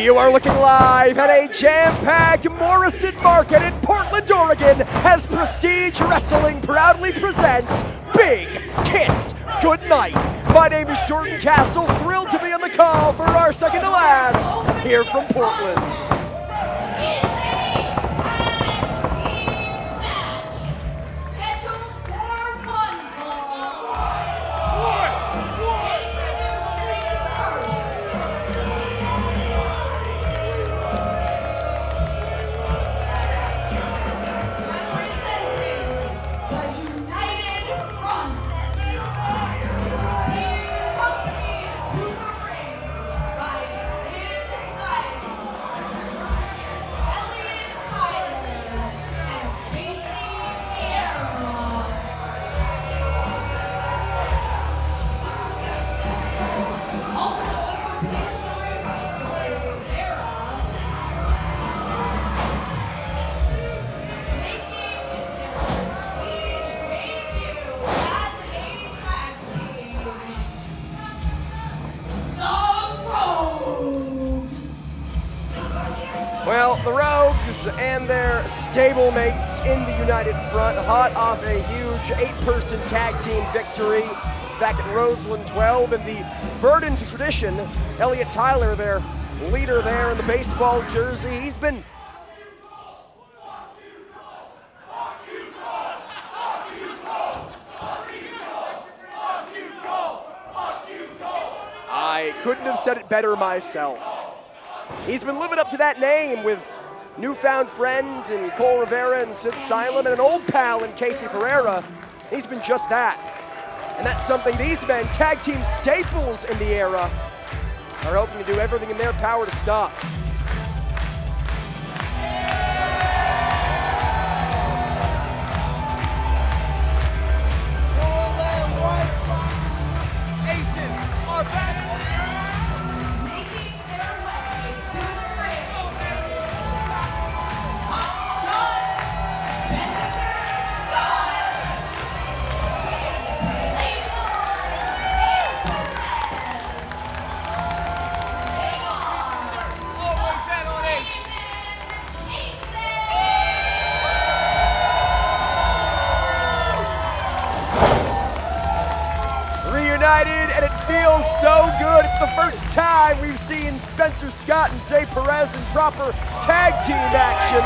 You are looking live at a jam-packed Morrison Market in Portland, Oregon, as Prestige Wrestling proudly presents Big Kiss Goodnight. My name is Jordan Castle, thrilled to be on the call for our second to last here from Portland. Well, the Rogues and their stablemates in the United Front, hot off a huge 8-person tag team victory back at Roseland 12, and the burden to tradition, Elliott Tyler, their leader there in the baseball jersey, he's been I couldn't have said it better myself. He's been living up to that name with newfound friends in Cole Rivera and Sid Silem and an old pal in Casey Ferreira. He's been just that. And that's something these men, tag team staples in the era, are hoping to do everything in their power to stop. Aces are back. Reunited, and it feels so good. It's the first time we've seen Spencer Scott and Zay Perez in proper tag team action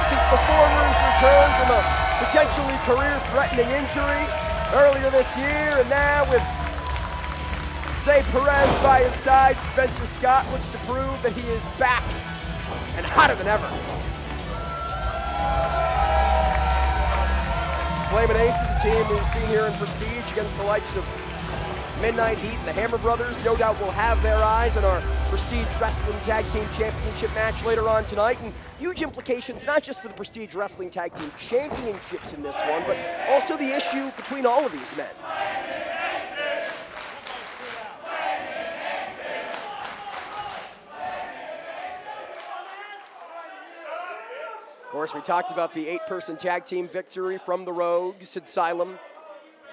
since the former's return from a potentially career-threatening injury earlier this year, and now with Zay Perez by his side, Spencer Scott looks to prove that he is back and hotter than ever. Flamin' Aces, a team we've seen here in Prestige against the likes of Midnight Heat and the Hammer Brothers, no doubt will have their eyes on our Prestige Wrestling Tag Team Championship match later on tonight, and huge implications not just for the Prestige Wrestling Tag Team Championships in this one, but also the issue between all of these men. Of course, we talked about the 8-person tag team victory from the Rogues, Sid Silem,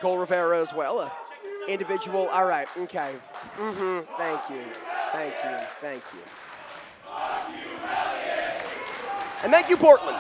Cole Rivera as well. Individual, all right, okay. Thank you. And thank you, Portland.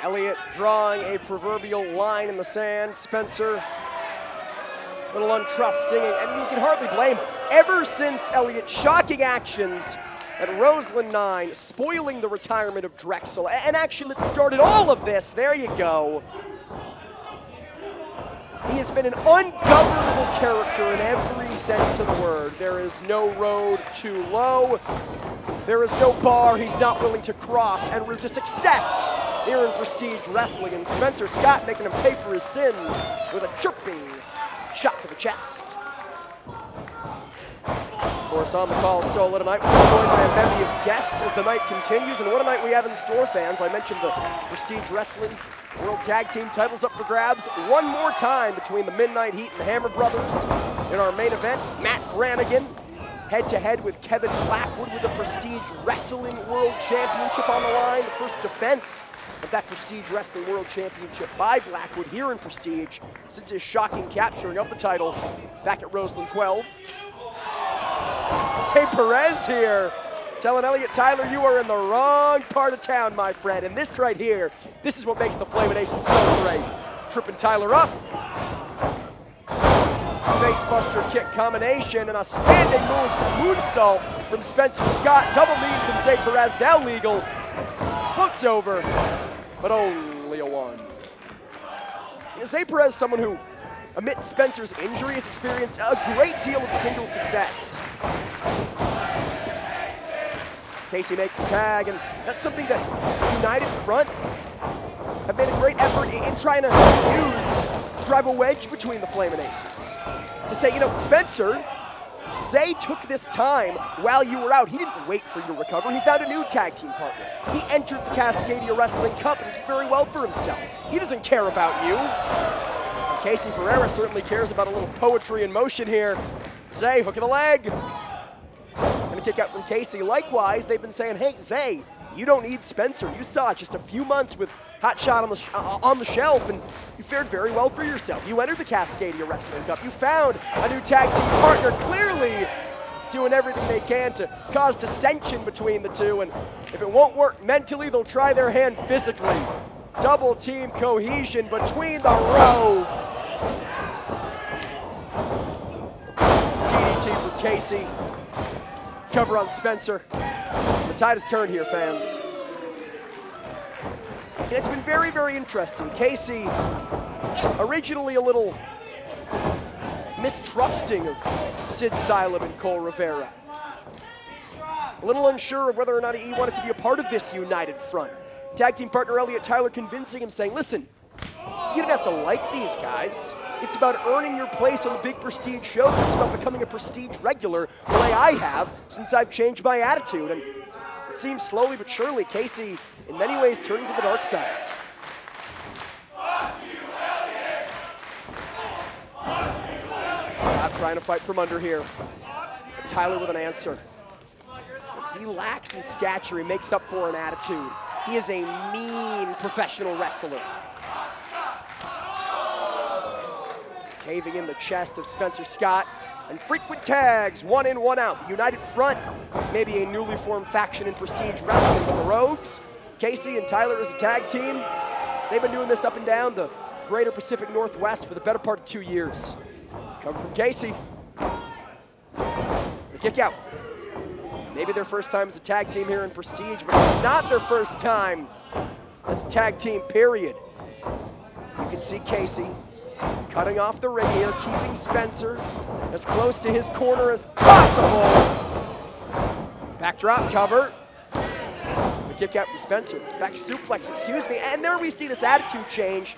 Elliott drawing a proverbial line in the sand. Spencer, a little untrusting, and you can hardly blame him. Ever since Elliott's shocking actions at Roseland 9, spoiling the retirement of Drexel, an action that started all of this, there you go. He has been an ungovernable character in every sense of the word. There is no road too low. There is no bar he's not willing to cross en route to success here in Prestige Wrestling. And Spencer Scott making him pay for his sins with a chirping shot to the chest. Of course, on the call solo tonight, we're joined by a bevy of guests as the night continues. And what a night we have in store, fans. I mentioned the Prestige Wrestling World Tag Team titles up for grabs one more time between the Midnight Heat and the Hammer Brothers. In our main event, Matt Brannigan head-to-head with Kevin Blackwood with the Prestige Wrestling World Championship on the line. The first defense of that Prestige Wrestling World Championship by Blackwood here in Prestige since his shocking capturing of the title back at Roseland 12. Zay Perez here, telling Elliott Tyler, you are in the wrong part of town, my friend. And this right here, this is what makes the Flamin' Aces so great. Tripping Tyler up. Facebuster kick combination and a standing moonsault from Spencer Scott. Double knees from Zay Perez, now legal. Floats over, but only a one. Zay Perez, someone who, amidst Spencer's injury, has experienced a great deal of single success. Casey makes the tag, and that's something that United Front have made a great effort in trying to use to drive a wedge between the Flamin' Aces. To say, you know, Spencer, Zay took this time while you were out. He didn't wait for your recovery. He found a new tag team partner. He entered the Cascadia Wrestling Cup and did very well for himself. He doesn't care about you. And Casey Ferreira certainly cares about a little poetry in motion here. Zay, hook of the leg. And a kick out from Casey. Likewise, they've been saying, hey, Zay, you don't need Spencer. You saw just a few months with Hot Shot on the shelf, and you fared very well for yourself. You entered the Cascadia Wrestling Cup. You found a new tag team partner, clearly doing everything they can to cause dissension between the two, and if it won't work mentally, they'll try their hand physically. Double team cohesion between the ropes. DDT for Casey. Cover on Spencer. The tide has turned here, fans. And it's been very, very interesting. Casey, originally a little mistrusting of Sid Silem and Cole Rivera. A little unsure of whether or not he wanted to be a part of this United Front. Tag team partner Elliott Tyler convincing him, saying, listen, you don't have to like these guys. It's about earning your place on the big Prestige shows. It's about becoming a Prestige regular, the way I have since I've changed my attitude. And it seems slowly but surely Casey, in many ways, turning to the dark side. Scott trying to fight from under here. Tyler with an answer. He lacks in stature. He makes up for an attitude. He is a mean professional wrestler. Caving in the chest of Spencer Scott. And frequent tags, one in, one out. The United Front, maybe a newly formed faction in Prestige Wrestling, but the Rogues, Casey and Tyler as a tag team, they've been doing this up and down the greater Pacific Northwest for the better part of 2 years. Come from Casey. The kick out. Maybe their first time as a tag team here in Prestige, but it's not their first time as a tag team, period. You can see Casey cutting off the ring here, keeping Spencer as close to his corner as possible. Backdrop cover. The kick out from Spencer. Back suplex, excuse me. And there we see this attitude change.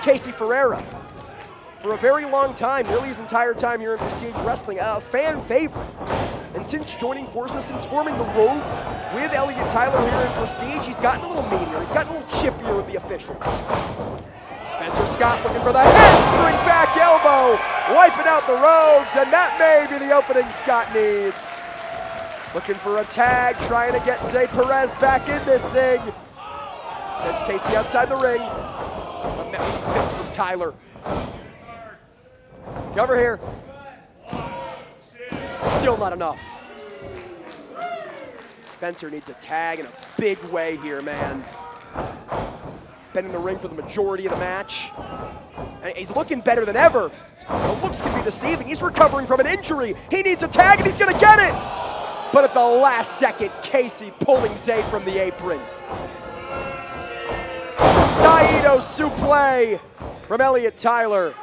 Casey Ferreira. For a very long time, nearly his entire time here in Prestige Wrestling, a fan favorite. And since joining forces, since forming the Rogues with Elliott Tyler here in Prestige, he's gotten a little meaner. He's gotten a little chippier with the officials. Spencer Scott looking for the handspring back elbow, wiping out the Rogues, and that may be the opening Scott needs. Looking for a tag, trying to get Zay Perez back in this thing. Sends Casey outside the ring. A met with a fist from Tyler. Cover here. Still not enough. Spencer needs a tag in a big way here, man. Been in the ring for the majority of the match. And he's looking better than ever. The looks can be deceiving. He's recovering from an injury. He needs a tag and he's gonna get it! But at the last second, Casey pulling Zay from the apron. Saito suplex from Elliott Tyler.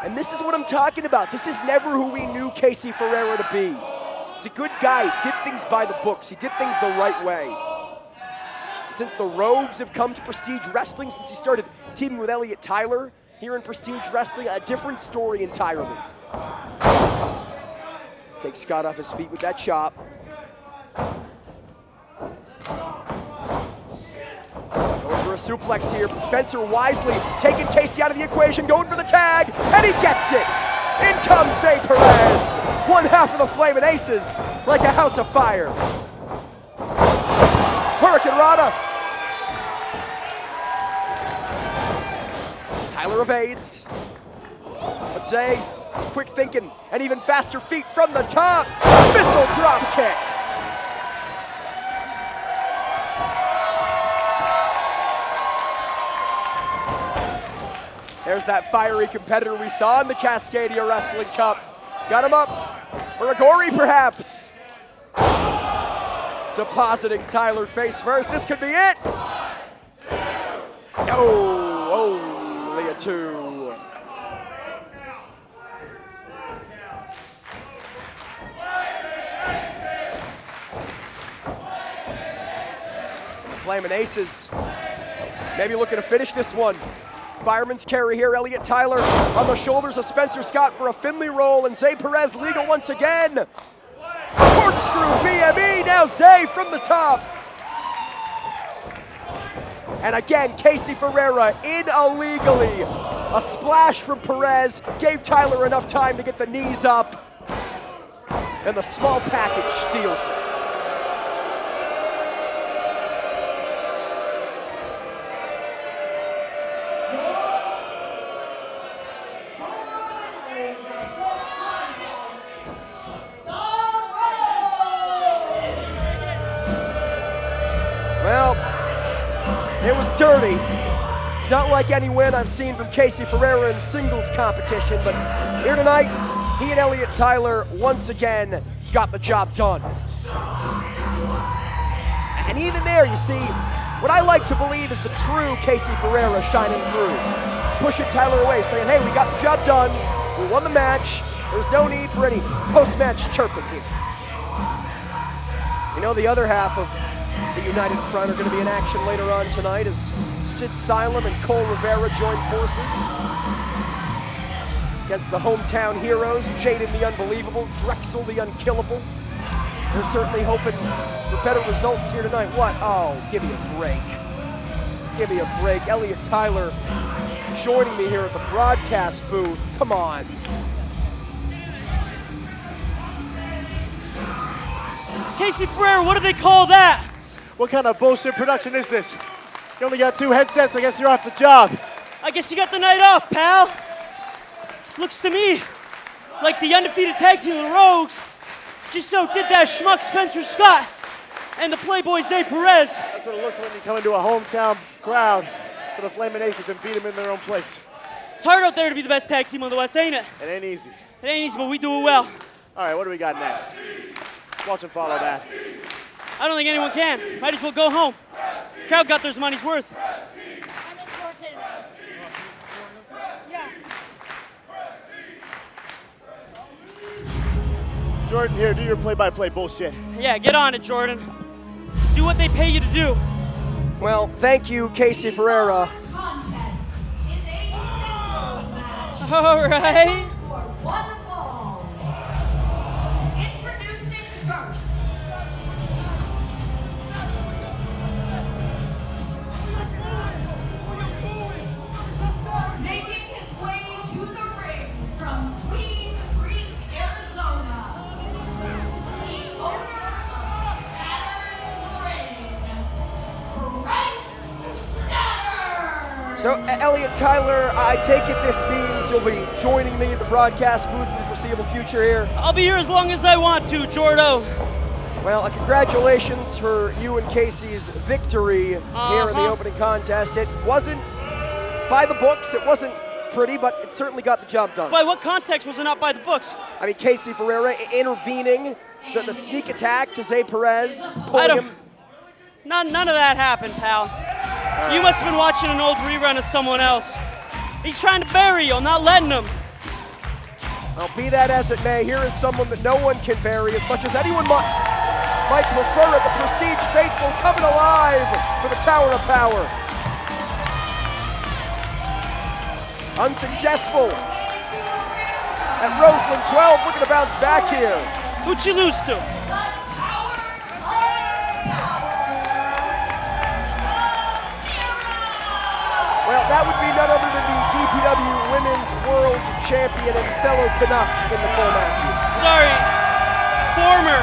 And this is what I'm talking about. This is never who we knew Casey Ferreira to be. He's a good guy, did things by the books. He did things the right way. Since the Rogues have come to Prestige Wrestling, since he started teaming with Elliot Tyler here in Prestige Wrestling, a different story entirely. Takes Scott off his feet with that chop. Going for a suplex here, but Spencer wisely taking Casey out of the equation, going for the tag, and he gets it! In comes Zay Perez! One half of the Flamin' Aces, like a house of fire. Hurricane Rana. Tyler evades. But Zay, quick thinking, and even faster feet from the top. Missile drop kick. There's that fiery competitor we saw in the Cascadia Wrestling Cup. Got him up for a gory, perhaps. Depositing Tyler face first. This could be it. No, only a 2. Flamin' Aces maybe looking to finish this one. Fireman's carry here, Elliot Tyler on the shoulders of Spencer Scott for a Finley roll, and Zay Perez legal once again. Corkscrew BME, now Zay from the top. And again, Casey Ferreira in illegally. A splash from Perez gave Tyler enough time to get the knees up, and the small package steals it. Well, it was dirty. It's not like any win I've seen from Casey Ferreira in singles competition, but here tonight, he and Elliot Tyler once again got the job done. And even there, you see, what I like to believe is the true Casey Ferreira shining through. Pushing Tyler away, saying, hey, we got the job done, we won the match, there's no need for any post-match chirping here. You know, the other half of the United Front are going to be in action later on tonight as Sid Silem and Cole Rivera join forces against the hometown heroes, Jaden the Unbelievable, Drexel the Unkillable. They're certainly hoping for better results here tonight. What? Oh, give me a break. Give me a break. Elliot Tyler joining me here at the broadcast booth. Come on. Casey Ferreira, what do they call that? What kind of bullshit production is this? You only got 2 headsets, I guess you're off the job. I guess you got the night off, pal. Looks to me like the undefeated tag team, the Rogues, just so did that schmuck Spencer Scott and the Playboy Zay Perez. That's what it looks like when you come into a hometown crowd for the Flamin' Aces and beat them in their own place. It's hard out there to be the best tag team on the West, ain't it? It ain't easy. It ain't easy, but we do it well. All right, what do we got next? Watch and follow that. I don't think anyone can. Might as well go home. Crowd got their money's worth. Jordan, here, do your play-by-play bullshit. Yeah, get on it, Jordan. Do what they pay you to do. Well, thank you, Casey Ferreira. All right. Introducing first. Making his way to the ring from Queen Creek, Arizona. The owner of Saturn's Ring, Bryce Statter. So, Elliot Tyler, I take it this means you'll be joining me at the broadcast booth in the foreseeable future here. I'll be here as long as I want to, Jordo. Well, congratulations for you and Casey's victory here in the opening contest. It wasn't by the books, it wasn't pretty, but it certainly got the job done. By what context was it not by the books? I mean, Casey Ferreira intervening, the sneak attack to Zay Perez, pulling him. None of that happened, pal. You must have been watching an old rerun of someone else. He's trying to bury you, I'm not letting him. Well, be that as it may, here is someone that no one can bury as much as anyone might prefer it. The Prestige faithful coming alive for the Tower of Power. Unsuccessful at Roseland 12, looking to bounce back here. Who'd she lose to? Well, that would be none other than the DPW Women's World Champion and fellow Canuck in Nicole Matthews. Sorry, former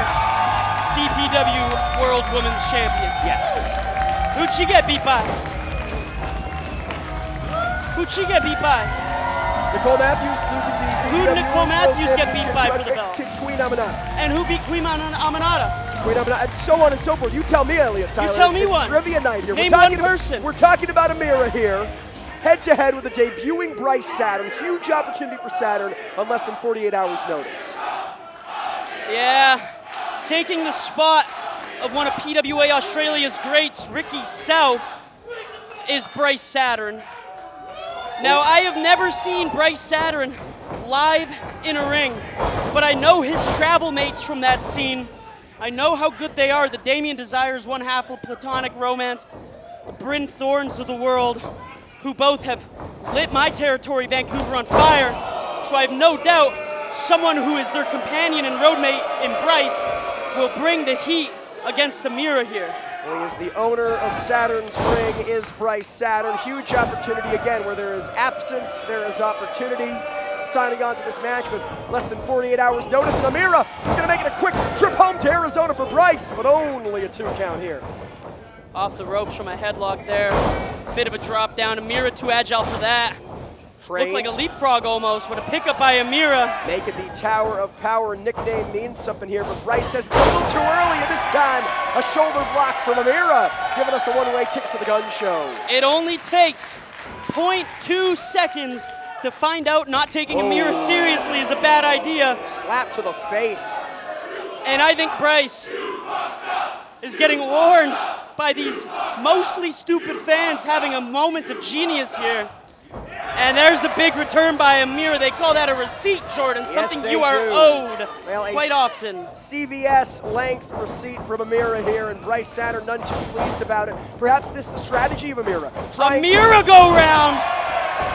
DPW World Women's Champion. Yes. Who'd she get beat by? Who'd she get beat by? Nicole Matthews losing the Who'd DPW Nicole Women's World Matthews get beat by for the Championship belt? to Queen Aminata. And who beat Queen Aminata? Queen Aminata, and so on and so forth. You tell me, Elliot Tyler. tell me It's one. Trivia night here. Name we're talking one person. We're talking about Amira here. Head-to-head with the debuting Bryce Saturn. Huge opportunity for Saturn on less than 48 hours' notice. Yeah, taking the spot of one of PWA Australia's greats, Ricky South, is Bryce Saturn. Now, I have never seen Bryce Saturn live in a ring, but I know his travel mates from that scene. I know how good they are. The Damien Desires, one half of Platonic Romance, the Bryn Thorns of the world, who both have lit my territory, Vancouver, on fire. So I have no doubt someone who is their companion and roadmate in Bryce will bring the heat against Amira here. Well, he is the owner of Saturn's Ring, is Bryce Saturn. Huge opportunity again, where there is absence, there is opportunity. Signing on to this match with less than 48 hours notice, and Amira gonna make it a quick trip home to Arizona for Bryce, but only a 2 count here. Off the ropes from a headlock there. Bit of a drop down. Amira too agile for that. Trained. Looked like a leapfrog almost, but a pickup by Amira. Make it the Tower of Power nickname means something here, but Bryce says it's a little too early, and this time a shoulder block from Amira, giving us a one-way ticket to the gun show. It only takes 0.2 seconds to find out not taking Amira seriously is a bad idea. Slap to the face. And I think Bryce is getting warned by these mostly stupid fans having a moment of genius here. And there's a big return by Amira. They call that a receipt, Jordan, Yes, something they you are do. owed Well, quite often. CVS length receipt from Amira here, and Bryce Saturn none too pleased about it. Perhaps this is the strategy of Amira. Amira go round.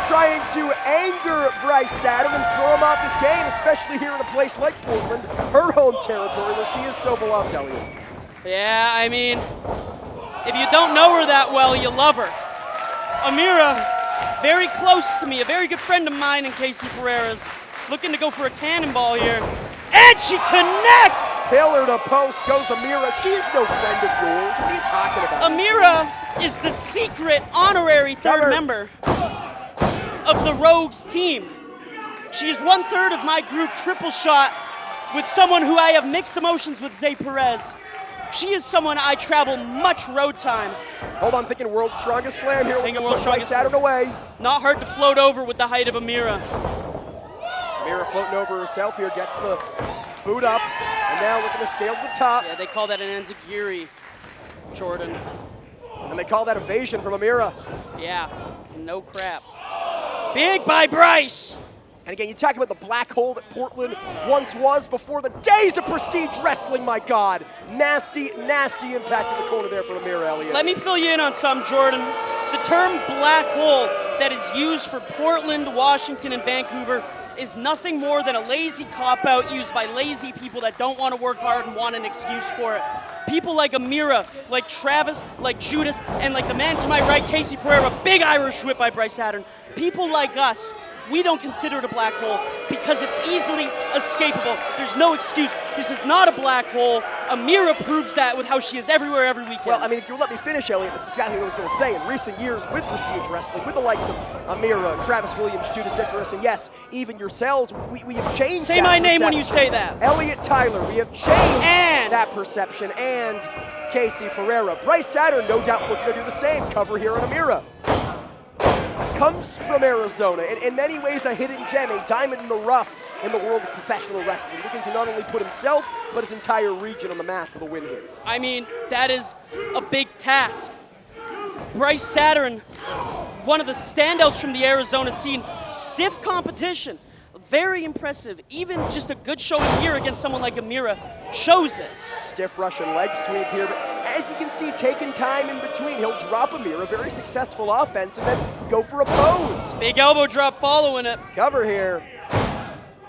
Trying to anger Bryce Saturn and throw him off his game, especially here in a place like Portland, her home territory where she is so beloved, Elliot. Yeah, I mean, if you don't know her that well, you love her. Amira, very close to me, a very good friend of mine and Casey Ferreira's, looking to go for a cannonball here. And she connects! Pillar to post goes Amira. She is no friend of yours. What are you talking about? Amira is the secret honorary third member of the Rogues team. She is 1/3 of my group triple shot with someone who I have mixed emotions with, Zay Perez. She is someone I travel much road time. Hold on, thinking World's Strongest Slam here. Thinking We're World's gonna put Bryce Strongest Saturn away. Not hard to float over with the height of Amira. Amira floating over herself here, gets the boot up, and now looking to scale to the top. Yeah, they call that an enziguri, Jordan. And they call that evasion from Amira. Yeah, no crap. Big by Bryce. And again, you talk about the black hole that Portland once was before the days of Prestige Wrestling, my God. Nasty, nasty impact in the corner there from Amira, Elliott. Let me fill you in on something, Jordan. The term black hole that is used for Portland, Washington, and Vancouver is nothing more than a lazy cop-out used by lazy people that don't want to work hard and want an excuse for it. People like Amira, like Travis, like Judas, and like the man to my right, Casey Ferreira, big Irish whip by Bryce Saturn. People like us, we don't consider it a black hole because it's easily escapable. There's no excuse. This is not a black hole. Amira proves that with how she is everywhere every weekend. Well, I mean, if you'll let me finish, Elliot, that's exactly what I was going to say. In recent years with Prestige Wrestling, with the likes of Amira, Travis Williams, Judas Icarus, and yes, even yourselves, we have changed Say that my name when you perception. say that. Elliot Tyler, we have changed that perception, and Casey Ferreira. Bryce Saturn, no doubt, looking to do the same. Cover here on Amira. Comes from Arizona, and in many ways a hidden gem, a diamond in the rough in the world of professional wrestling, looking to not only put himself, but his entire region on the map with a win here. I mean, that is a big task. Bryce Saturn, one of the standouts from the Arizona scene, stiff competition, Very impressive. Even just a good showing here against someone like Amira shows it. Stiff Russian leg sweep here, but as you can see, taking time in between. He'll drop Amira, very successful offense, and then go for a pose. Big elbow drop following it. Cover here.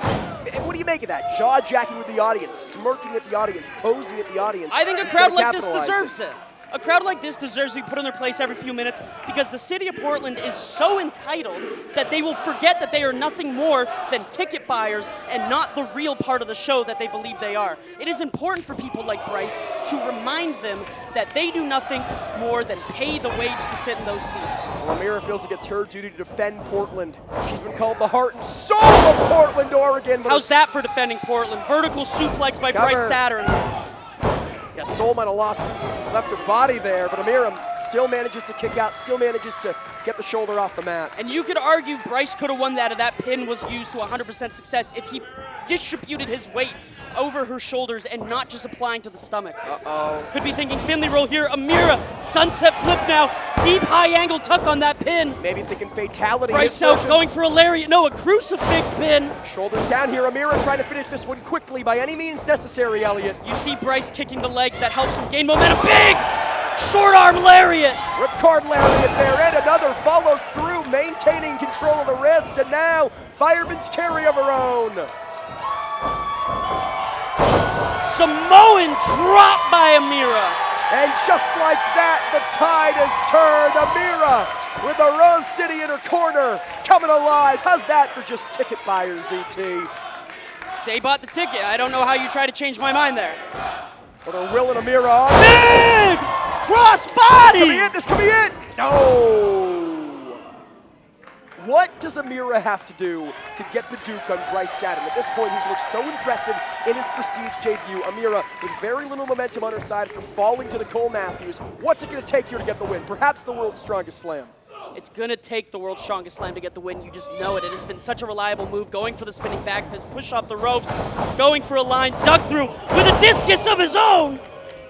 And what do you make of that? Jaw-jacking with the audience, smirking at the audience, posing at the audience. I think a instead crowd of like this capitalizing. deserves it. A crowd like this deserves to be put in their place every few minutes because the city of Portland is so entitled that they will forget that they are nothing more than ticket buyers and not the real part of the show that they believe they are. It is important for people like Bryce to remind them that they do nothing more than pay the wage to sit in those seats. Well, Amira feels like it's her duty to defend Portland. She's been called the heart and soul of Portland, Oregon. How's that for defending Portland? Vertical suplex by Cover. Bryce Saturn. Yeah, Soul might have left her body there, but Amira still manages to kick out, still manages to get the shoulder off the mat. And you could argue Bryce could have won that if that pin was used to 100% success if he distributed his weight over her shoulders and not just applying to the stomach. Uh-oh. Could be thinking Finley roll here. Amira, sunset flip now. Deep high angle tuck on that pin. Maybe thinking fatality. Bryce his out version. going for a lariat. No, a crucifix pin. Shoulders down here. Amira trying to finish this one quickly by any means necessary, Elliot. You see Bryce kicking the legs. That helps him gain momentum. Big short arm lariat. Ripcord lariat there, and another follows through, maintaining control of the wrist, and now fireman's carry of her own. Samoan drop by Amira. And just like that, the tide has turned. Amira with the Rose City in her corner, coming alive. How's that for just ticket buyers, E.T.? They bought the ticket. I don't know how you try to change my mind there. But they're willing Amira on. Big cross body. This could be it. No. What does Amira have to do to get the Duke on Bryce Saturn? At this point, he's looked so impressive in his prestige debut. Amira with very little momentum on her side after falling to Nicole Matthews. What's it going to take here to get the win? Perhaps the world's strongest slam. It's going to take the world's strongest slam to get the win. You just know it. It has been such a reliable move, going for the spinning back fist, push off the ropes, going for a line, duck through with a discus of his own.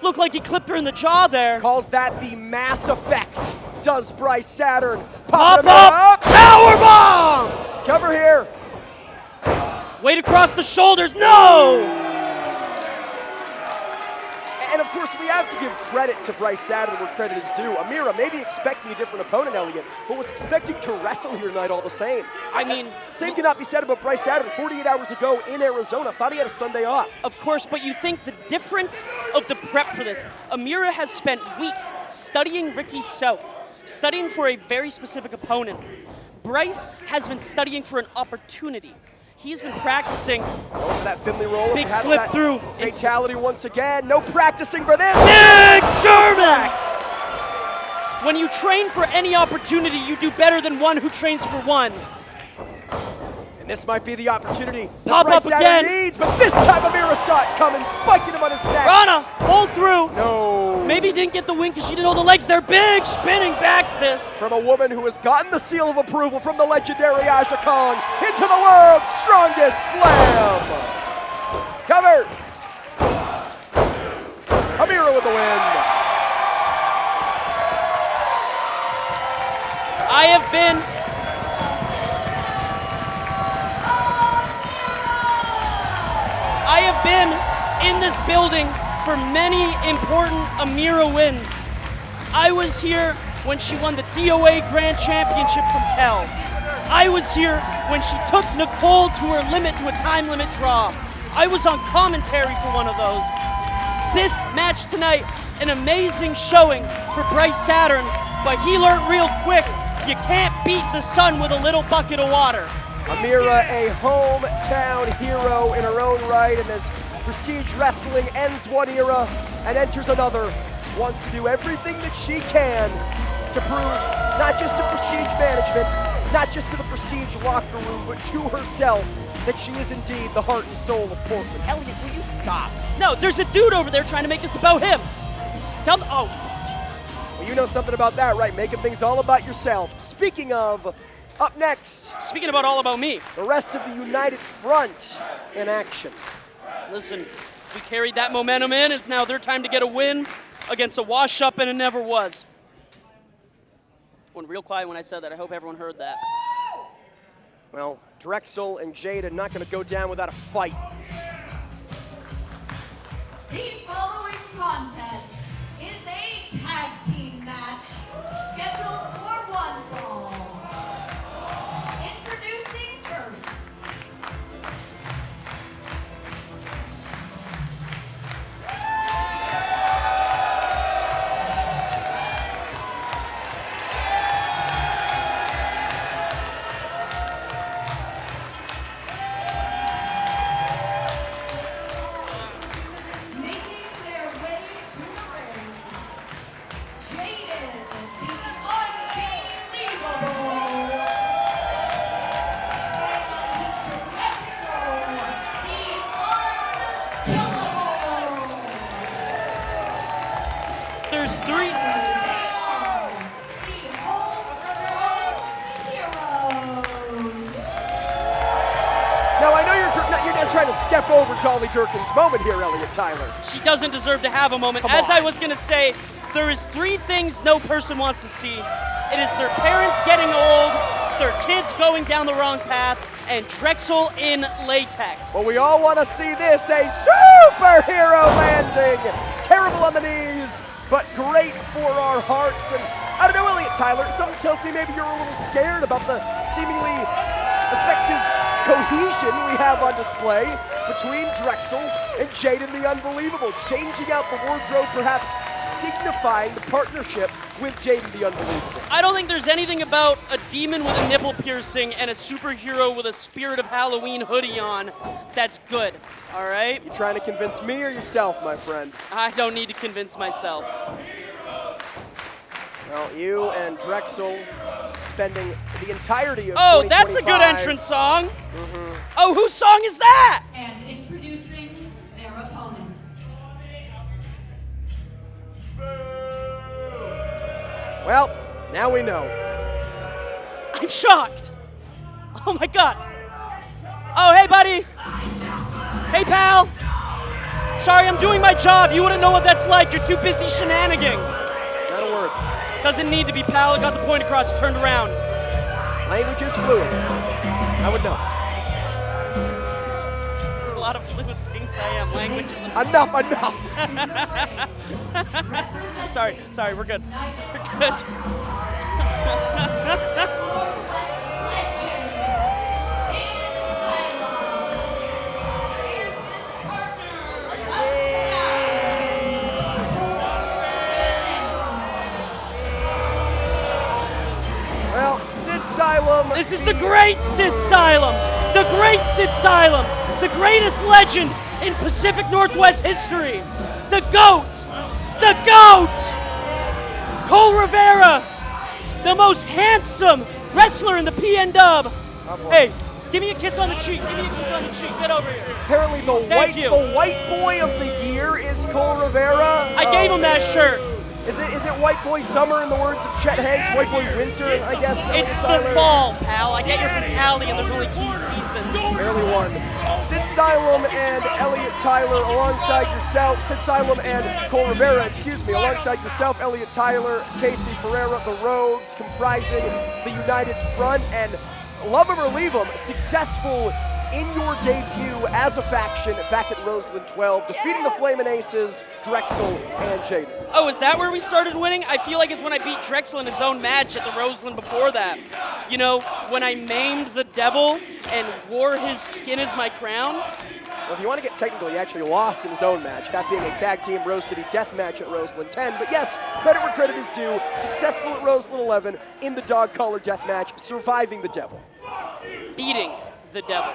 Looked like he clipped her in the jaw there. Calls that the mass effect. Does Bryce Saturn. Pop up, power bomb! Cover here. Weight across the shoulders, no! And of course, we have to give credit to Bryce Saturn where credit is due. Amira maybe expecting a different opponent, Elliot, but was expecting to wrestle here tonight all the same. I mean, same cannot be said about Bryce Saturn. 48 hours ago in Arizona, thought he had a Sunday off. Of course, but you think the difference of the prep for this. Amira has spent weeks studying Ricky South, studying for a very specific opponent. Bryce has been studying for an opportunity. He's been practicing. Going for that Finley roll. Big slip through. Fatality once again. No practicing for this. Big German! When you train for any opportunity, you do better than one who trains for one. And this might be the opportunity Pop that Bryce up Saturn again. needs, but this time Amira saw it coming, spiking him on his neck. Rana, hold through. No. Maybe didn't get the win because she didn't hold the legs there. Big spinning back fist. From a woman who has gotten the seal of approval from the legendary Aja Kong into the world's strongest slam. Cover. Amira with the win. I have been in this building for many important Amira wins. I was here when she won the DOA Grand Championship from Kel. I was here when she took Nicole to her limit to a time limit draw. I was on commentary for one of those. This match tonight, an amazing showing for Bryce Saturn, but he learned real quick, you can't beat the sun with a little bucket of water. Amira, a hometown hero in her own right, and as Prestige Wrestling ends one era and enters another, wants to do everything that she can to prove not just to Prestige management, not just to the Prestige locker room, but to herself that she is indeed the heart and soul of Portland. Elliot, will you stop? No, there's a dude over there trying to make this about him. Tell him, oh. Well, you know something about that, right? Making things all about yourself. Speaking of, up next, Speaking about all about me. the rest of the United Front in action. Listen, we carried that momentum in. It's now their time to get a win against a wash-up, and it never was. Went real quiet when I said that. I hope everyone heard that. Well, Drexel and Jaden not going to go down without a fight. The following contest is a tag team match scheduled for one fall. Introducing first. Making their way to the ring, Jaden, the unbelievable, and Drexel, the unkillable. There's three. Now, the homegrown heroes. Now, I know you're not trying to step over Dolly Durkin's moment here, Elliot Tyler. She doesn't deserve to have a moment. Come As on. I was gonna say, there is three things no person wants to see. It is their parents getting old, their kids going down the wrong path, and Drexel in latex. Well, we all want to see this, a superhero landing. Terrible on the knees, but great for our hearts. And I don't know, Elliot Tyler, something tells me maybe you're a little scared about the seemingly effective cohesion we have on display between Drexel and Jaden the Unbelievable, changing out the wardrobe, perhaps signifying the partnership with Jaden the Unbelievable. I don't think there's anything about a demon with a nipple piercing and a superhero with a Spirit of Halloween hoodie on that's good, all right? You trying to convince me or yourself, my friend? I don't need to convince myself. Well, you and Drexel spending the entirety of Oh, that's a good 2025 entrance song. Oh, whose song is that? And introducing their opponent. Well, now we know. I'm shocked. Oh my God. Oh, hey, buddy. Hey, pal. Sorry, I'm doing my job. You wouldn't know what that's like. You're too busy shenaniganing. That'll work. Doesn't need to be, pal. I got the point across. Turned around. Language is fluid. I would know. There's a lot of fluid things I am. Language is... Enough. Sorry, we're good. We're good. Well, Sid Asylum. This is the great Sid Asylum. The great Sid Asylum. The greatest legend in Pacific Northwest history. The GOAT. The GOAT. Cole Rivera. The most handsome wrestler in the PNW. Hey, give me a kiss on the cheek. Give me a kiss on the cheek. Get over here. Apparently the Thank you. white boy of the year is Cole Rivera. I gave him that shirt. Is it White Boy Summer in the words of Chet Hanks? White Boy Winter, I guess. It's Tyler. the fall, pal. I get you're from Cali and there's only 2 seasons. Barely one. Sid Asylum and Elliot Tyler alongside yourself. Sid Asylum and Cole Rivera, alongside yourself, Elliot Tyler, Casey Ferreira, the Rogues, comprising the United Front. And love them or leave them, successful in your debut as a faction back at Roseland 12, defeating the Flamin' Aces, Drexel, and Jaden. Oh, is that where we started winning? I feel like it's when I beat Drexel in his own match at the Roseland before that. You know, when I maimed the devil and wore his skin as my crown. Well, if you want to get technical, he actually lost in his own match, that being a tag team roasted death match at Roseland 10. But yes, credit where credit is due. Successful at Roseland 11 in the dog collar death match, surviving the devil. Beating the devil.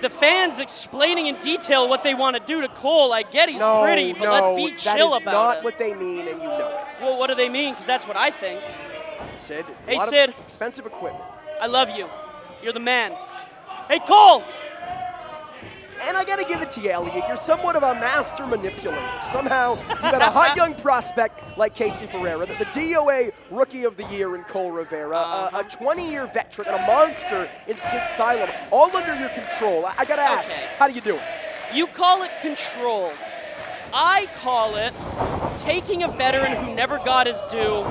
The fans explaining in detail what they want to do to Cole. I get he's pretty, but let's be chill that is about not it. what they mean, and you know it. Well, what do they mean? Because that's what I think. Sid, Hey, a lot Sid. of expensive equipment. I love you. You're the man. Hey, Cole! And I gotta give it to you, Elliot. You're somewhat of a master manipulator. Somehow, you got a hot young prospect like Casey Ferreira, the DOA Rookie of the Year in Cole Rivera, a 20-year veteran, and a monster in Sid Asylum, all under your control. I gotta ask, Okay. how do you do it? You call it control. I call it taking a veteran who never got his due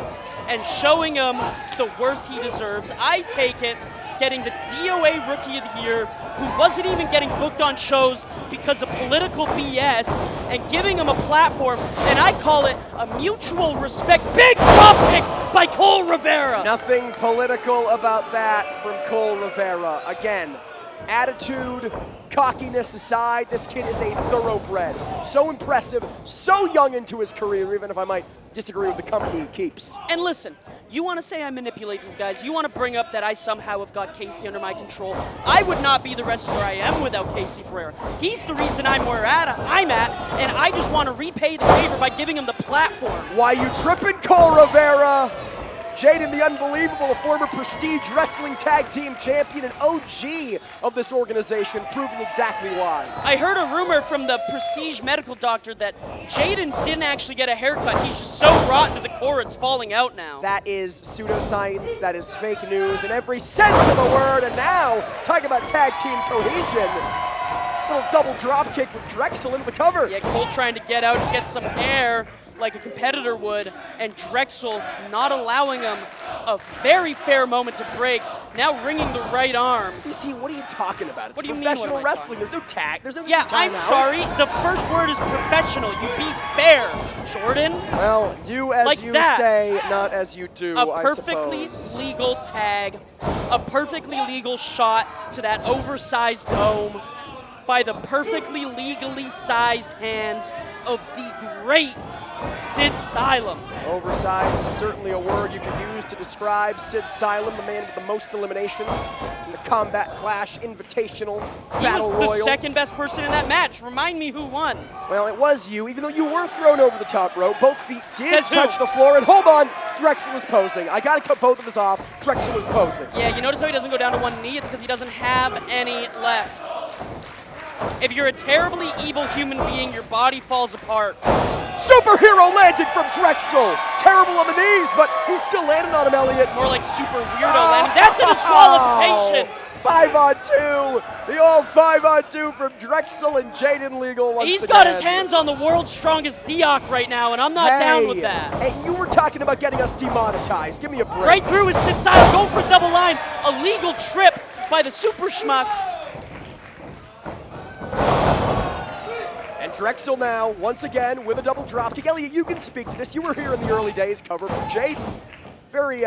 and showing him the worth he deserves. I take it getting the DOA Rookie of the Year, who wasn't even getting booked on shows because of political BS, and giving him a platform, and I call it a mutual respect. Big drop kick by Cole Rivera. Nothing political about that from Cole Rivera. Again, attitude, cockiness aside, this kid is a thoroughbred. So impressive, so young into his career, even if I might disagree with the company he keeps. And listen, you want to say I manipulate these guys, you want to bring up that I somehow have got Casey under my control. I would not be the wrestler I am without Casey Ferreira. He's the reason I'm where I'm at, and I just want to repay the favor by giving him the platform. Why you tripping, Cole Rivera? Jaden the Unbelievable, a former Prestige Wrestling Tag Team Champion and OG of this organization, proving exactly why. I heard a rumor from the Prestige medical doctor that Jaden didn't actually get a haircut. He's just so rotten to the core it's falling out now. That is pseudoscience, that is fake news in every sense of the word, and now, talking about tag team cohesion, little double drop kick with Drexel into the cover. Yeah, Cole trying to get out and get some air like a competitor would, and Drexel not allowing him a very fair moment to break, now ringing the right arm. E.T., what are you talking about? It's What do you mean, professional what am I wrestling. There's no tag. There's no Yeah, I'm timeouts. sorry. The first word is professional. You be fair, Jordan. Well, do as Like you that. say, not as you do, A I perfectly suppose. legal tag, a perfectly legal shot to that oversized dome by the perfectly legally sized hands of the great Sid Silem. Oversized is certainly a word you could use to describe Sid Silem, the man with the most eliminations in the Combat Clash Invitational He Battle was the Royal. second best person in that match. Remind me who won. Well, it was you, even though you were thrown over the top rope. Both feet did Says who? touch the floor, and hold on, Drexel is posing. I gotta cut both of us off. Drexel is posing. Yeah, you notice how he doesn't go down to one knee? It's because he doesn't have any left. If you're a terribly evil human being, your body falls apart. Superhero landing from Drexel. Terrible on the knees, but he's still landing on him, Elliot. More like super weirdo landing. That's a disqualification. 5-on-2. The old 5-on-2 from Drexel and Jaden Legal once He's again. got his hands on the world's strongest Dioc right now, and I'm not down with that. Hey, you were talking about getting us demonetized. Give me a break. Right through his Sid Silem, going for a double line. A legal trip by the Super Schmucks. And Drexel now, once again, with a double dropkick. Elliot, you can speak to this. You were here in the early days, cover from Jaden. Very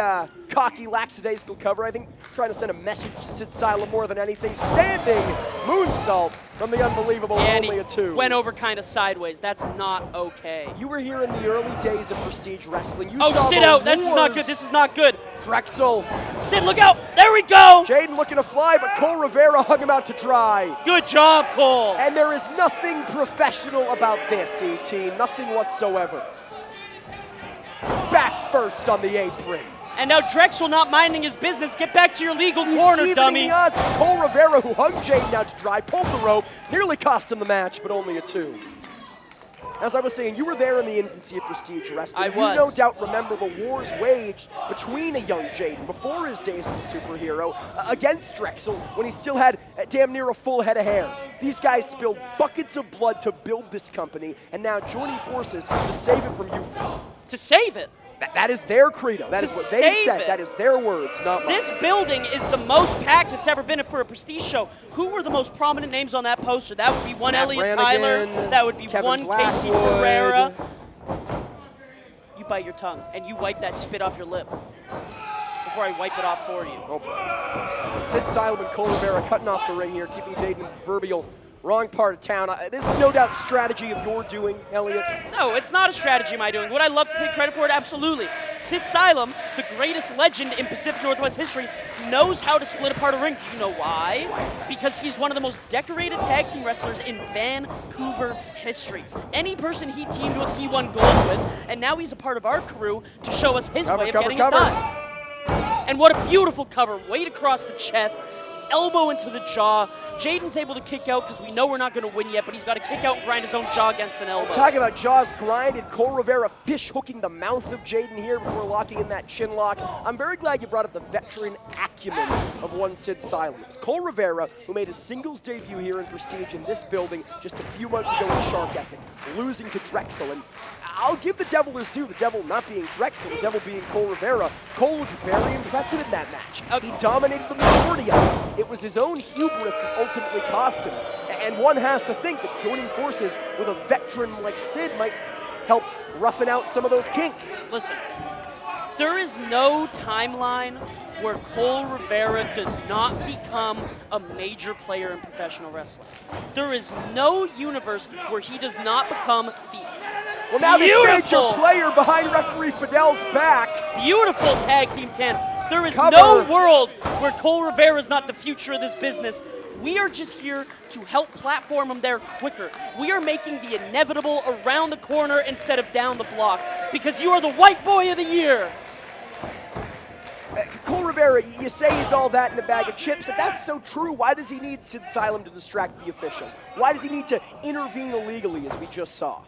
cocky, lackadaisical cover. I think trying to send a message to Sid Silem more than anything. Standing moonsault from the Unbelievable, And only he a 2. went over kind of sideways. That's not okay. You were here in the early days of Prestige Wrestling. You Oh, saw Sid the out. This is not good. wars. This is not good. Drexel. Sid, look out. There we go. Jaden looking to fly, but Cole Rivera hung him out to dry. Good job, Cole. And there is nothing professional about this, E.T. Nothing whatsoever. Back first on the apron. And now Drexel not minding his business. Get back to your legal He's corner, evening dummy. the odds. It's Cole Rivera who hung Jaden out to dry, pulled the rope, nearly cost him the match, but only a 2. As I was saying, you were there in the infancy of Prestige Wrestling. I You was. no doubt remember the wars waged between a young Jaden before his days as a superhero against Drexel when he still had damn near a full head of hair. These guys spilled buckets of blood to build this company, and now joining forces to save it from youth. To save it. That is their credo. That is what they save said. it. That is their words, not mine. This building is the most packed it's ever been for a Prestige show. Who were the most prominent names on that poster? That would be one Matt Elliot Brannigan, Tyler. That would be Kevin one Casey Blackwood. Ferreira. You bite your tongue and you wipe that spit off your lip before I wipe it off for you. Oh boy. Sid Silem and Cole Rivera cutting off the ring here, keeping Jaden in the proverbial wrong part of town. This is no doubt strategy of your doing, Elliot. No, it's not a strategy of my doing. Would I love to take credit for it? Absolutely. Sid Silem, the greatest legend in Pacific Northwest history, knows how to split apart a ring. Do you know why? Why is that? Because he's one of the most decorated tag team wrestlers in Vancouver history. Any person he teamed with, he won gold with, and now he's a part of our crew to show us his way of getting it done. And what a beautiful cover, weight across the chest, elbow into the jaw. Jaden's able to kick out because we know we're not going to win yet, but he's got to kick out and grind his own jaw against an elbow. Talking about jaws grinded, Cole Rivera fish hooking the mouth of Jaden here before locking in that chin lock. I'm very glad you brought up the veteran acumen of one Sid Silem. It's Cole Rivera, who made his singles debut here in Prestige in this building just a few months ago in Shark Ethic, losing to Drexel. And I'll give the Devil his due. The Devil not being Drexel, the Devil being Cole Rivera. Cole looked very impressive in that match. He dominated the majority of it. It was his own hubris that ultimately cost him. And one has to think that joining forces with a veteran like Sid might help roughen out some of those kinks. Listen, there is no timeline where Cole Rivera does not become a major player in professional wrestling. There is no universe where he does not become the Well, now this major player behind referee Fidel's back. beautiful tag team 10. There is Cover. no world where Cole Rivera is not the future of this business. We are just here to help platform him there quicker. We are making the inevitable around the corner instead of down the block because you are the white boy of the year. Cole Rivera, you say he's all that in a bag of chips. If that's so true, why does he need Sid Asylum to distract the official? Why does he need to intervene illegally, as we just saw?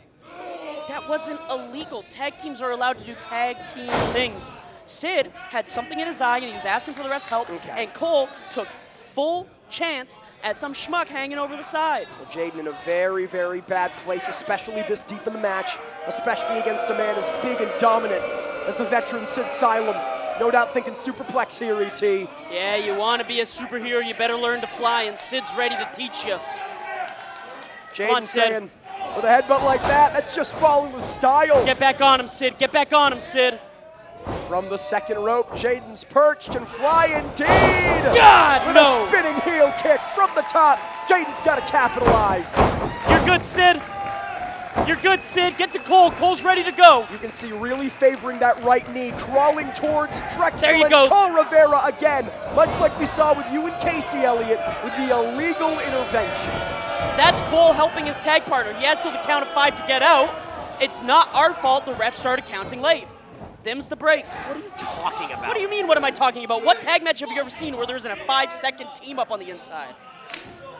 That wasn't illegal. Tag teams are allowed to do tag team things. Sid had something in his eye and he was asking for the ref's help, and Cole took full chance at some schmuck hanging over the side. Well, Jaden in a very, very bad place, especially this deep in the match, especially against a man as big and dominant as the veteran Sid Asylum. No doubt thinking superplex here, E.T. Yeah, you want to be a superhero, you better learn to fly, and Sid's ready to teach you. Jaden saying, with a headbutt like that, that's just falling with style. Get back on him, Sid. Get back on him, Sid. From the second rope, Jaden's perched and fly indeed. God, with no. a spinning heel kick from the top. Jaden's got to capitalize. You're good, Sid. You're good, Sid. Get to Cole. Cole's ready to go. You can see really favoring that right knee, crawling towards Drexel. There you and go. Cole Rivera again, much like we saw with you and Casey Elliott with the illegal intervention. That's Cole helping his tag partner. He has till the count of 5 to get out. It's not our fault the ref started counting late. Them's the breaks. What are you talking about? What do you mean, what am I talking about? What tag match have you ever seen where there isn't a 5-second team up on the inside?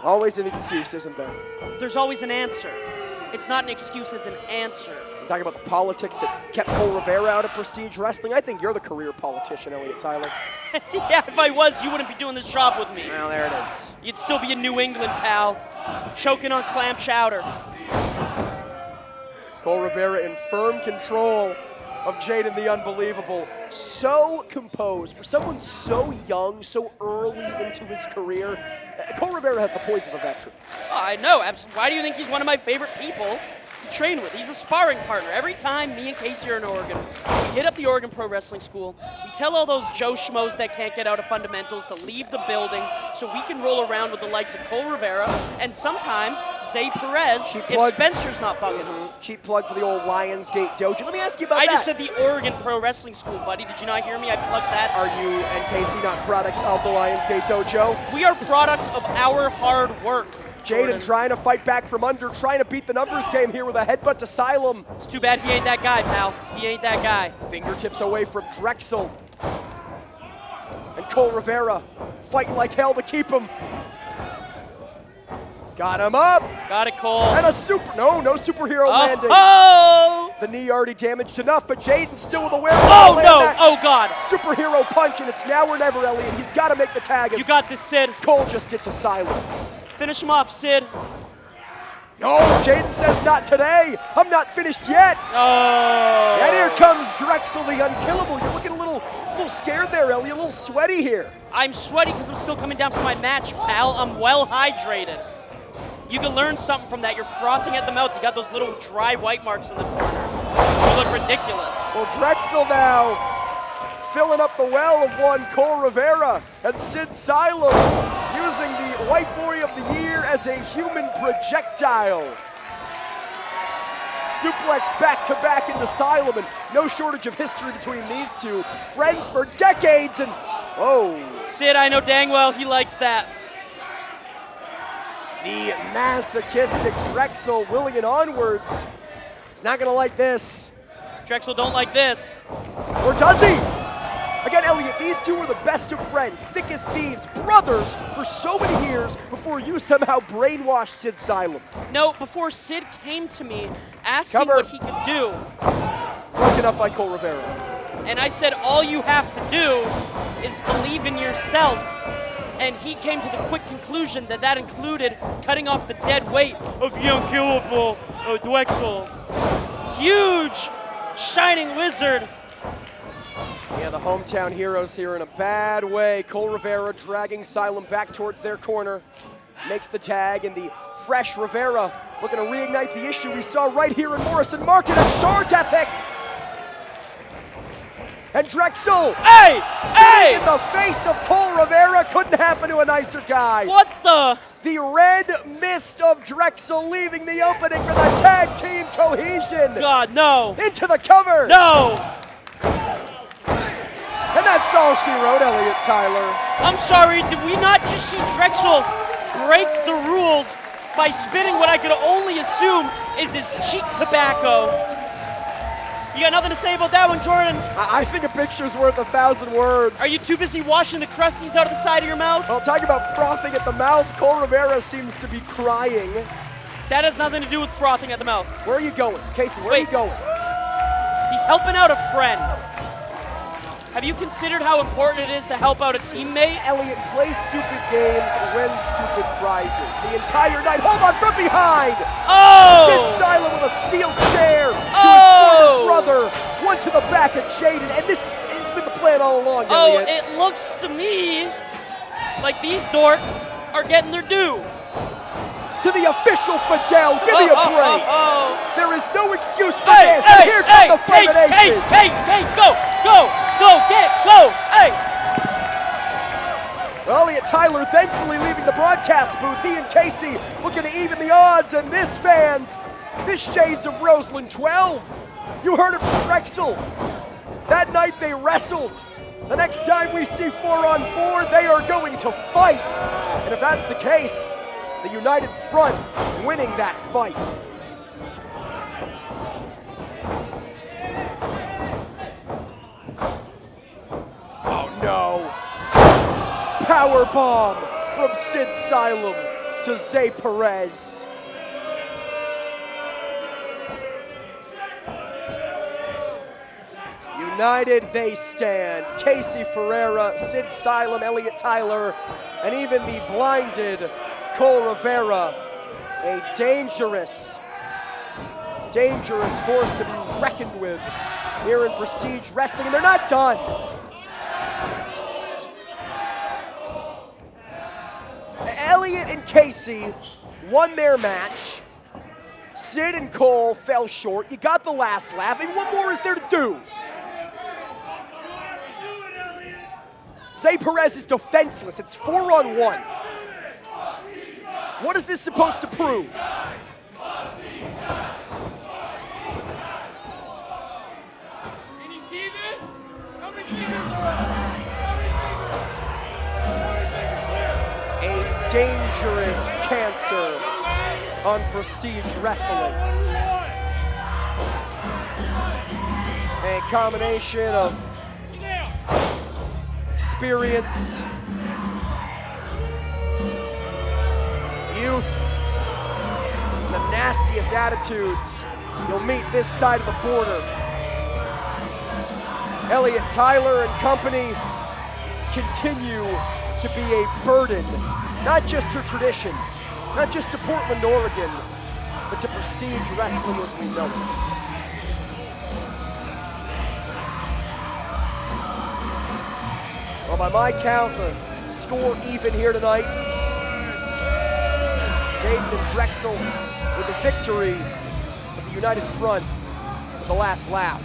Always an excuse, isn't there? There's always an answer. It's not an excuse, it's an answer. You're talking about the politics that kept Cole Rivera out of Prestige Wrestling. I think you're the career politician, Elliot Tyler. Yeah, if I was, you wouldn't be doing this job with me. Well, there it is. You'd still be in New England, pal. Choking on clam chowder. Cole Rivera in firm control of Jaden the Unbelievable. So composed. For someone so young, so early into his career, Cole Rivera has the poise of a veteran. Oh, I know. Why do you think he's one of my favorite people to train with? He's a sparring partner. Every time me and Casey are in Oregon, we hit up the Oregon Pro Wrestling School. We tell all those Joe Schmoes that can't get out of fundamentals to leave the building so we can roll around with the likes of Cole Rivera and sometimes Zay Perez if Spencer's not bugging him. Cheap plug for the old Lionsgate Dojo. Let me ask you about I that. just said the Oregon Pro Wrestling School, buddy. Did you not hear me? I plugged that. Are you and Casey not products of the Lionsgate Dojo? We are products of our hard work. Jaden trying to fight back from under, trying to beat the numbers game here with a headbutt to Asylum. It's too bad he ain't that guy, pal. He ain't that guy. Fingertips away from Drexel. And Cole Rivera fighting like hell to keep him. Got him up. Got it, Cole. And a no superhero landing. Oh! The knee already damaged enough, but Jaden still with a wherewithal. Oh, no. Oh, God. Superhero punch, and it's now or never, Elliot. He's got to make the tag. You got this, Sid. Cole just did to Asylum. Finish him off, Sid. No, Jaden says not today. I'm not finished yet. Oh. And here comes Drexel, the unkillable. You're looking a little scared there, Elliot. A little sweaty here. I'm sweaty because I'm still coming down from my match, pal. I'm well hydrated. You can learn something from that. You're frothing at the mouth. You got those little dry white marks in the corner. You look ridiculous. Well, Drexel now filling up the well of one Cole Rivera and Sid Asylum using the White Boy of the Year as a human projectile. Suplex back-to-back into Asylum, and no shortage of history between these two. Friends for decades, and whoa. Sid, I know dang well he likes that. The masochistic Drexel willing it onwards. He's not gonna like this. Drexel don't like this. Or does he? Again, Elliot, these two were the best of friends, thick as thieves, brothers for so many years before you somehow brainwashed Sid Asylum. No, before Sid came to me asking what he could do. Broken up by Cole Rivera. And I said, all you have to do is believe in yourself. And he came to the quick conclusion that that included cutting off the dead weight of the unkillable Drexel. huge shining wizard. Yeah, the hometown heroes here in a bad way. Cole Rivera dragging Asylum back towards their corner. Makes the tag, and the fresh Rivera looking to reignite the issue we saw right here in Morrison Market and Shark Ethic. And Drexel, spinning in the face of Cole Rivera. Couldn't happen to a nicer guy. What the? The red mist of Drexel leaving the opening for the tag team cohesion. God, no. Into the cover. No. And that's all she wrote, Elliott Tyler. I'm sorry, did we not just see Drexel break the rules by spitting what I could only assume is his cheap tobacco? You got nothing to say about that one, Jordan? I think a picture's worth 1,000 words. Are you too busy washing the crusties out of the side of your mouth? Well, talking about frothing at the mouth, Cole Rivera seems to be crying. That has nothing to do with frothing at the mouth. Where are you going? Casey, where are you going? He's helping out a friend. Have you considered how important it is to help out a teammate? Elliott, play stupid games, win stupid prizes. The entire night, hold on from behind! Oh! Sid Silent with a steel chair to Oh! his brother, one to the back of Jaden, and this has been the plan all along, Oh, Elliott. it looks to me like these dorks are getting their due. To the official Fidel, give me a break! There is no excuse for Hey, this, hey, and here hey, come the Flamin' Aces! Case, go, hey! Elliott Tyler thankfully leaving the broadcast booth. He and Casey looking to even the odds, and this shades of Roseland 12. You heard it from Drexel. That night they wrestled. The next time we see 4-on-4, they are going to fight. And if that's the case, the United Front winning that fight. Oh no. Power bomb from Sid Silent to Zay Perez. United they stand. Casey Ferreira, Sid Silent, Elliott Tyler, and even the blinded Cole Rivera. A dangerous force to be reckoned with here in Prestige Wrestling, and they're not done. Elliott and Casey won their match. Sid and Cole fell short. You got the last laugh. I mean, what more is there to do? Zay Perez is defenseless. It's 4-on-1. What is this supposed to prove? Can you see this? How many fingers are A dangerous cancer on Prestige Wrestling. A combination of experience, youth, and the nastiest attitudes you'll meet this side of the border. Elliott Tyler and company continue to be a burden, not just to tradition, not just to Portland, Oregon, but to Prestige Wrestling as we know it. Well, by my count, the score even here tonight. Jaden and Drexel with the victory of the United Front with the last laugh.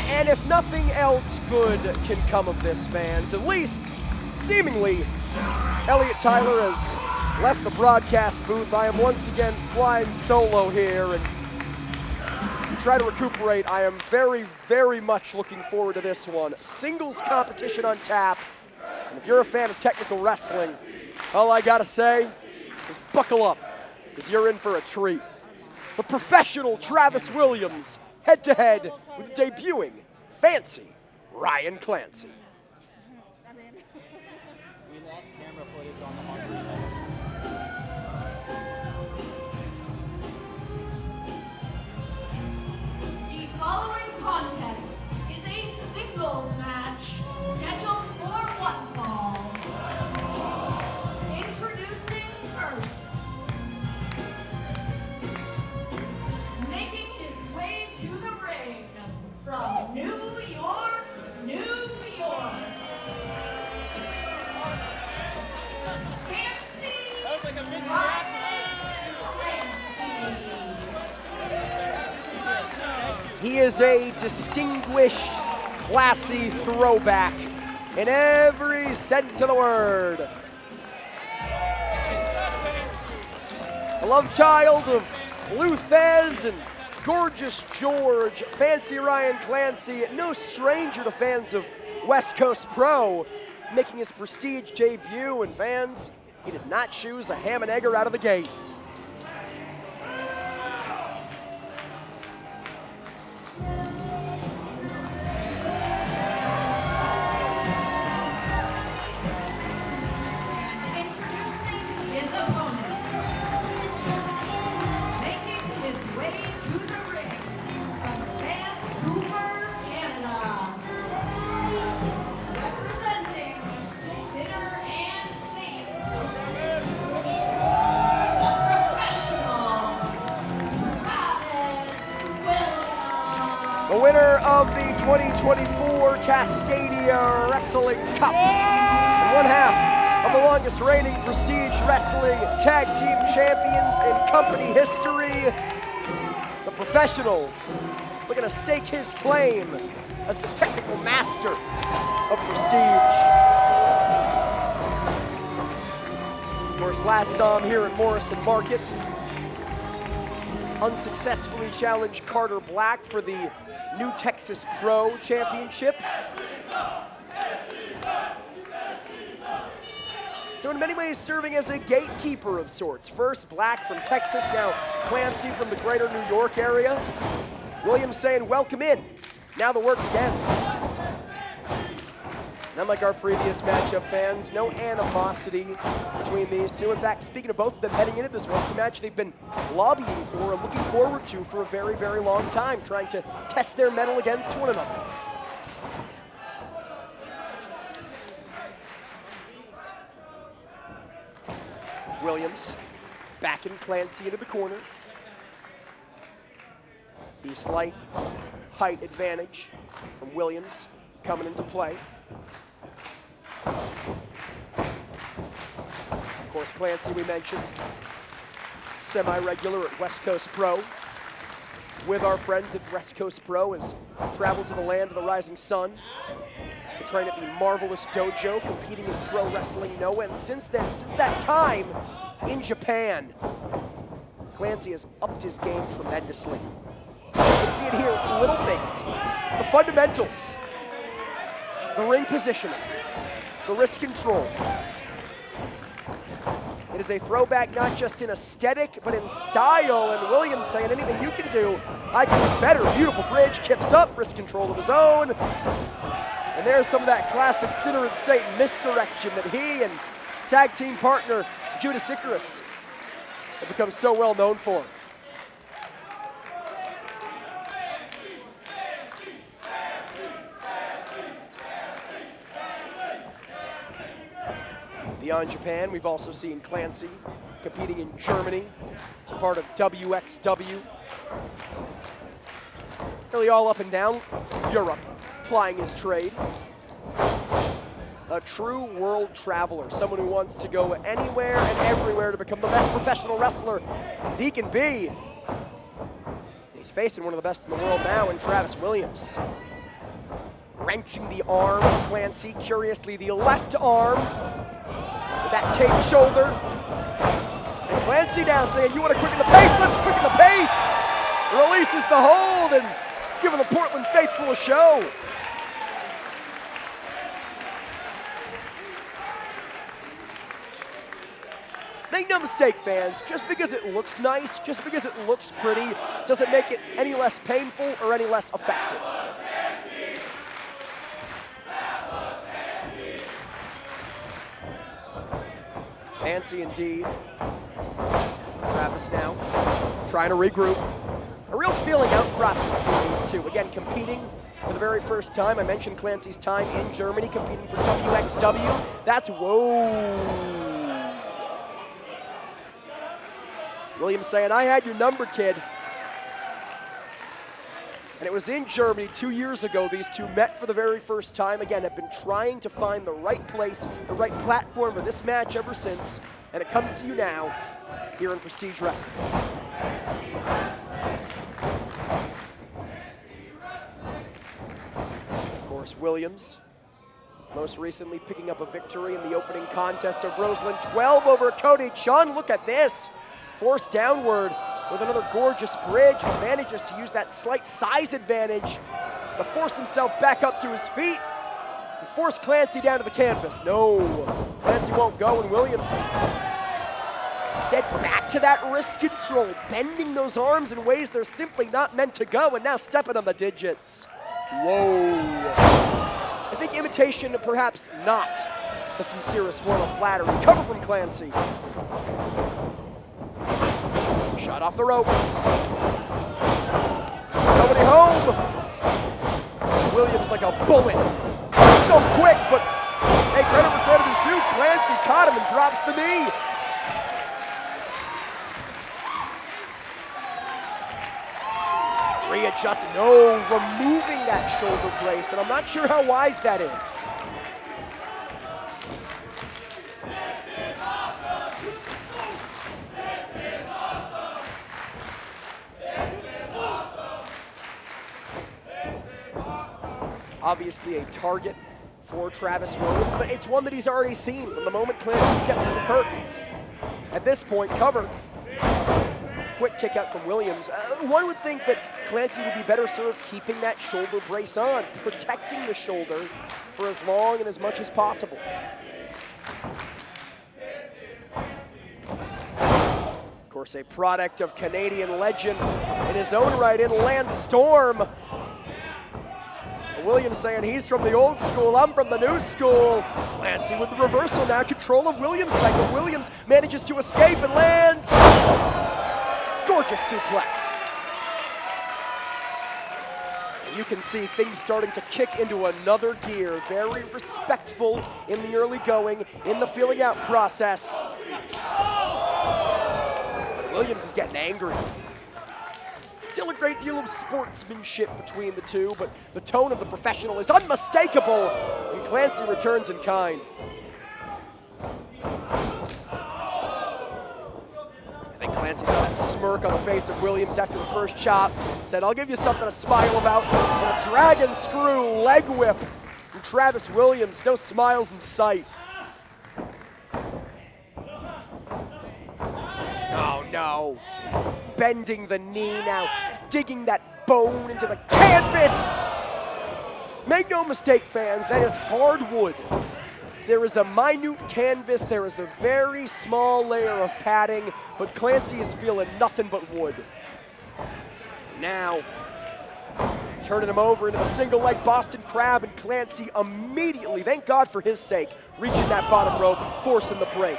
And if nothing else good can come of this, fans, at least, seemingly, Elliott Tyler has left the broadcast booth. I am once again flying solo here, and to try to recuperate, I am very, very much looking forward to this one. Singles competition on tap, and if you're a fan of technical wrestling, all I gotta say is buckle up, because you're in for a treat. The professional Travis Williams, head-to-head with debuting Fancy Ryan Clancy. We lost camera footage on the Hungry. The following contest is a singles match scheduled for one fall. Introducing first, He is a distinguished, classy throwback in every sense of the word. A love child of Luthez and Gorgeous George, Fancy Ryan Clancy, no stranger to fans of West Coast Pro, making his prestige debut, and fans, he did not choose a ham and egger out of the gate. The winner of the 2024 Cascadia Wrestling Cup, and one half of the longest reigning Prestige Wrestling Tag Team Champions in company history, the professional looking to stake his claim as the technical master of Prestige. Of course, last saw him here at Morrison Market. Unsuccessfully challenged Carter Black for the New Texas Pro Championship. So in many ways serving as a gatekeeper of sorts. First Black from Texas, now Clancy from the greater New York area. Williams saying, welcome in. Now the work begins. And unlike our previous matchup, fans, no animosity between these two. In fact, speaking of both of them heading into this one, it's a match they've been lobbying for and looking forward to for a very, very long time, trying to test their mettle against one another. Williams backing Clancy into the corner. The slight height advantage from Williams coming into play. Of course, Clancy, we mentioned, semi-regular at West Coast Pro. With our friends at West Coast Pro, has traveled to the land of the rising sun to train at the Marvelous Dojo, competing in pro wrestling Noah. And since that time in Japan, Clancy has upped his game tremendously. You can see it here, it's the little things. It's the fundamentals. The ring positioning. The wrist control. It is a throwback not just in aesthetic, but in style, and Williams saying anything you can do, I can do better. Beautiful bridge, kips up, wrist control of his own. And there's some of that classic Sinner and Satan misdirection that he and tag team partner Judas Icarus have become so well known for. Beyond Japan, we've also seen Clancy competing in Germany as a part of WXW. Really all up and down Europe, plying his trade. A true world traveler, someone who wants to go anywhere and everywhere to become the best professional wrestler he can be. He's facing one of the best in the world now in Travis Williams. Wrenching the arm of Clancy, curiously the left arm. That taped shoulder. And Clancy now saying, you want to quicken the pace? Let's quicken the pace. Releases the hold and giving the Portland faithful a show. Make no mistake, fans, just because it looks nice, just because it looks pretty, doesn't make it any less painful or any less effective. Fancy indeed. Travis now trying to regroup. A real feeling out process between these two. Again, competing for the very first time. I mentioned Clancy's time in Germany competing for WXW. That's whoa. Williams saying, I had your number, kid. And it was in Germany 2 years ago these two met for the very first time. Again, have been trying to find the right place, the right platform for this match ever since. And it comes to you now here in Prestige Wrestling. course, Williams, most recently picking up a victory in the opening contest of Roseland, 12 over Cody Chun. Look at this, forced downward with another gorgeous bridge. He manages to use that slight size advantage to force himself back up to his feet and force Clancy down to the canvas. No, Clancy won't go, and Williams instead back to that wrist control, bending those arms in ways they're simply not meant to go, and now stepping on the digits. Whoa. I think imitation, perhaps not the sincerest form of flattery. Cover from Clancy. Shot off the ropes. Nobody home. Williams like a bullet. So quick, but hey, credit where credit is due. Clancy caught him and drops the knee. Readjust, no, removing that shoulder brace, and I'm not sure how wise that is. Obviously a target for Travis Williams, but it's one that he's already seen from the moment Clancy stepped through the curtain. At this point, covered. Quick kick out from Williams. One would think that Clancy would be better served keeping that shoulder brace on, protecting the shoulder for as long and as much as possible. Of course, a product of Canadian legend in his own right in Lance Storm. Williams saying he's from the old school, I'm from the new school. Clancy with the reversal now, control of Williams' leg, but Williams manages to escape and lands. Gorgeous suplex. You can see things starting to kick into another gear. Very respectful in the early going, in the feeling out process. But Williams is getting angry. Still a great deal of sportsmanship between the two, but the tone of the professional is unmistakable, and Clancy returns in kind. I think Clancy saw that smirk on the face of Williams after the first chop, said, I'll give you something to smile about, and a dragon screw leg whip from Travis Williams. No smiles in sight. Oh no. Bending the knee now, digging that bone into the canvas. Make no mistake, fans, that is hardwood. There is a minute canvas, there is a very small layer of padding, but Clancy is feeling nothing but wood. Now, turning him over into the single leg Boston Crab, and Clancy immediately, thank God for his sake, reaching that bottom rope, forcing the break.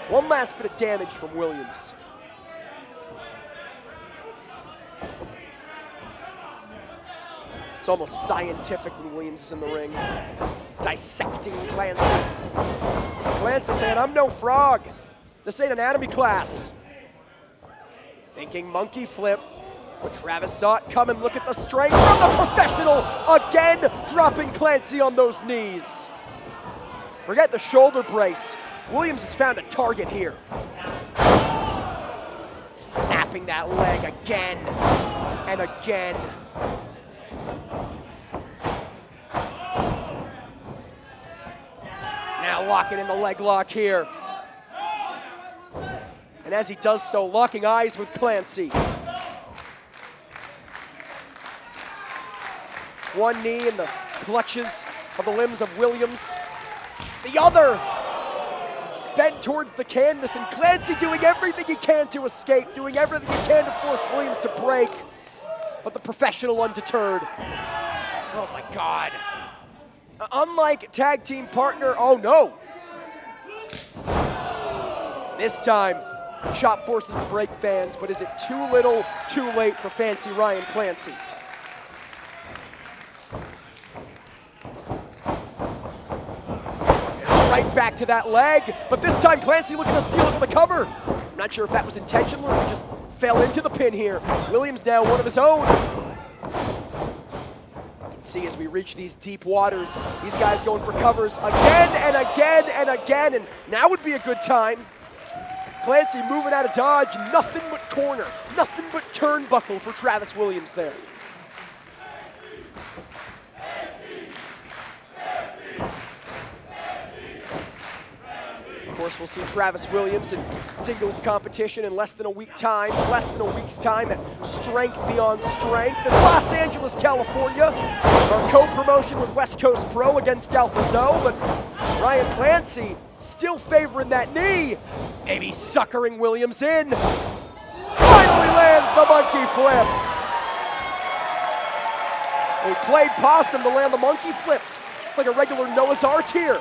One last bit of damage from Williams. It's almost scientific when Williams is in the ring, dissecting Clancy. Clancy saying, I'm no frog. This ain't anatomy class. Thinking monkey flip, but Travis saw it coming. Look at the strength from the professional, again dropping Clancy on those knees. Forget the shoulder brace. Williams has found a target here. Snapping that leg again and again. Now locking in the leg lock here. And as he does so, locking eyes with Clancy. One knee in the clutches of the limbs of Williams. The other bent towards the canvas, and Clancy doing everything he can to escape, doing everything he can to force Williams to break. But the professional undeterred. Oh my God. Unlike tag team partner, oh no. This time, Chop forces the break, fans, but is it too little, too late for fancy Ryan Clancy? Right back to that leg, but this time Clancy looking to steal it with a cover. I'm not sure if that was intentional or if he just fell into the pin here. Williams now one of his own. See, as we reach these deep waters, these guys going for covers again and again and again, and now would be a good time. Clancy moving out of dodge, nothing but corner, nothing but turnbuckle for Travis Williams there. course, we'll see Travis Williams in singles competition in less than a week's time at Strength Beyond Strength in Los Angeles, California. Our co-promotion with West Coast Pro against Alpha Zoe, but Ryan Clancy still favoring that knee. Maybe suckering Williams in. Finally lands the monkey flip. He played possum to land the monkey flip. It's like a regular Noah's Ark here.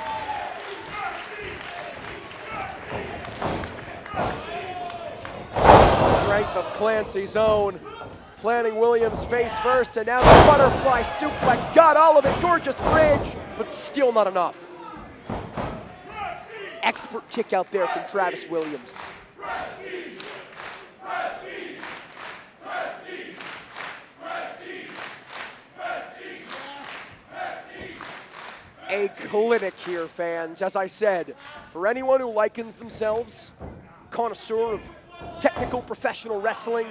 Strength of Clancy's own. Planting Williams face first, and now the butterfly suplex. Got all of it, gorgeous bridge, but still not enough. Expert kick out there from Travis Williams. A clinic here, fans. As I said, for anyone who likens themselves, connoisseur of technical professional wrestling,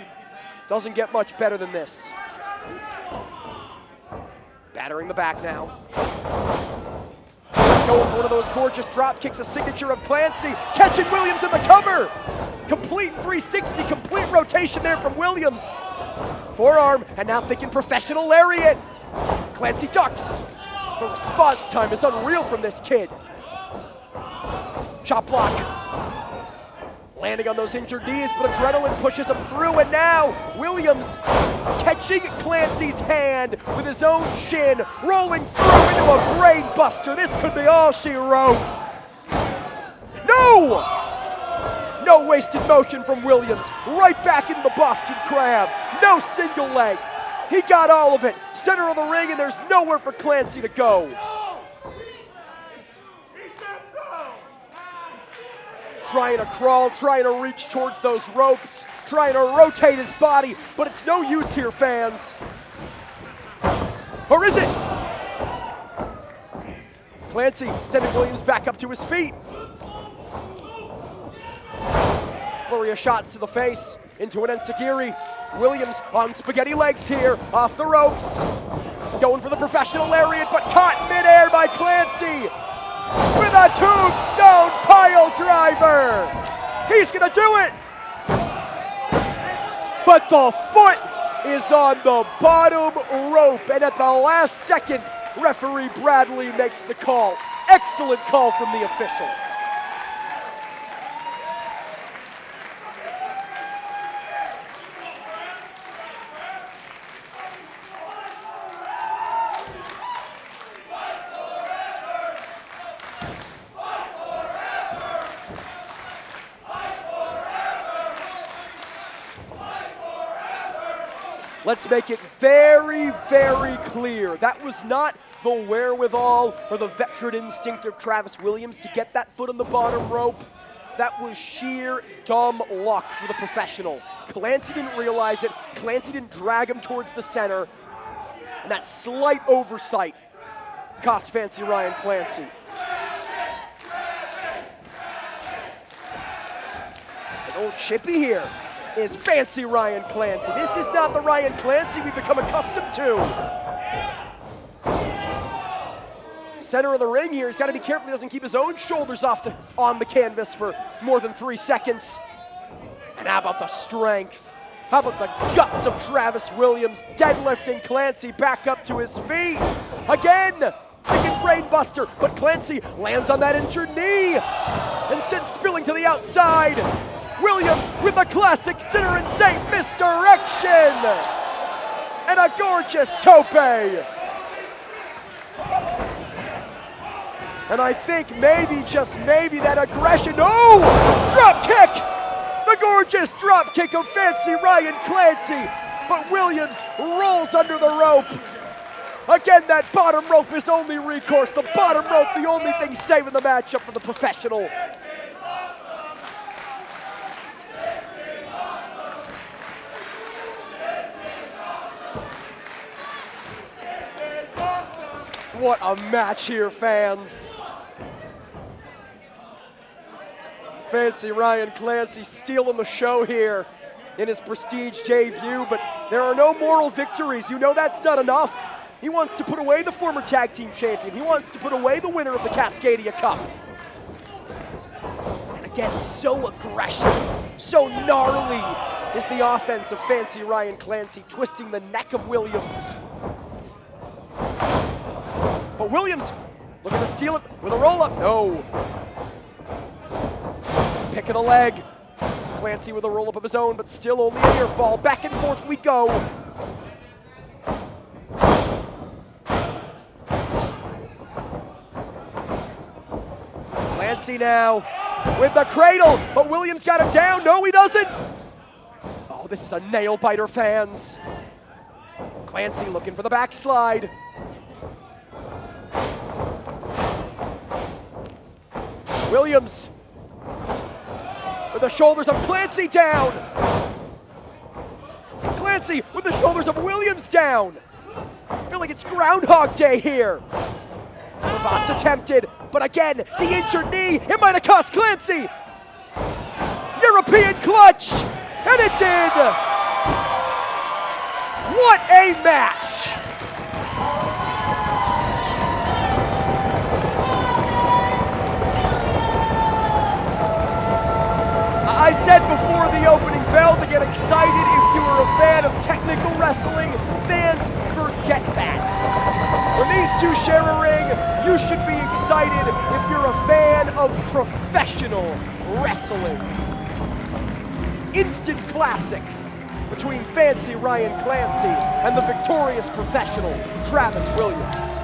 doesn't get much better than this. Battering the back now. Going for one of those gorgeous drop kicks, a signature of Clancy. Catching Williams in the cover. Complete 360, complete rotation there from Williams. Forearm, and now thinking professional lariat. Clancy ducks. The response time is unreal from this kid. Chop block. Landing on those injured knees, but adrenaline pushes him through, and now Williams catching Clancy's hand with his own chin, rolling through into a brain buster. This could be all she wrote. No! No wasted motion from Williams. Right back into the Boston Crab. No single leg. He got all of it. Center of the ring, and there's nowhere for Clancy to go. Trying to crawl, trying to reach towards those ropes, trying to rotate his body, but it's no use here, fans. Or is it? Clancy sending Williams back up to his feet. Flurry of shots to the face, into an enziguri. Williams on spaghetti legs here, off the ropes. Going for the professional lariat, but caught midair by Clancy. With a tombstone pile driver. He's gonna do it. But the foot is on the bottom rope, and at the last second, referee Bradley makes the call. Excellent call from the official. Let's make it very, very clear. That was not the wherewithal or the veteran instinct of Travis Williams to get that foot on the bottom rope. That was sheer dumb luck for the professional. Clancy didn't realize it. Clancy didn't drag him towards the center. And that slight oversight cost Fancy Ryan Clancy. An old chippy here is Fancy Ryan Clancy. This is not the Ryan Clancy we've become accustomed to. Center of the ring here. He's got to be careful he doesn't keep his own shoulders on the canvas for more than 3 seconds. And how about the strength? How about the guts of Travis Williams deadlifting Clancy back up to his feet? Again, thinking brainbuster, but Clancy lands on that injured knee and sends spilling to the outside. Williams with the classic Sinner and Saint misdirection. And a gorgeous tope. And I think maybe, just maybe, that aggression. Oh! Drop kick! The gorgeous drop kick of Fancy Ryan Clancy. But Williams rolls under the rope. Again, that bottom rope is only recourse. The bottom rope, the only thing saving the matchup for the professional. What a match here, fans. Fancy Ryan Clancy stealing the show here in his prestige debut, but there are no moral victories. You know that's not enough. He wants to put away the former tag team champion. He wants to put away the winner of the Cascadia Cup. Again, so aggressive, so gnarly is the offense of Fancy Ryan Clancy, twisting the neck of Williams. But Williams looking to steal it with a roll-up. No. Pick of the leg. Clancy with a roll-up of his own, but still only a near fall. Back and forth we go. Clancy now with the cradle, but Williams got him down. No, he doesn't. Oh, this is a nail-biter, fans. Clancy looking for the backslide. Williams with the shoulders of Clancy down. Clancy with the shoulders of Williams down. I feel like it's Groundhog Day here. Cravat's attempted, but again, the injured knee, it might have cost Clancy. European clutch, and it did. What a match. I said before the opening bell to get excited if you were a fan of technical wrestling. Fans, forget that. When these two share a ring, you should be excited if you're a fan of professional wrestling. Instant classic between Fancy Ryan Clancy and the victorious professional Travis Williams.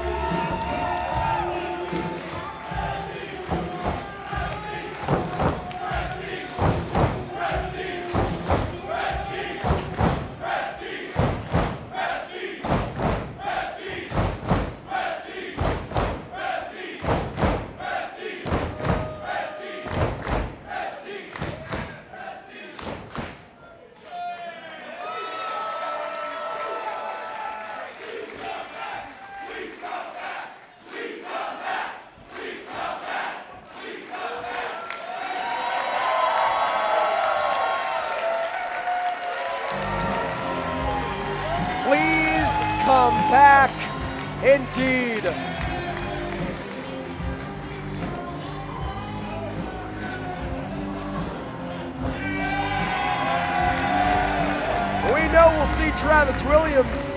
Please come back, indeed. We know we'll see Travis Williams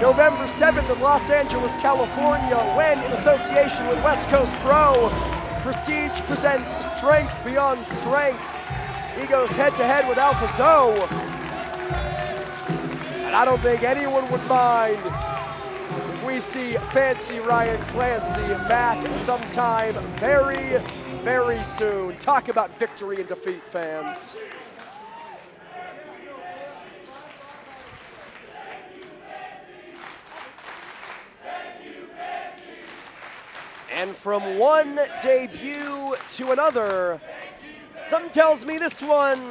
November 7th in Los Angeles, California, when, in association with West Coast Pro, Prestige presents Strength Beyond Strength. He goes head-to-head with Alpha Zoe. And I don't think anyone would mind if we see Fancy Ryan Clancy back sometime very, very soon. Talk about victory and defeat, fans. And from one debut to another, something tells me this one,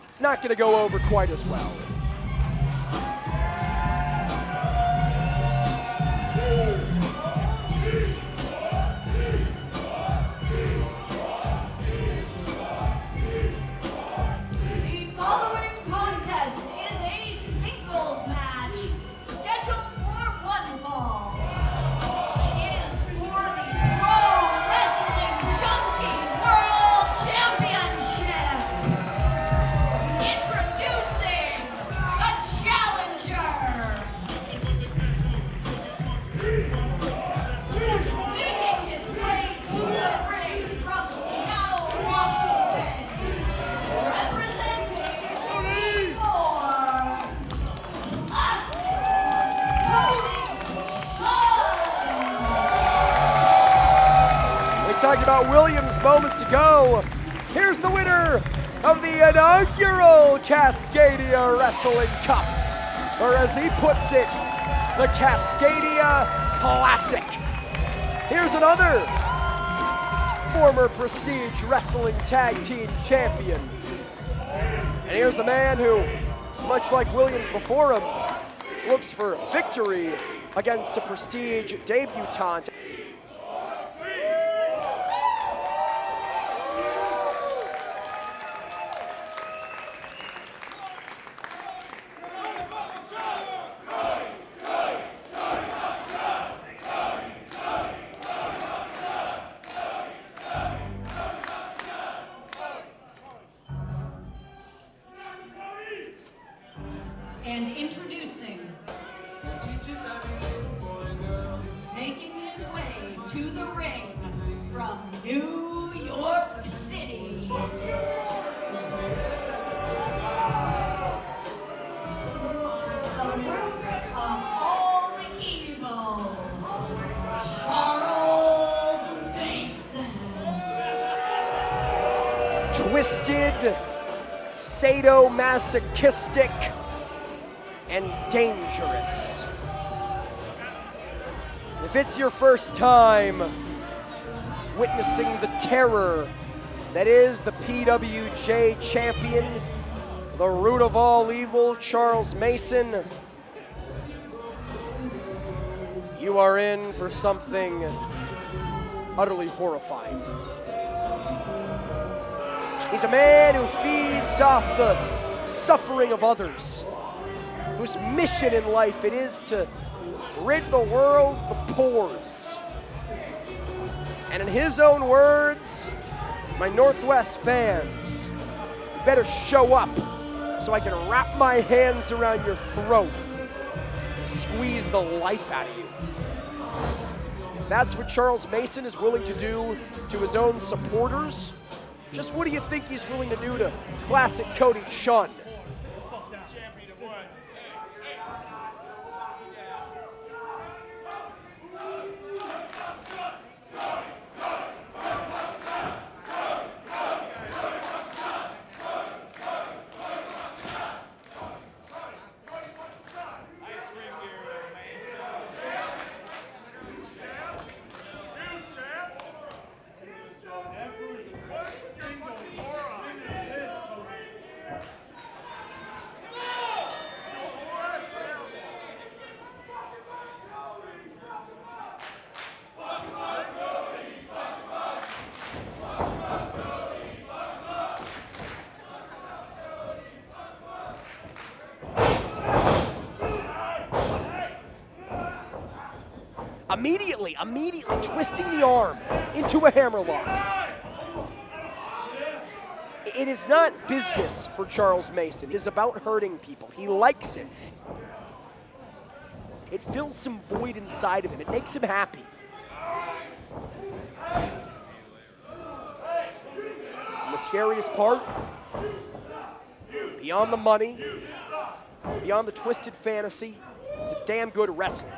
it's not going to go over quite as well. The following contest is a singles match scheduled for one fall. It is for the Pro Wrestling Junkie World Championship. Introducing the challenger. Making his way to the ring from Seattle, Washington. Representing C4, Classic Cody Sean. We talked about Williams moments ago. Here's the winner of the inaugural Cascadia Wrestling Cup, or as he puts it, the Cascadia Classic. Here's another former Prestige Wrestling Tag Team Champion. And here's a man who, much like Williams before him, looks for victory against a Prestige debutante. And introducing, making his way to the ring from New York City, the root of all evil, Charles Mason. Twisted, sadomasochistic, and dangerous. If it's your first time witnessing the terror that is the PWJ champion, the root of all evil, Charles Mason, you are in for something utterly horrifying. He's a man who feeds off the suffering of others, whose mission in life it is to rid the world of the pores. And in his own words, my Northwest fans, you better show up so I can wrap my hands around your throat and squeeze the life out of you. If that's what Charles Mason is willing to do to his own supporters, just what do you think he's willing to do to classic Cody Chun? Immediately twisting the arm into a hammerlock. It is not business for Charles Mason. It is about hurting people. He likes it. It fills some void inside of him. It makes him happy. And the scariest part, beyond the money, beyond the twisted fantasy, is a damn good wrestler.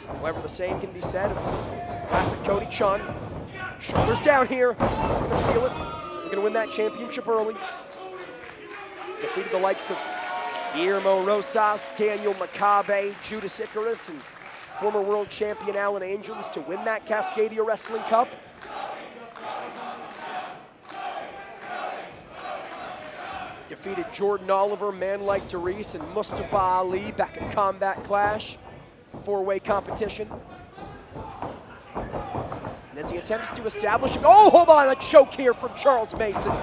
However, the same can be said of classic Cody Chun. Shoulders down here. We're going to steal it. We're going to win that championship early. Defeated the likes of Guillermo Rosas, Daniel Macabe, Judas Icarus, and former world champion Alan Angels to win that Cascadia Wrestling Cup. Defeated Jordan Oliver, Man Like Darius, and Mustafa Ali back in Combat Clash. Four-way competition. And as he attempts to establish, oh, hold on, a choke here from Charles Mason.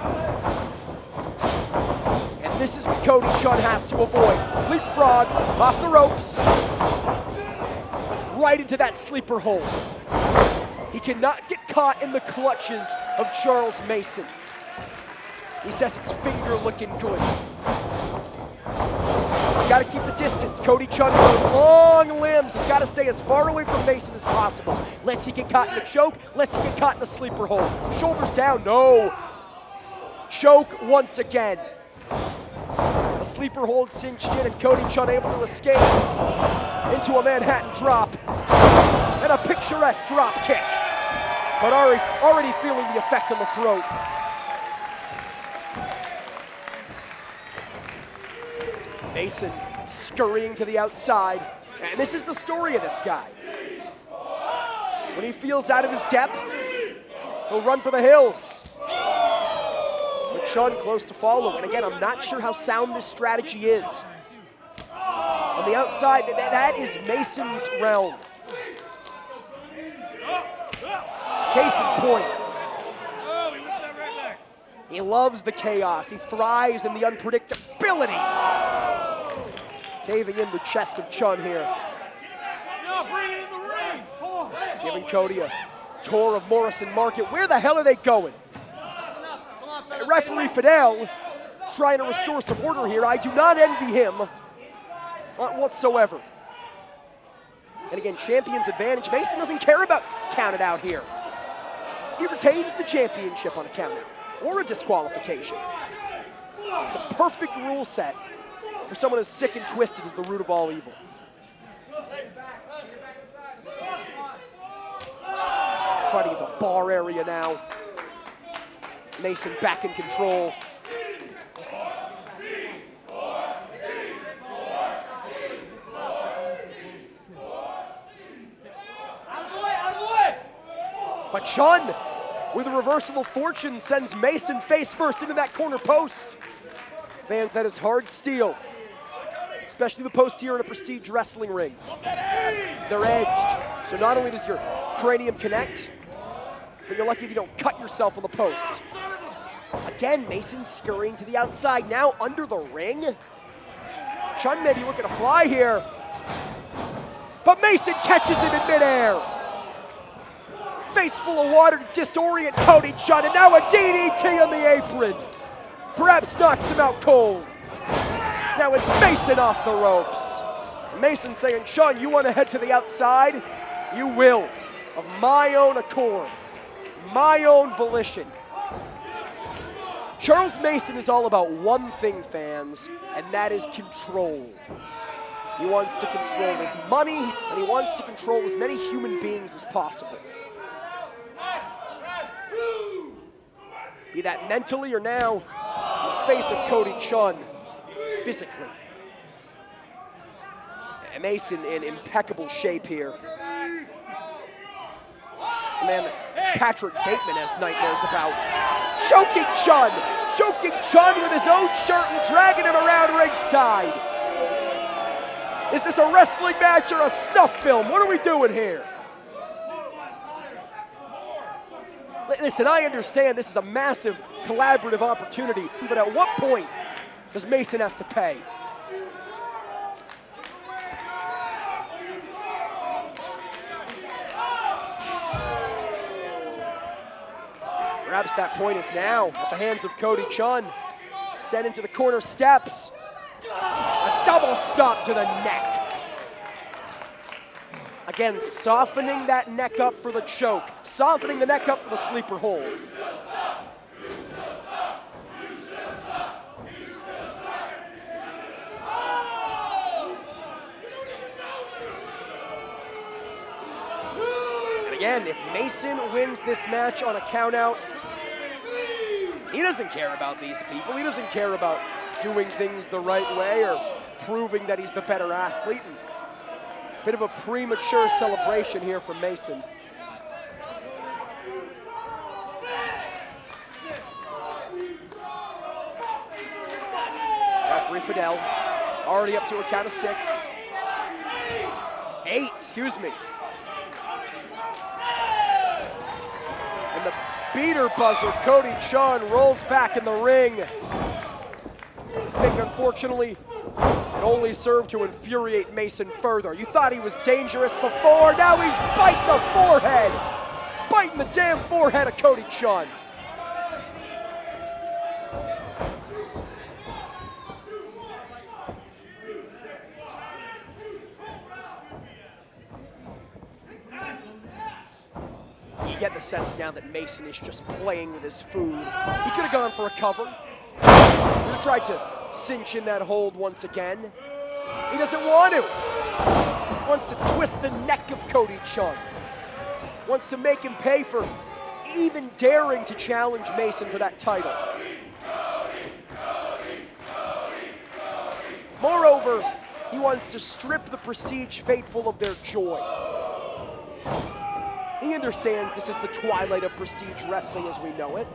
And this is what Cody Chun has to avoid. Leapfrog off the ropes, right into that sleeper hold. He cannot get caught in the clutches of Charles Mason. He says it's finger looking good. He's got to keep the distance. Cody Chun with those long limbs. He's got to stay as far away from Mason as possible, lest he get caught in a choke, lest he get caught in a sleeper hold. Shoulders down, no. Choke once again. A sleeper hold cinched in, and Cody Chun able to escape into a Manhattan drop and a picturesque drop kick. But already feeling the effect on the throat. Mason scurrying to the outside. And this is the story of this guy. When he feels out of his depth, he'll run for the hills. But Chun close to follow. And again, I'm not sure how sound this strategy is. On the outside, that is Mason's realm. Case in point. He loves the chaos. He thrives in the unpredictability. Caving in the chest of Chun here. No, bring it in the ring. Giving Cody a tour of Morrison Market. Where the hell are they going? Referee Fidel trying to restore some order here. I do not envy him, not whatsoever. And again, champion's advantage. Mason doesn't care about counted out here. He retains the championship on a count out or a disqualification. It's a perfect rule set for someone as sick and twisted as the root of all evil. Fighting in the bar area now. Mason back in control. But Chun, with a reversal of fortune, sends Mason face first into that corner post. Fans, that is hard steel, especially the post here in a prestige wrestling ring. They're edged, so not only does your cranium connect, but you're lucky if you don't cut yourself on the post. Again, Mason scurrying to the outside, now under the ring. Chun maybe looking to fly here, but Mason catches him in midair. Face full of water to disorient Cody Chun, and now a DDT on the apron. Perhaps knocks him out cold. Now it's Mason off the ropes. Mason saying, Chun, you want to head to the outside? You will, of my own accord, my own volition. Charles Mason is all about one thing, fans, and that is control. He wants to control his money, and he wants to control as many human beings as possible. Be that mentally or now in the face of Cody Chun physically. And Mason in impeccable shape here. The man that Patrick Bateman has nightmares about. Choking Chun with his own shirt and dragging him around ringside. Is this a wrestling match or a snuff film? What are we doing here? Listen, I understand this is a massive collaborative opportunity, but at what point does Mason have to pay? Perhaps that point is now at the hands of Cody Chun. Sent into the corner steps. A double stop to the neck. Again, softening that neck up for the choke. Softening the neck up for the sleeper hold. And again, if Mason wins this match on a countout, he doesn't care about these people. He doesn't care about doing things the right way or proving that he's the better athlete. And bit of a premature celebration here from Mason. Referee Fidel already up to a count of 6. 8, excuse me. And the beater buzzer, Cody Chun, rolls back in the ring. I think, unfortunately, it only served to infuriate Mason further. You thought he was dangerous before, now he's biting the forehead. Biting the damn forehead of Cody Chun. You get the sense now that Mason is just playing with his food. He could have gone for a cover. He could have tried to cinch in that hold once again. He doesn't want to. He wants to twist the neck of Cody Chun. Wants to make him pay for even daring to challenge Mason for that title. Moreover, he wants to strip the Prestige faithful of their joy. He understands this is the twilight of Prestige wrestling as we know it.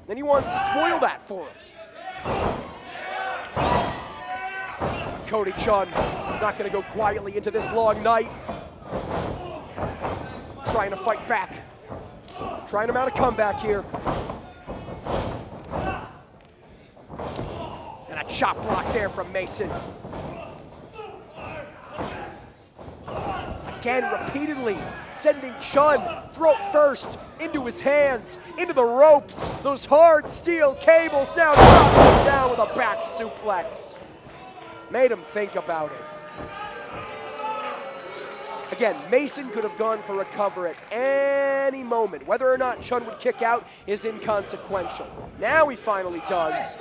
And he wants to spoil that for him. Cody Chun not going to go quietly into this long night. Trying to fight back. Trying to mount a comeback here. And a chop block there from Mason. Again, repeatedly sending Chun throat first into his hands, into the ropes. Those hard steel cables, now drops him down with a back suplex. Made him think about it. Again, Mason could have gone for a cover at any moment. Whether or not Chun would kick out is inconsequential. Now he finally does.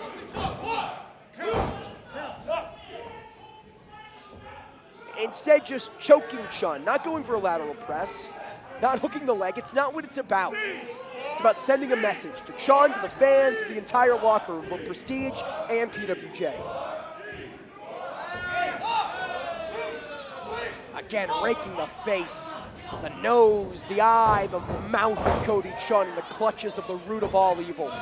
Instead, just choking Chun, not going for a lateral press, not hooking the leg. It's not what it's about. It's about sending a message to Chun, to the fans, to the entire locker room, both Prestige and PWJ. Again, raking the face, the nose, the eye, the mouth of Cody Chun in the clutches of the root of all evil.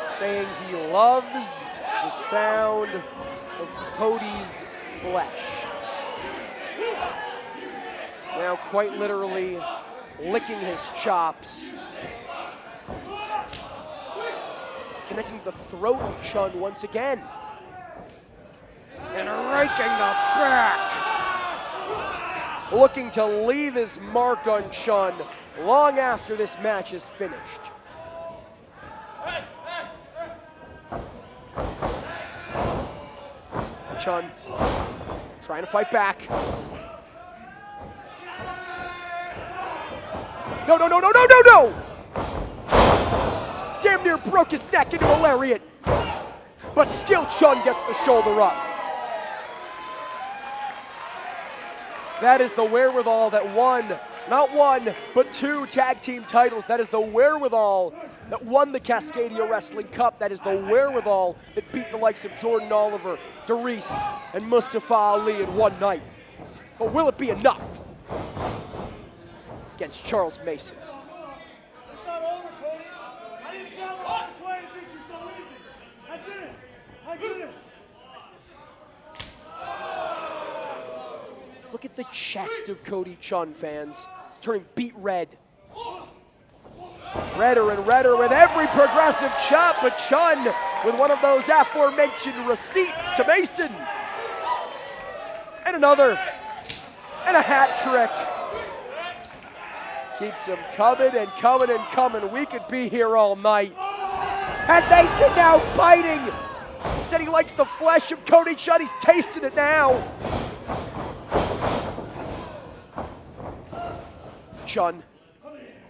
Saying he loves the sound of Cody's flesh. Now quite literally licking his chops. Connecting the throat of Chun once again. And raking the back. Looking to leave his mark on Chun long after this match is finished. Chun trying to fight back. No, no, no, no, no, no, no! Damn near broke his neck into a lariat. But still Chun gets the shoulder up. That is the wherewithal that won, not one, but 2 tag team titles. That is the wherewithal that won the Cascadia Wrestling Cup. That is the wherewithal that beat the likes of Jordan Oliver, Darius, and Mustafa Ali in one night. But will it be enough against Charles Mason? It's not over, Cody. I didn't travel all this way to beat you so easy. I didn't. I didn't. Look at the chest of Cody Chun, fans. It's turning beet red. Redder and redder with every progressive chop, but Chun with one of those aforementioned receipts to Mason. And another. And a hat trick. Keeps him coming and coming and coming. We could be here all night. And Mason now biting. He said he likes the flesh of Cody Chun. He's tasting it now. Chun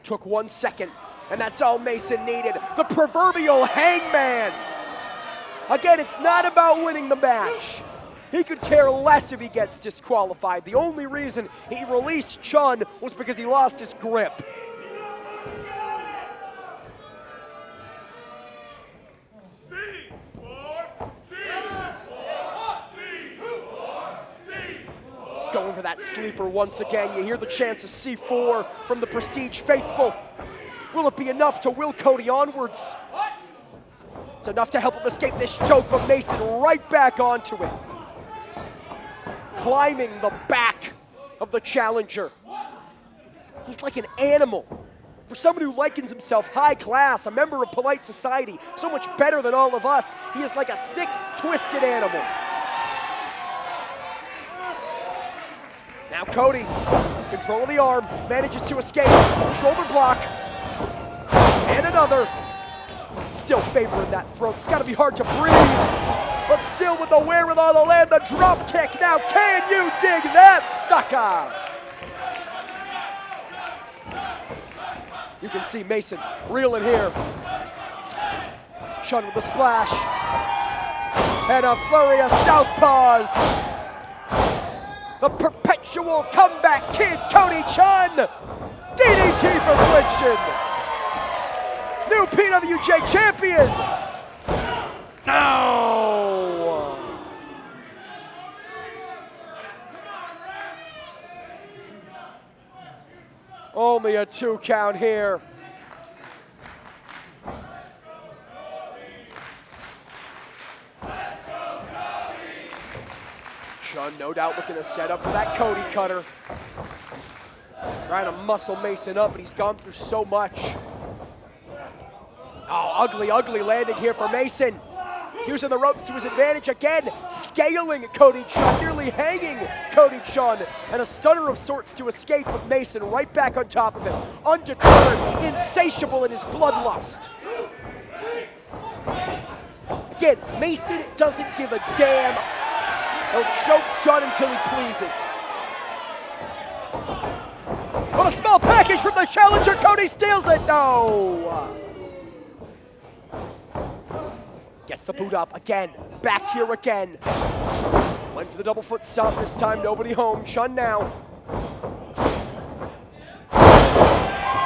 took 1 second, and that's all Mason needed. The proverbial hangman. Again, it's not about winning the match. He could care less if he gets disqualified. The only reason he released Chun was because he lost his grip. Going for that sleeper once again. You hear the chants of C4 from the Prestige faithful. Will it be enough to will Cody onwards? It's enough to help him escape this choke, but Mason right back onto it. Climbing the back of the challenger. He's like an animal. For someone who likens himself high class, a member of polite society, so much better than all of us, he is like a sick, twisted animal. Now Cody, control of the arm, manages to escape. Shoulder block. And another. Still favoring that throat. It's got to be hard to breathe. But still with the wherewithal to land the drop kick. Now can you dig that, sucker? You can see Mason reeling here. Chun with the splash. And a flurry of southpaws. The perpetual comeback kid, Cody Chun. DDT for Affliction. New PWJ champion. No. Only a 2 count here. Chun, no doubt, looking to set up for that Cody cutter. Trying to muscle Mason up, but he's gone through so much. Oh, ugly, ugly landing here for Mason. Using the ropes to his advantage again, scaling Cody Chun, nearly hanging Cody Chun, and a stunner of sorts to escape, but Mason right back on top of him, undeterred, insatiable in his bloodlust. Again, Mason doesn't give a damn. He'll choke Chun until he pleases. What a small package from the challenger, Cody steals it, no! Gets the boot up again, back here again. Went for the double foot stomp this time, nobody home. Chun now.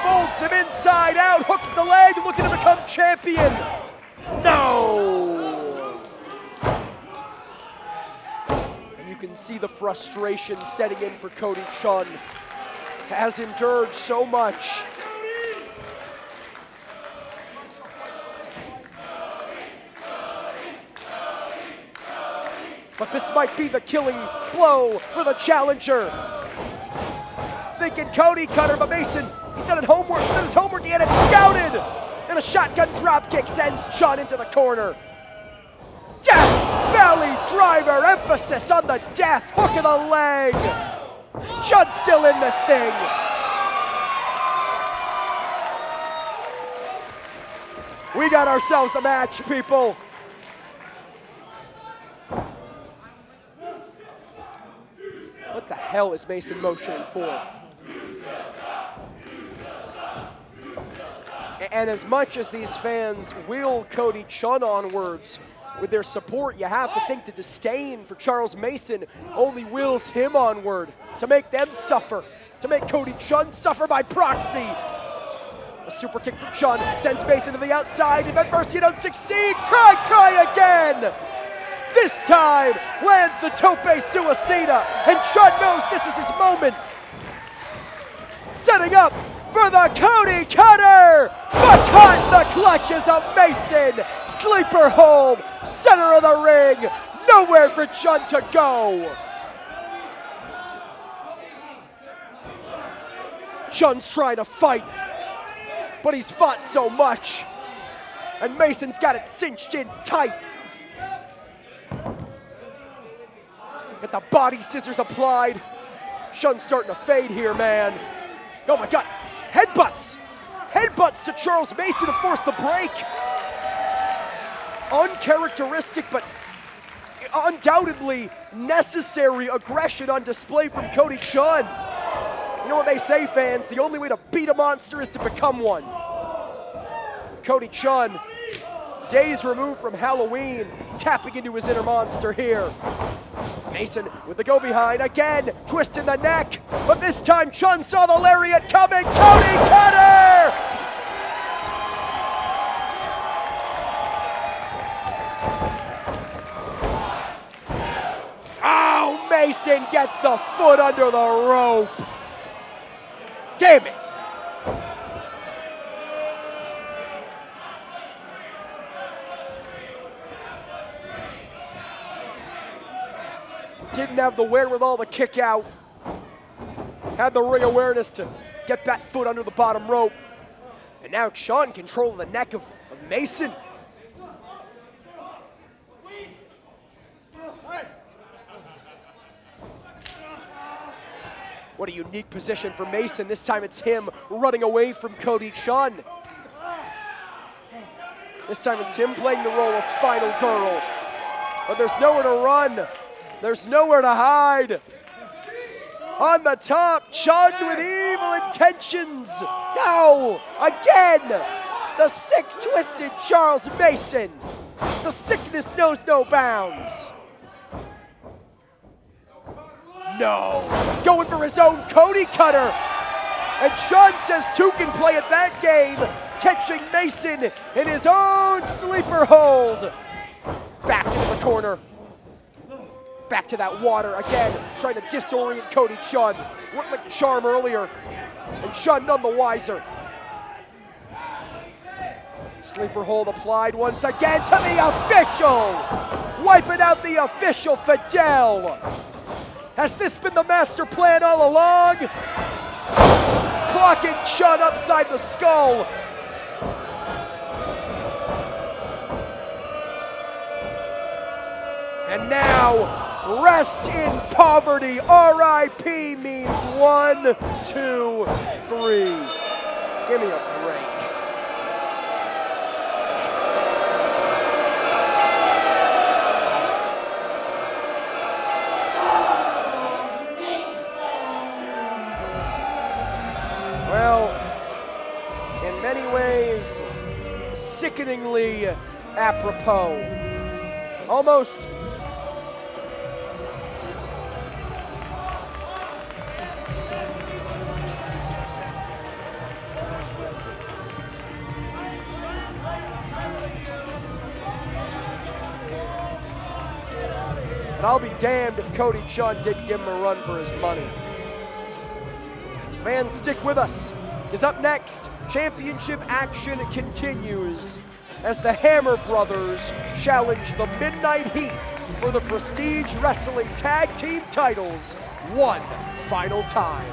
Folds him inside out, hooks the leg, looking to become champion. No! And you can see the frustration setting in for Cody Chun. Has endured so much. But this might be the killing blow for the challenger. Thinking Cody cutter, but Mason, he's done his homework, he had it scouted! And a shotgun drop kick sends Chun into the corner. Death Valley driver, emphasis on the death, hook of the leg. Chun's still in this thing. We got ourselves a match, people. What the hell is Mason motioning for? And as much as these fans will Cody Chun onwards with their support, you have to think the disdain for Charles Mason only wills him onward to make them suffer, to make Cody Chun suffer by proxy. A super kick from Chun sends Mason to the outside. If at first you don't succeed, try again! This time lands the tope suicida, and Chun knows this is his moment. Setting up for the Cody Cutter, but caught in the clutches of Mason. Sleeper hold, center of the ring, nowhere for Chun to go. Chun's trying to fight, but he's fought so much, and Mason's got it cinched in tight. Got the body scissors applied. Chun's starting to fade here, man. Oh my God, headbutts! Headbutts to Charles Mason to force the break. Uncharacteristic, but undoubtedly necessary aggression on display from Cody Chun. You know what they say, fans, the only way to beat a monster is to become one. Cody Chun, days removed from Halloween, tapping into his inner monster here. Mason with the go-behind again, twisting the neck, but this time Chun saw the lariat coming. Cody Cutter! Oh, Mason gets the foot under the rope. Damn it. Didn't have the wherewithal to kick out. Had the ring awareness to get that foot under the bottom rope. And now Chun controlling the neck of Mason. What a unique position for Mason. This time it's him running away from Cody Chun. This time it's him playing the role of final girl. But there's nowhere to run. There's nowhere to hide. On the top, Chun with evil intentions. No, again, the sick, twisted Charles Mason. The sickness knows no bounds. No, going for his own Cody Cutter. And Chun says two can play at that game, catching Mason in his own sleeper hold. Back into the corner. Back to that water again, trying to disorient Cody Chun. Worked like a charm earlier, and Chun none the wiser. Sleeper hold applied once again to the official. Wiping out the official, Fidel. Has this been the master plan all along? Clocking Chun upside the skull. And now, rest in poverty. R.I.P. means 1, 2, 3. Give me a break. Well, in many ways, sickeningly apropos. Almost. And I'll be damned if Cody Chun didn't give him a run for his money. Fans, stick with us, because up next, championship action continues as the Hammer Brothers challenge the Midnight Heat for the Prestige Wrestling Tag Team titles one final time.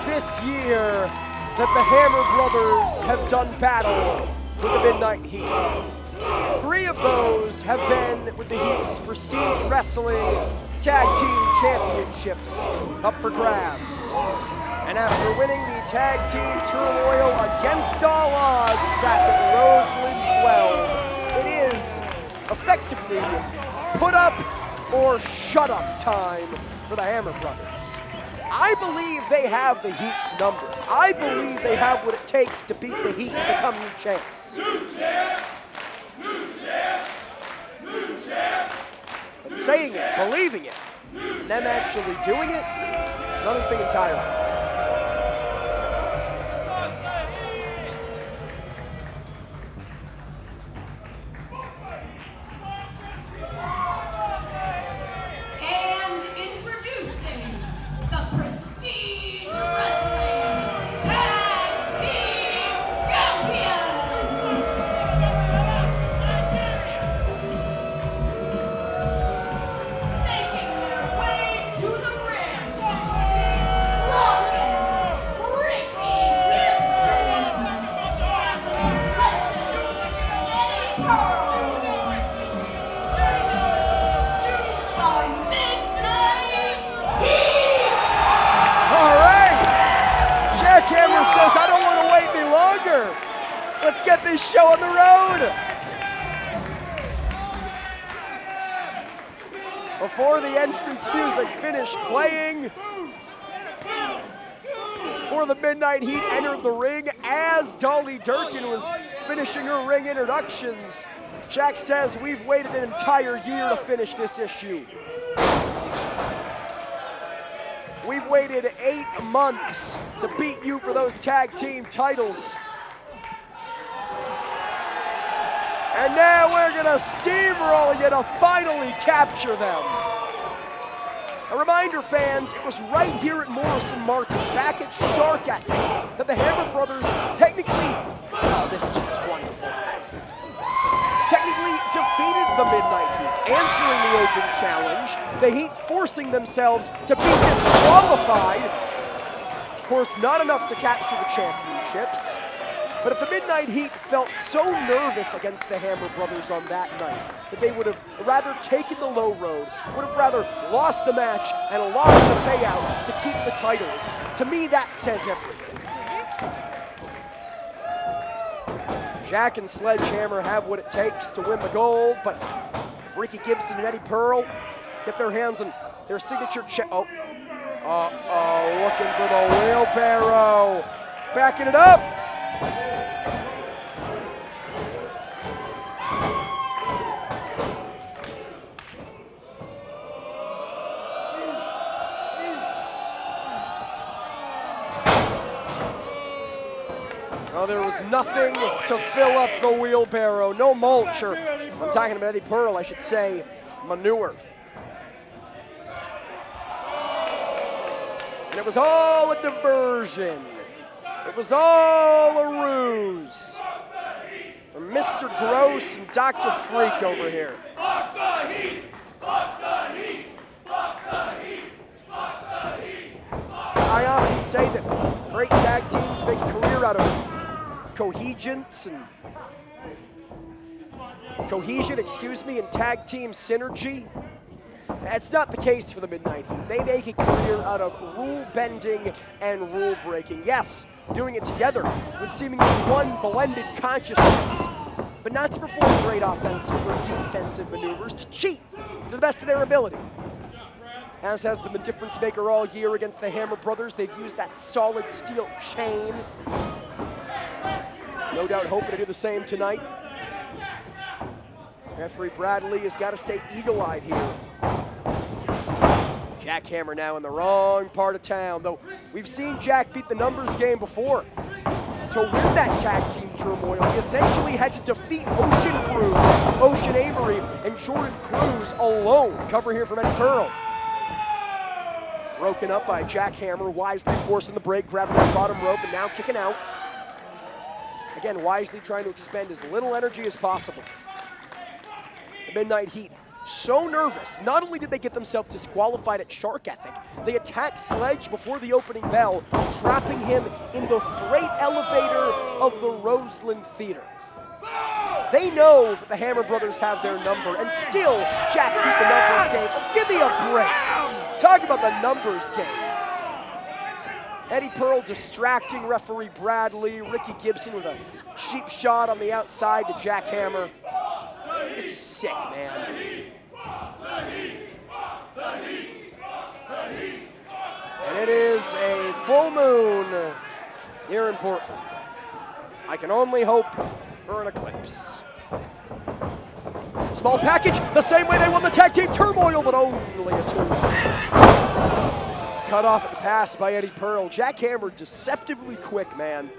This year that the Hammer Brothers have done battle with the Midnight Heat. 3 of those have been with the Heat's Prestige Wrestling Tag Team Championships up for grabs. And after winning the Tag Team Turmoil against all odds back at Roseland 12, it is effectively put up or shut up time for the Hammer Brothers. I believe they have the Heat's number. I believe they have what it takes to beat the Heat and become new champs. New champ! New champ! New champ! But saying it, believing it, and them actually doing it, it's another thing entirely. Says, I don't want to wait any longer. Let's get this show on the road. Before the entrance music finished playing, before the Midnight Heat entered the ring, as Dolly Durkin was finishing her ring introductions, Jack says, we've waited an entire year to finish this issue. We've waited 8 months to beat you for those tag team titles. And now we're gonna steamroll you to finally capture them. A reminder, fans, it was right here at Morrison Market, back at Shark, I think, that the Hammer Brothers technically, oh, this is just wonderful, technically defeated the Midnight Heat answering the open challenge. The Heat forcing themselves to be disqualified. Of course, not enough to capture the championships. But if the Midnight Heat felt so nervous against the Hammer Brothers on that night that they would have rather taken the low road, would have rather lost the match and lost the payout to keep the titles, to me that says everything. Jack and Sledgehammer have what it takes to win the gold, but if Ricky Gibson and Eddie Pearl get their hands on their signature looking for the wheelbarrow. Backing it up. Oh, there was nothing to fill up the wheelbarrow. No mulch, or I'm talking about Eddie Pearl, I should say, manure. And it was all a diversion. It was all a ruse. From Mr. Gross and Dr. Freak over here. Fuck the Heat! Fuck the Heat! Fuck the Heat! Fuck the Heat! I often say that great tag teams make a career out of cohesion, and tag team synergy. That's not the case for the Midnight Heat. They make a career out of rule bending and rule breaking. Yes, doing it together with seemingly one blended consciousness, but not to perform great offensive or defensive maneuvers, to cheat to the best of their ability. As has been the difference maker all year against the Hammer Brothers, they've used that solid steel chain. No doubt hoping to do the same tonight. Referee Bradley has got to stay eagle-eyed here. Jack Hammer now in the wrong part of town, though we've seen Jack beat the numbers game before. To win that tag team turmoil, he essentially had to defeat Ocean Cruz, Ocean Avery, and Jordan Cruz alone. Cover here from Eddie Pearl. Broken up by Jack Hammer, wisely forcing the break, grabbing the bottom rope, and now kicking out. Again, wisely trying to expend as little energy as possible. The Midnight Heat, so nervous. Not only did they get themselves disqualified at Shark Ethic, they attacked Sledge before the opening bell, trapping him in the freight elevator of the Roseland Theater. They know that the Hammer Brothers have their number, and still Jack beat the numbers game. Oh, give me a break. Talk about the numbers game. Eddie Pearl distracting referee Bradley. Ricky Gibson with a cheap shot on the outside to Jack Hammer. This is sick, man. And it is a full moon here in Portland. I can only hope for an eclipse. Small package, the same way they won the tag team turmoil, but only a 2. Cut off at the pass by Eddie Pearl. Jack Hammer deceptively quick, man.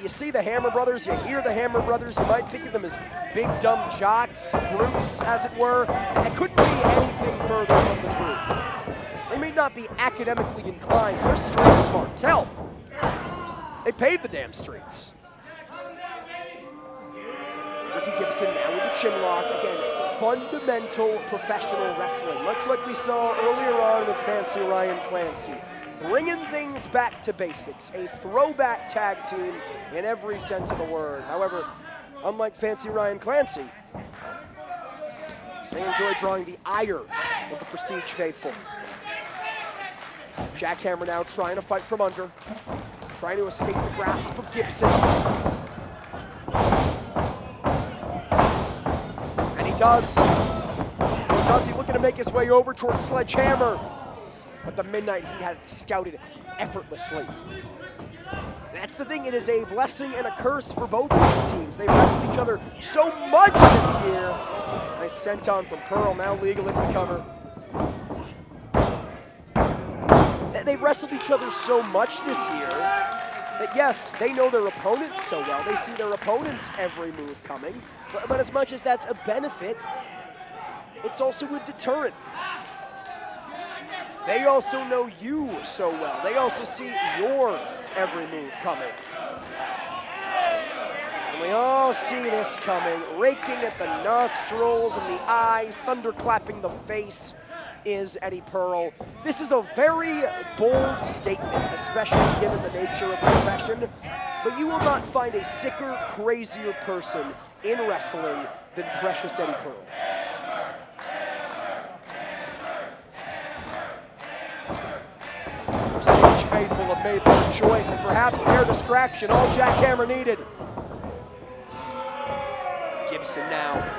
You see the Hammer Brothers, you hear the Hammer Brothers, you might think of them as big dumb jocks, brutes, as it were. It couldn't be anything further from the truth. They may not be academically inclined, they're street smart. Hell, they paved the damn streets. Ricky Gibson now with the chin lock. Again, fundamental professional wrestling, much like we saw earlier on with Fancy Ryan Clancy. Bringing things back to basics, a throwback tag team in every sense of the word. However, unlike Fancy Ryan Clancy, they enjoy drawing the ire of the Prestige faithful. Jack Hammer now trying to fight from under, trying to escape the grasp of Gibson. And he does. He looking to make his way over towards Sledgehammer. But the Midnight Heat had it scouted effortlessly. That's the thing, it is a blessing and a curse for both of these teams. They wrestled each other so much this year. Nice senton from Pearl, now legal in the cover. They've wrestled each other so much this year that yes, they know their opponents so well. They see their opponents' every move coming. But as much as that's a benefit, it's also a deterrent. They also know you so well. They also see your every move coming. We all see this coming, raking at the nostrils and the eyes, thunderclapping the face is Eddie Pearl. This is a very bold statement, especially given the nature of the profession, but you will not find a sicker, crazier person in wrestling than Precious Eddie Pearl. Prestige faithful have made their choice, and perhaps their distraction, all Jack Hammer needed. Gibson now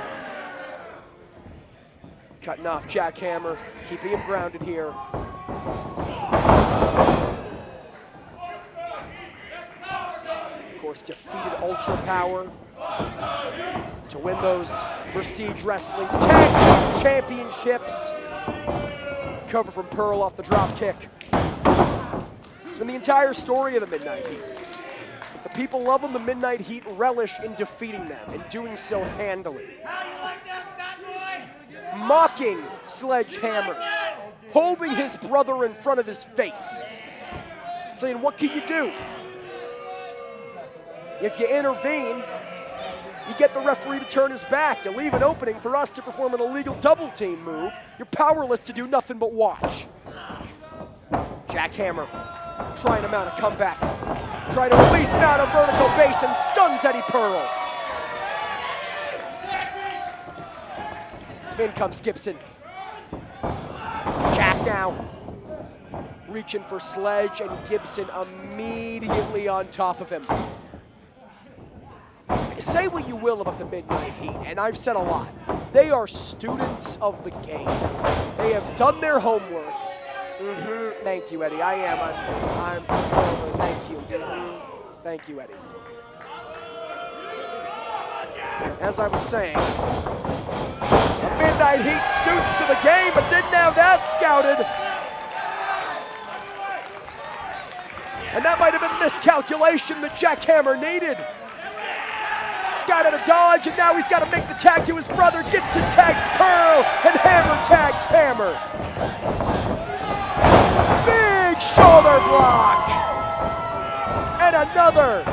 cutting off Jack Hammer, keeping him grounded here. Of course, defeated Ultra Power to win those Prestige Wrestling Tag Team Championships. Cover from Pearl off the drop kick. It's been the entire story of the Midnight Heat. If the people love them, the Midnight Heat relish in defeating them and doing so handily. Mocking Sledgehammer, holding his brother in front of his face, saying, what can you do? If you intervene, you get the referee to turn his back. You leave an opening for us to perform an illegal double team move. You're powerless to do nothing but watch. Jack Hammer trying to mount a comeback, trying to release him out of vertical base and stuns Eddie Pearl. In comes Gibson. Jack now reaching for Sledge, and Gibson immediately on top of him. Say what you will about the Midnight Heat, and I've said a lot. They are students of the game. They have done their homework. Thank you, Eddie. I am. Thank you. Thank you, Eddie. As I was saying, the Midnight Heat students of the game, but didn't have that scouted. And that might have been the miscalculation that Jack Hammer needed. Got out of dodge, and now he's got to make the tag to his brother. Gibson tags Pearl, and Hammer tags Hammer. Big shoulder block. And another.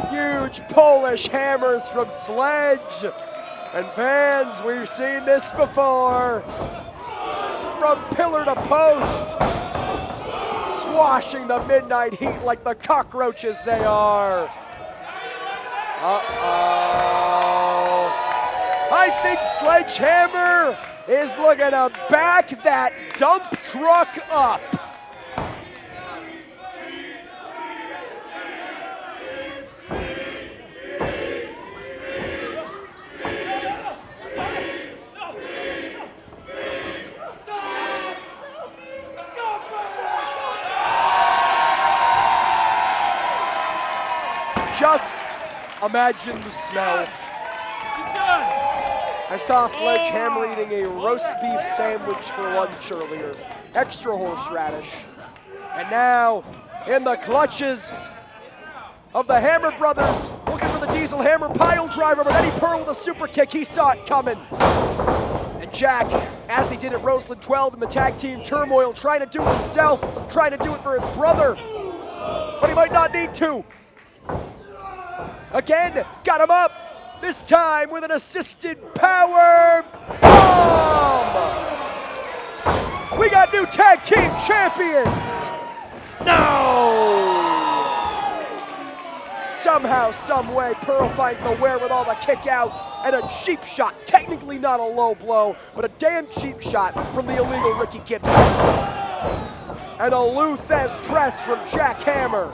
Huge Polish hammers from Sledge. And fans, we've seen this before. From pillar to post. Squashing the Midnight Heat like the cockroaches they are. Uh-oh. I think Sledgehammer is looking to back that dump truck up. Just imagine the smell. I saw Sledgehammer eating a roast beef sandwich for lunch earlier. Extra horseradish. And now, in the clutches of the Hammer brothers, looking for the Diesel Hammer pile driver, but Eddie Pearl with a super kick, he saw it coming. And Jack, as he did at Roseland 12 in the tag team turmoil, trying to do it himself, trying to do it for his brother, but he might not need to. Again, got him up, this time with an assisted power bomb! We got new tag team champions! No! Somehow, some way, Pearl finds the wherewithal to kick out, and a cheap shot, technically not a low blow, but a damn cheap shot from the illegal Ricky Gibson. And a Luthez press from Jack Hammer.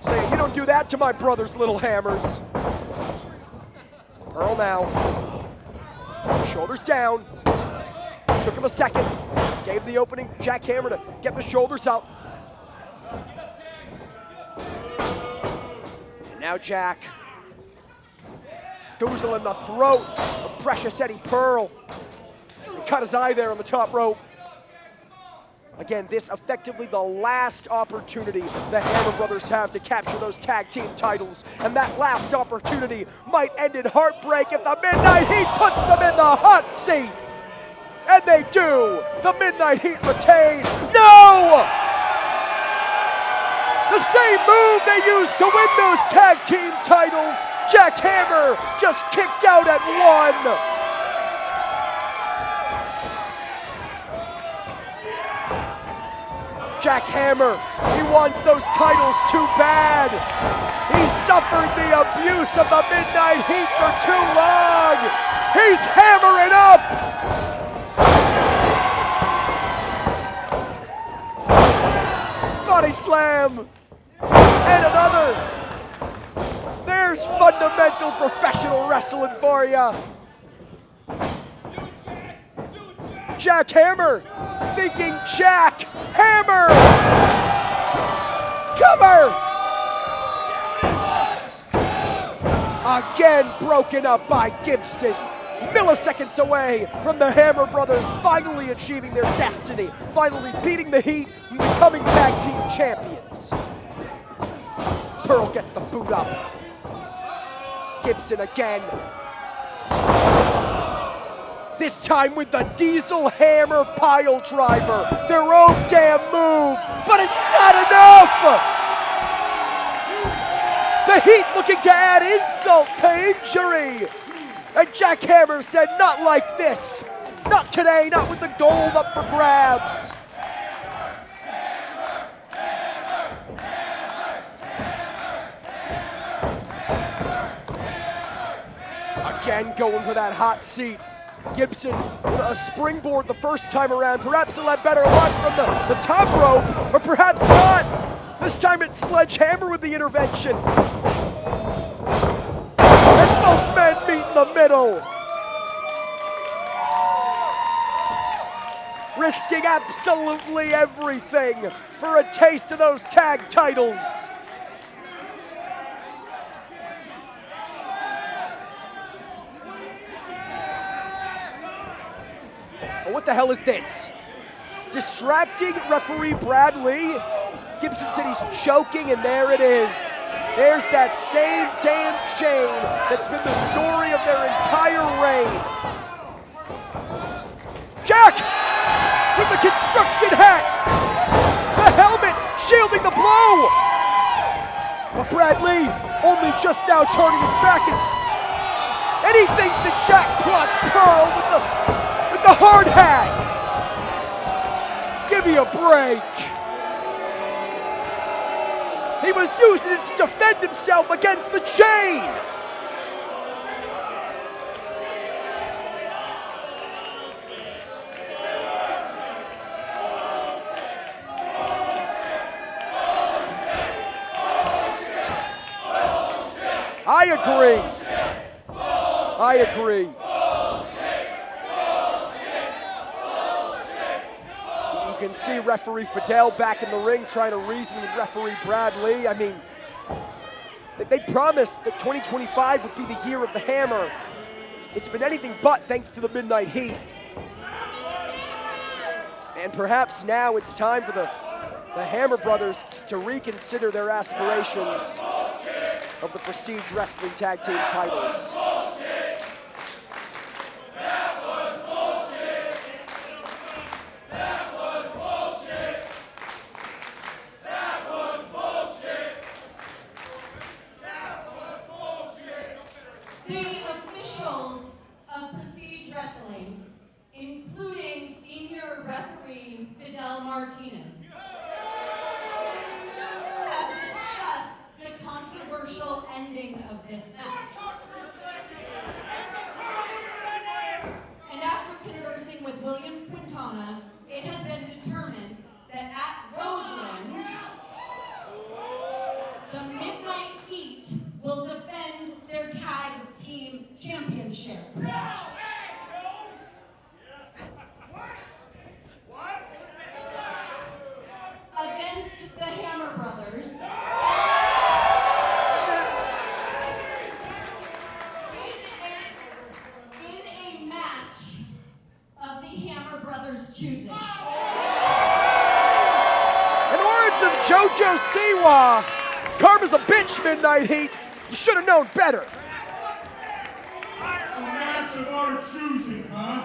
Saying, you don't do that to my brother's little hammers. Pearl now. Shoulders down. Took him a second. Gave the opening Jack Hammer to get the shoulders up. And now Jack. Goozle in the throat of Precious Eddie Pearl. He cut his eye there on the top rope. Again, this effectively the last opportunity the Hammer brothers have to capture those tag team titles. And that last opportunity might end in heartbreak if the Midnight Heat puts them in the hot seat. And they do. The Midnight Heat retain. No! The same move they used to win those tag team titles. Jack Hammer just kicked out at 1. Jack Hammer, he wants those titles too bad. He suffered the abuse of the Midnight Heat for too long. He's hammering up. Body slam. And another. There's fundamental professional wrestling for ya. Jack Hammer thinking Jack Hammer. Cover. Again broken up by Gibson. Milliseconds away from the Hammer brothers finally achieving their destiny, finally beating the Heat and becoming tag team champions. Pearl gets the boot up. Gibson again. This time with the Diesel Hammer pile driver. Their own damn move, but it's not enough! The Heat looking to add insult to injury. And Jack Hammer said, not like this. Not today, not with the gold up for grabs. Again going for that hot seat. Gibson with a springboard the first time around. Perhaps he'll have better luck from the top rope, or perhaps not. This time it's Sledgehammer with the intervention. And both men meet in the middle. Risking absolutely everything for a taste of those tag titles. What the hell is this? Distracting referee Bradley. Gibson said he's choking, and there it is. There's that same damn chain that's been the story of their entire reign. Jack with the construction hat. The helmet shielding the blow. But Bradley only just now turning his back, and he thinks that Jack plucked Pearl with the hard hat. Give me a break. He was using it to defend himself against the chain. I agree. I agree. You can see referee Fidel back in the ring trying to reason with referee Bradley. I mean, they promised that 2025 would be the year of the Hammer. It's been anything but thanks to the Midnight Heat. And perhaps now it's time for the Hammer brothers to reconsider their aspirations of the Prestige Wrestling Tag Team titles. The officials of Prestige Wrestling, including senior referee Fidel Martinez, have discussed the controversial ending of this match. And after conversing with William Quintana, it has been determined that at Roseland, the Midnight Heat will defend their tag team championship. Against the Hammer Brothers. In a match of the Hammer Brothers choosing. In the words of JoJo Siwa, karma's a bitch, Midnight Heat. You should have known better. A match of our choosing, huh?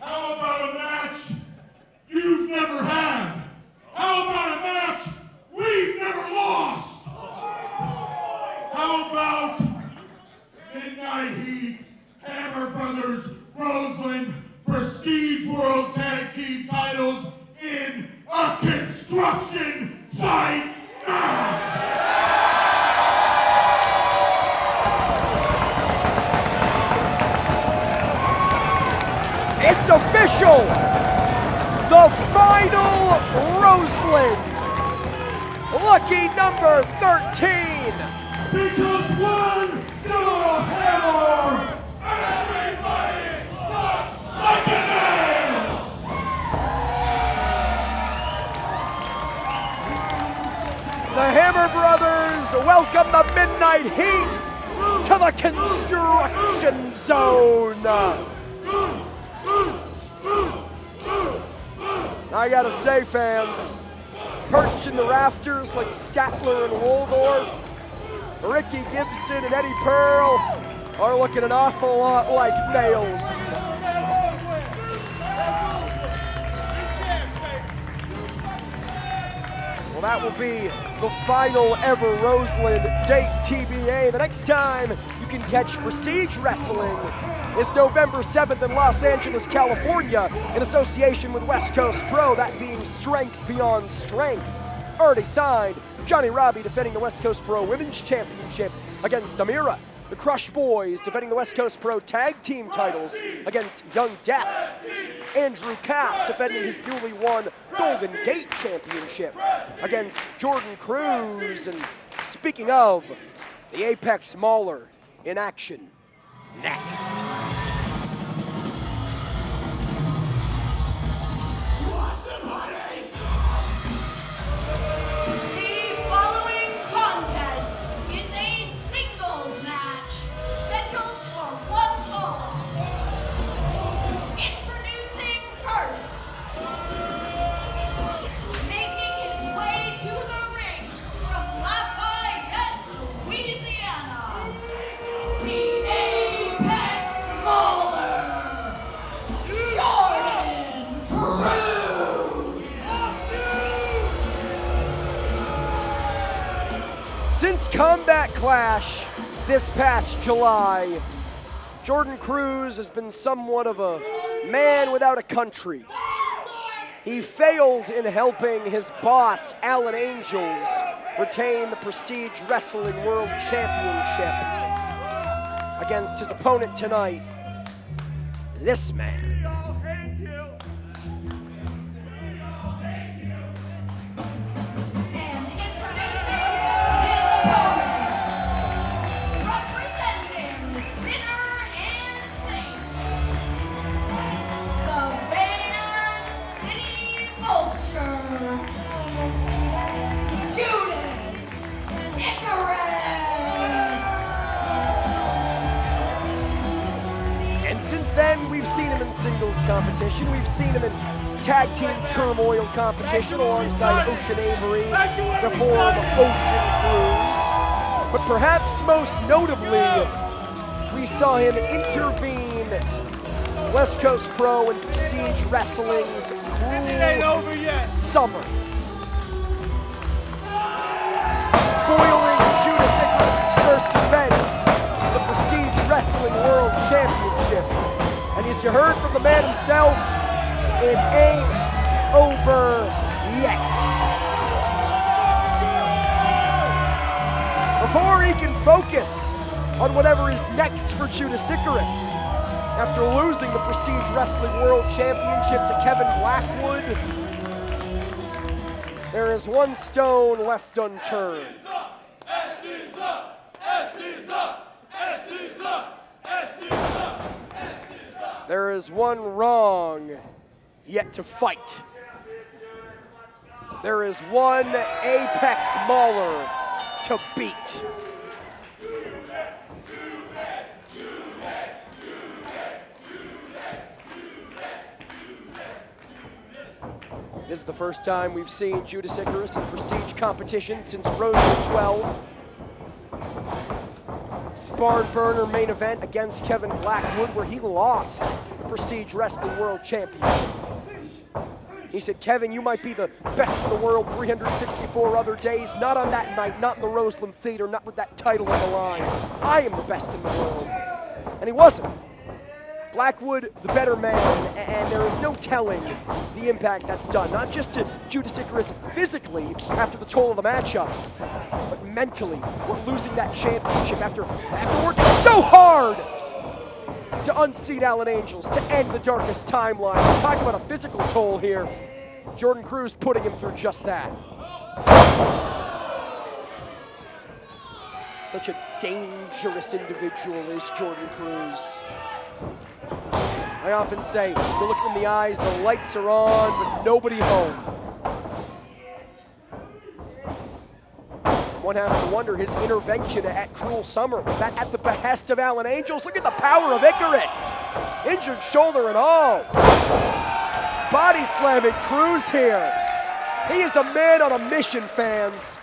How about a match you It's official! The final Roseland! Lucky number 13! Because when you're a hammer, Everybody looks like a nail! The Hammer Brothers welcome the Midnight Heat to the construction zone. I gotta say, fans, perched in the rafters like Statler and Waldorf, Ricky Gibson and Eddie Pearl are looking an awful lot like nails. Well, that will be the final ever Roseland date TBA. The next time you can catch Prestige Wrestling is November 7th in Los Angeles, California, in association with West Coast Pro, that being Strength Beyond Strength. Already signed, Johnny Robbie defending the West Coast Pro Women's Championship against Amira. The Crush Boys defending the West Coast Pro Tag Team titles against Young Death. Andrew Cass defending his newly won Golden Gate Championship against Jordan Cruz. And speaking of, the Apex Mauler in action next. The following contest is a singles match scheduled for one fall. Introducing first, making his way to the ring from Lafayette, Louisiana, the Apex Mauler, Jordan Cruz. Since Combat Clash this past July, Jordan Cruz has been somewhat of a man without a country. He failed in helping his boss, Alan Angels, retain the Prestige Wrestling World Championship against his opponent tonight, this man. And introducing his opponent, representing Sinner and Saint, the Van City Vulture, Judas Icarus. And since then, we've seen him in singles competition. We've seen him in tag team turmoil competition alongside Ocean Avery to form Ocean Cruz. But perhaps most notably, we saw him intervene West Coast Pro and Prestige Wrestling's cruel summer. Spoiling Judas Icarus' first defense, the Prestige Wrestling World Championship. And as you heard from the man himself, it ain't over yet. Before he can focus on whatever is next for Judas Icarus, after losing the Prestige Wrestling World Championship to Kevin Blackwood, there is one stone left unturned. S is up! S is up! S is up! S is up! S is up! There is one wrong yet to fight. There is one Apex Mauler to beat. This is the first time we've seen Judas Icarus in prestige competition since Roseland 12. Barn burner main event against Kevin Blackwood, where he lost the Prestige Wrestling World Championship. He said, Kevin, you might be the best in the world 364 other days, not on that night, not in the Roseland Theater, not with that title on the line. I am the best in the world. And he wasn't. Blackwood, the better man, and there is no telling the impact that's done, not just to Judas Icarus physically after the toll of the matchup, but mentally. We're losing that championship after working so hard to unseat Alan Angels to end the darkest timeline. Talk about a physical toll here. Jordan Cruz putting him through just that. Such a dangerous individual is Jordan Cruz. I often say, you look in the eyes, the lights are on, but nobody home. One has to wonder, his intervention at Cruel Summer, was that at the behest of Alan Angels? Look at the power of Icarus. Injured shoulder and all. Body slamming Cruz here. He is a man on a mission, fans.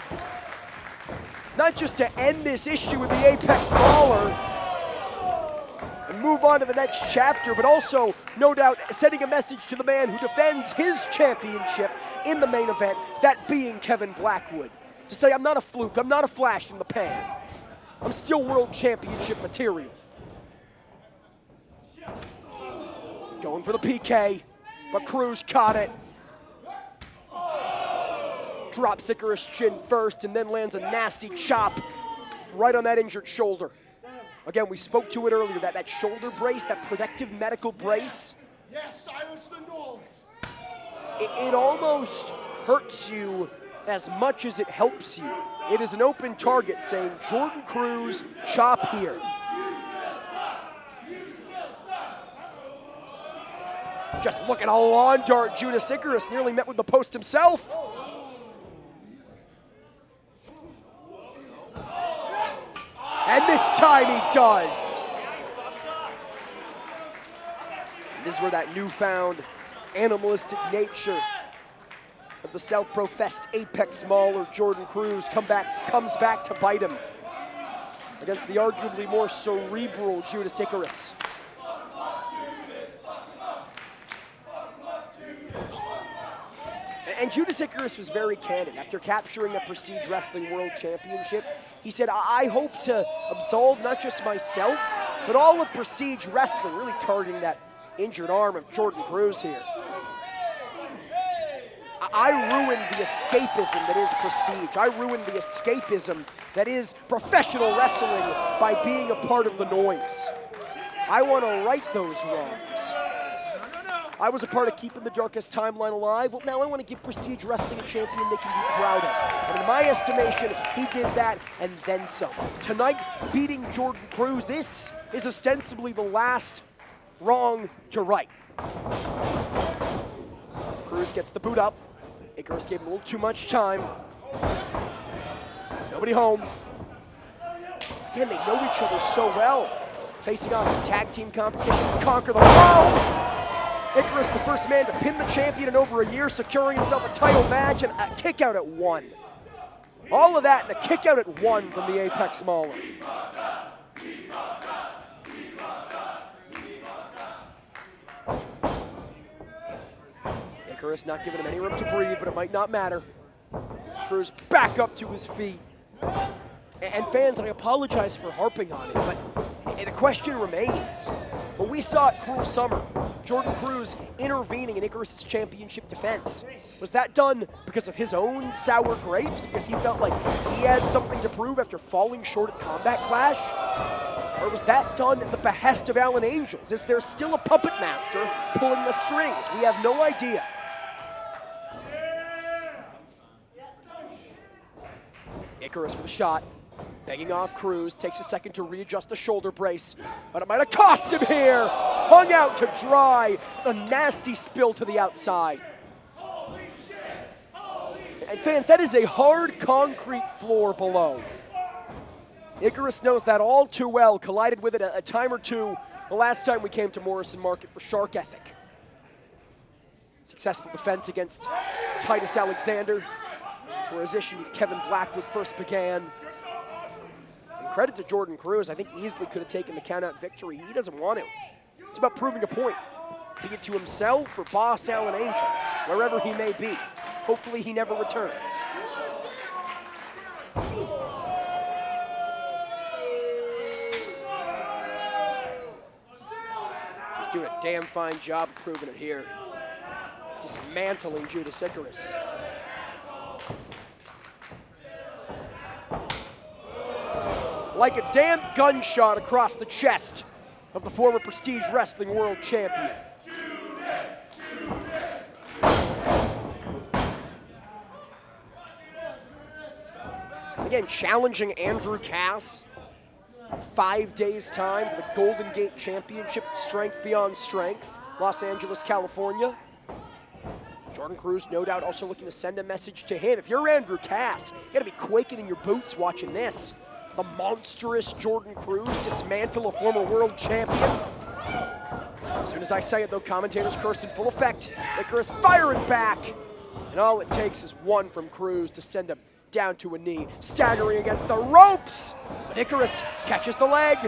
Not just to end this issue with the Apex Mauler and move on to the next chapter, but also, no doubt, sending a message to the man who defends his championship in the main event, that being Kevin Blackwood. To say, I'm not a fluke, I'm not a flash in the pan. I'm still world championship material. Going for the PK, but Cruz caught it. Drops Icarus' chin first and then lands a nasty chop right on that injured shoulder. Again, we spoke to it earlier, that shoulder brace, that protective medical brace. Yes, silence the noise. It almost hurts you as much as it helps you. It is an open target saying, Jordan Cruz, chop here. Just looking a lawn dart, Judas Icarus nearly met with the post himself. And this time he does. This is where that newfound animalistic nature of the self-professed Apex Mauler, Jordan Cruz, comes back to bite him against the arguably more cerebral Judas Icarus. And Judas Icarus was very candid. After capturing the Prestige Wrestling World Championship, he said, I hope to absolve not just myself, but all of Prestige Wrestling, really targeting that injured arm of Jordan Cruz here. I ruined the escapism that is Prestige. I ruined the escapism that is professional wrestling by being a part of the noise. I want to right those wrongs. I was a part of keeping the darkest timeline alive. Well, now I want to give Prestige Wrestling a champion they can be proud of. And in my estimation, he did that and then some. Tonight, beating Jordan Cruz, this is ostensibly the last wrong to right. Cruz gets the boot up. Icarus gave him a little too much time. Nobody home. Again, they know each other so well. Facing off in tag team competition, conquer the world. Icarus, the first man to pin the champion in over a year, securing himself a title match and a kick out at 1. All of that and a kick out at 1 from the Apex Mauler. Icarus not giving him any room to breathe, but it might not matter. Cruz back up to his feet. And fans, I apologize for harping on it, but the question remains. When we saw at Cruel Summer, Jordan Cruz intervening in Icarus' championship defense, was that done because of his own sour grapes? Because he felt like he had something to prove after falling short at Combat Clash? Or was that done at the behest of Alan Angels? Is there still a puppet master pulling the strings? We have no idea. Icarus with a shot. Begging off Cruz, takes a second to readjust the shoulder brace, but it might have cost him here. Hung out to dry, a nasty spill to the outside. And fans, that is a hard concrete floor below. Icarus knows that all too well, collided with it a time or two the last time we came to Morrison Market for Shark Ethic. Successful defense against Titus Alexander. That's where his issue with Kevin Blackwood first began. Credit to Jordan Cruz, I think easily could have taken the count-out victory. He doesn't want to. It's about proving a point, be it to himself or boss Alan Angels, wherever he may be. Hopefully he never returns. He's doing a damn fine job of proving it here. Dismantling Judas Icarus. Like a damn gunshot across the chest. of the former Prestige Wrestling World Champion. Again, challenging Andrew Cass. 5 days' time for the Golden Gate Championship, Strength Beyond Strength, Los Angeles, California. Jordan Cruz, no doubt, also looking to send a message to him. If you're Andrew Cass, you gotta be quaking in your boots watching this. The monstrous Jordan Cruz dismantle a former world champion. As soon as I say it, though, commentators cursed in full effect. Icarus firing back, and all it takes is one from Cruz to send him down to a knee, staggering against the ropes. But Icarus catches the leg.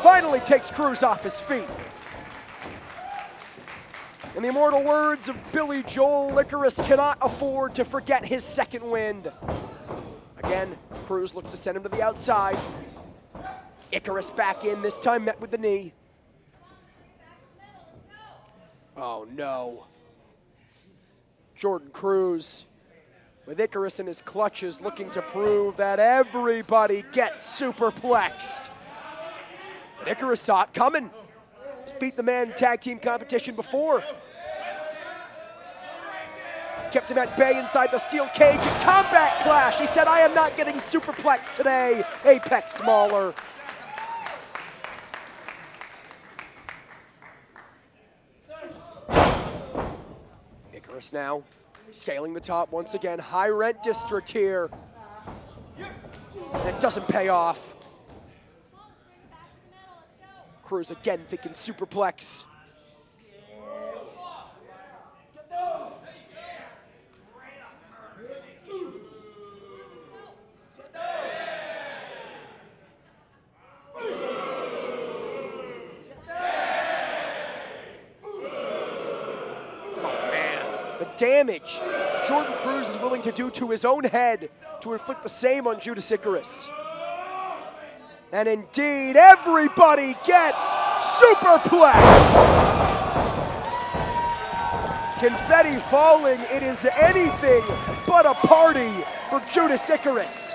Finally takes Cruz off his feet. In the immortal words of Billy Joel, Icarus cannot afford to forget his second wind. Again, Cruz looks to send him to the outside. Icarus back in, this time met with the knee. Oh no. Jordan Cruz, with Icarus in his clutches, looking to prove that everybody gets superplexed. But Icarus saw it coming. He's beat the man in tag team competition before. Kept him at bay inside the steel cage in Combat Clash. He said, I am not getting superplexed today, Apex Smaller. Icarus now scaling the top once again. High rent district here. And it doesn't pay off. Cruz again thinking superplex. Damage Jordan Cruz is willing to do to his own head to inflict the same on Judas Icarus. And indeed, everybody gets superplexed. Confetti falling, it is anything but a party for Judas Icarus.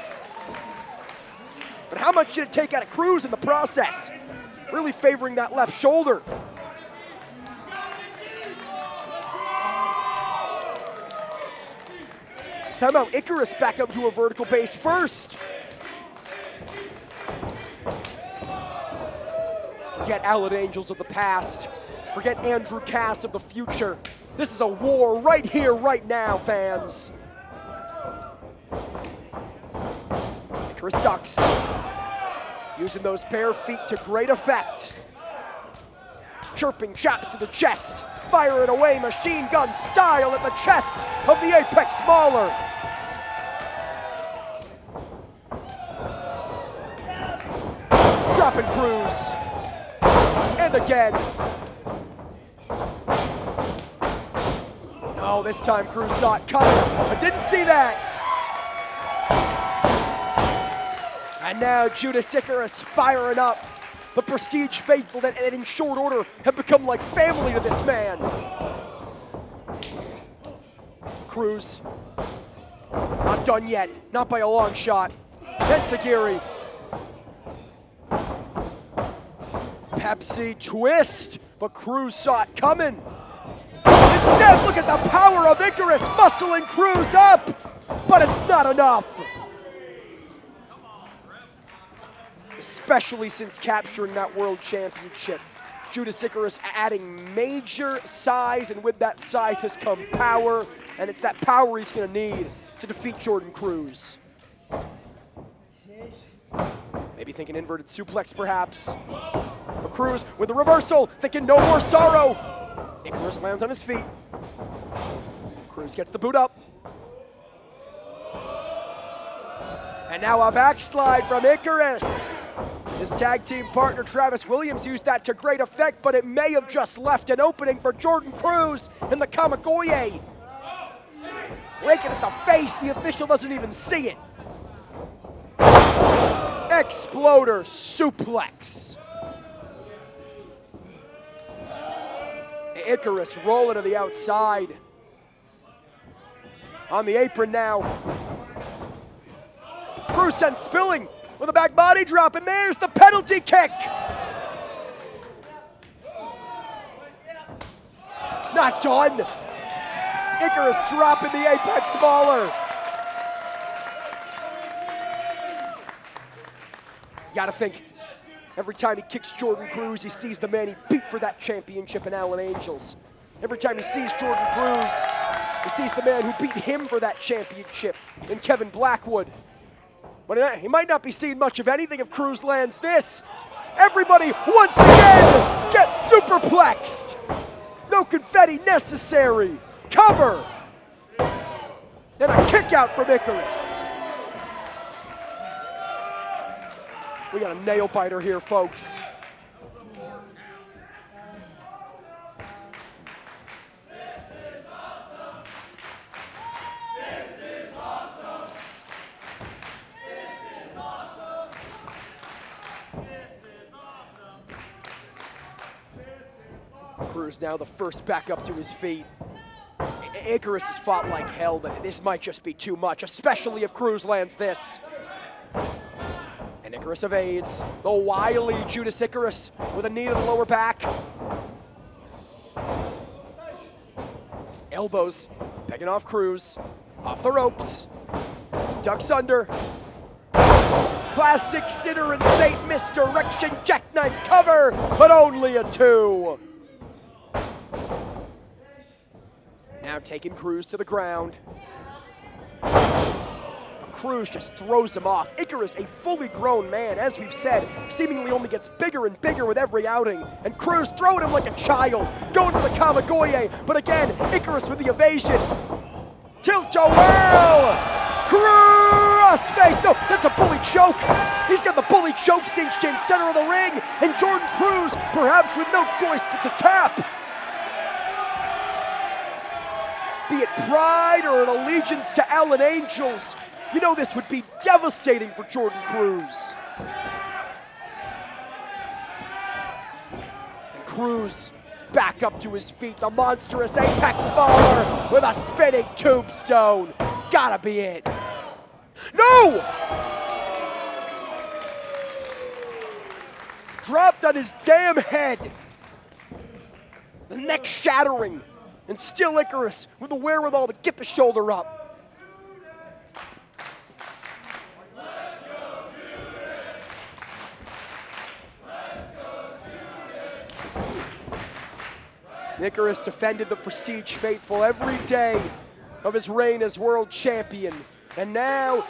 But how much did it take out of Cruz in the process? Really favoring that left shoulder. Somehow Icarus back up to a vertical base first. Forget Allied Angels of the past. Forget Andrew Cass of the future. This is a war right here, right now, fans. Icarus ducks. Using those bare feet to great effect. Chirping chops to the chest. Firing away machine gun style at the chest of the Apex Smaller. Dropping Cruz. And again. No, this time Cruz saw it coming, but didn't see that. And now Judas Icarus firing up. The Prestige faithful that in short order have become like family to this man. Cruz, not done yet, not by a long shot. Then Sagiri. Pepsi twist, but Cruz saw it coming. Instead, look at the power of Icarus muscling Cruz up, but it's not enough. Especially since capturing that world championship. Judas Icarus adding major size, and with that size has come power, and it's that power he's gonna need to defeat Jordan Cruz. Maybe thinking inverted suplex, perhaps. But Cruz with the reversal, thinking no more sorrow. Icarus lands on his feet. Cruz gets the boot up. And now a backslide from Icarus. His tag team partner Travis Williams used that to great effect, but it may have just left an opening for Jordan Cruz in the Kamagoye. Raking at the face, the official doesn't even see it. Exploder suplex. Icarus rolling to the outside. On the apron now. Cruz sent spilling. with a back body drop, and there's the penalty kick. Not done. Icarus dropping the apex smaller. You gotta think, every time he kicks Jordan Cruz, he sees the man he beat for that championship in Alan Angels. Every time he sees Jordan Cruz, he sees the man who beat him for that championship in Kevin Blackwood. But he might not be seeing much of anything if Cruz lands this. Everybody, once again, gets superplexed. No confetti necessary. Cover. And a kick out from Icarus. We got a nail biter here, folks. Cruz now the first back up to his feet. Icarus has fought like hell, but this might just be too much, especially if Cruz lands this. And Icarus evades. The wily Judas Icarus with a knee to the lower back. Elbows, pegging off Cruz. Off the ropes. Ducks under. Classic Sinner and Saint misdirection jackknife cover, but only a 2. Now taking Cruz to the ground. Cruz just throws him off. Icarus, a fully grown man, as we've said, seemingly only gets bigger and bigger with every outing. And Cruz throwing him like a child, going to the Kamagoye. But again, Icarus with the evasion. Tilt-a-whirl! Crossface! No, that's a bully choke. He's got the bully choke cinched in center of the ring. And Jordan Cruz, perhaps with no choice but to tap. Be it pride or an allegiance to Alan Angels, you know this would be devastating for Jordan Cruz. And Cruz back up to his feet, the monstrous apex baller with a spinning tombstone. It's gotta be it. No! Dropped on his damn head. The neck shattering. And still Icarus with the wherewithal to get the shoulder up. Icarus defended the Prestige faithful every day of his reign as world champion. And now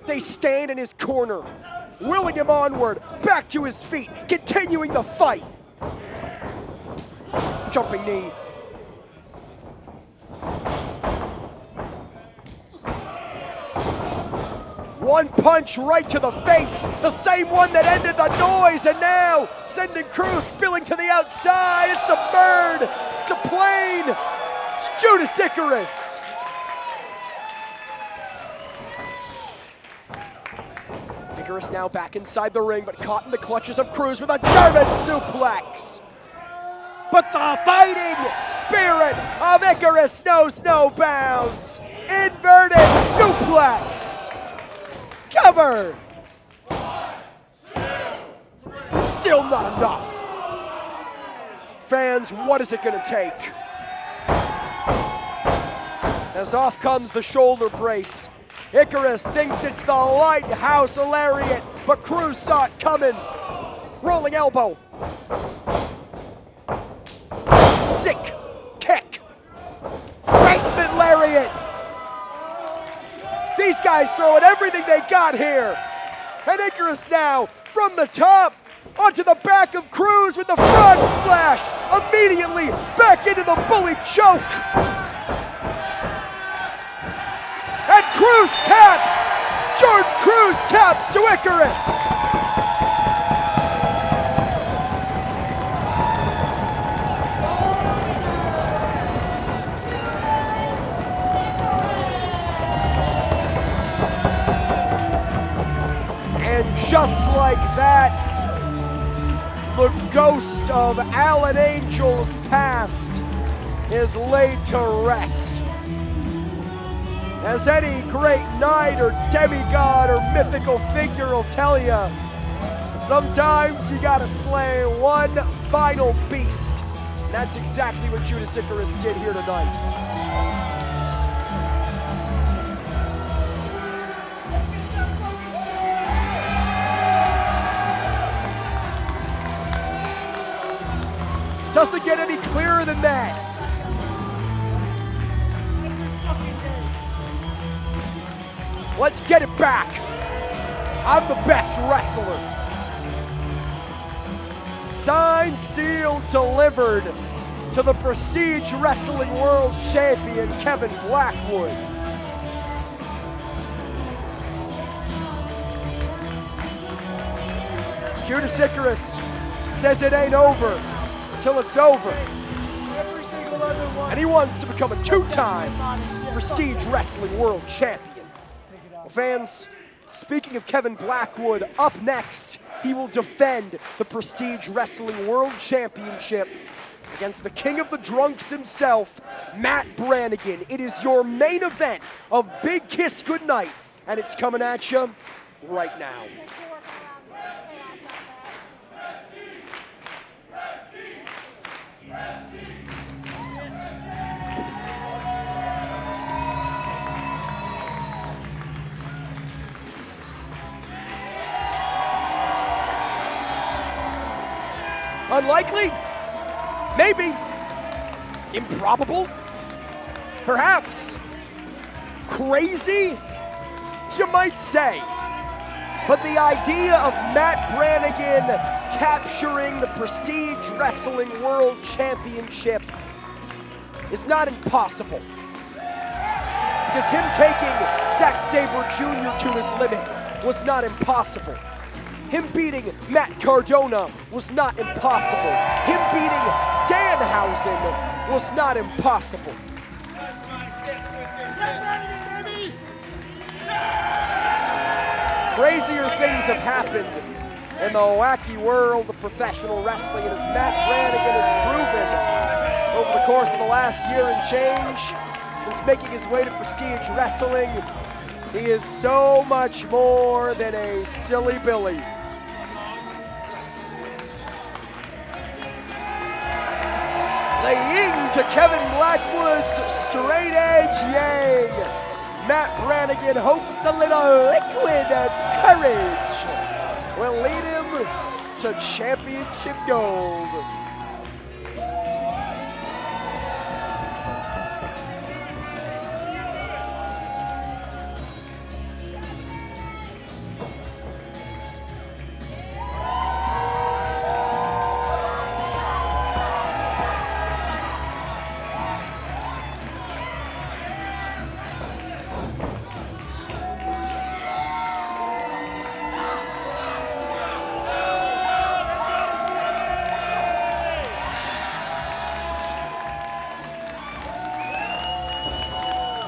they stand in his corner, willing him onward, back to his feet, continuing the fight. Jumping knee. One punch right to the face, the same one that ended the noise, and now sending Cruz spilling to the outside. It's a bird, it's a plane, it's Judas Icarus. Icarus now back inside the ring, but caught in the clutches of Cruz with a German suplex. But the fighting spirit of Icarus knows no bounds. Inverted suplex. Cover. Still not enough. Fans, what is it going to take? As off comes the shoulder brace. Icarus thinks it's the lighthouse lariat, but Cruz saw it coming. Rolling elbow. Sick kick. Basement lariat. These guys throwing everything they got here. And Icarus now from the top onto the back of Cruz with the frog splash. Immediately back into the bully choke. And Cruz taps. Jordan Cruz taps to Icarus. Just like that, the ghost of Alan Angel's past is laid to rest. As any great knight or demigod or mythical figure will tell you, sometimes you gotta slay one final beast. And that's exactly what Judas Icarus did here tonight. Doesn't get any clearer than that. Let's get it back. I'm the best wrestler. Signed, sealed, delivered to the Prestige Wrestling World Champion, Kevin Blackwood. Judas Icarus says it ain't over until it's over. Every single other one. And he wants to become a two-time Prestige Wrestling World Champion. Well, fans, speaking of Kevin Blackwood, up next, he will defend the Prestige Wrestling World Championship against the King of the Drunks himself, Matt Brannigan. It is your main event of Big Kiss Goodnight, and it's coming at you right now. Unlikely? Maybe. Improbable? Perhaps. Crazy? You might say. But the idea of Matt Brannigan capturing the Prestige Wrestling World Championship is not impossible. Because him taking Zack Sabre Jr. to his limit was not impossible. Him beating Matt Cardona was not impossible. Him beating Danhausen was not impossible. Crazier things have happened in the wacky world of professional wrestling, and as Matt Brannigan has proven over the course of the last year and change, since making his way to Prestige Wrestling, he is so much more than a silly Billy. The ying to Kevin Blackwood's straight edge yang. Matt Brannigan hopes a little liquid courage will lead him to championship gold.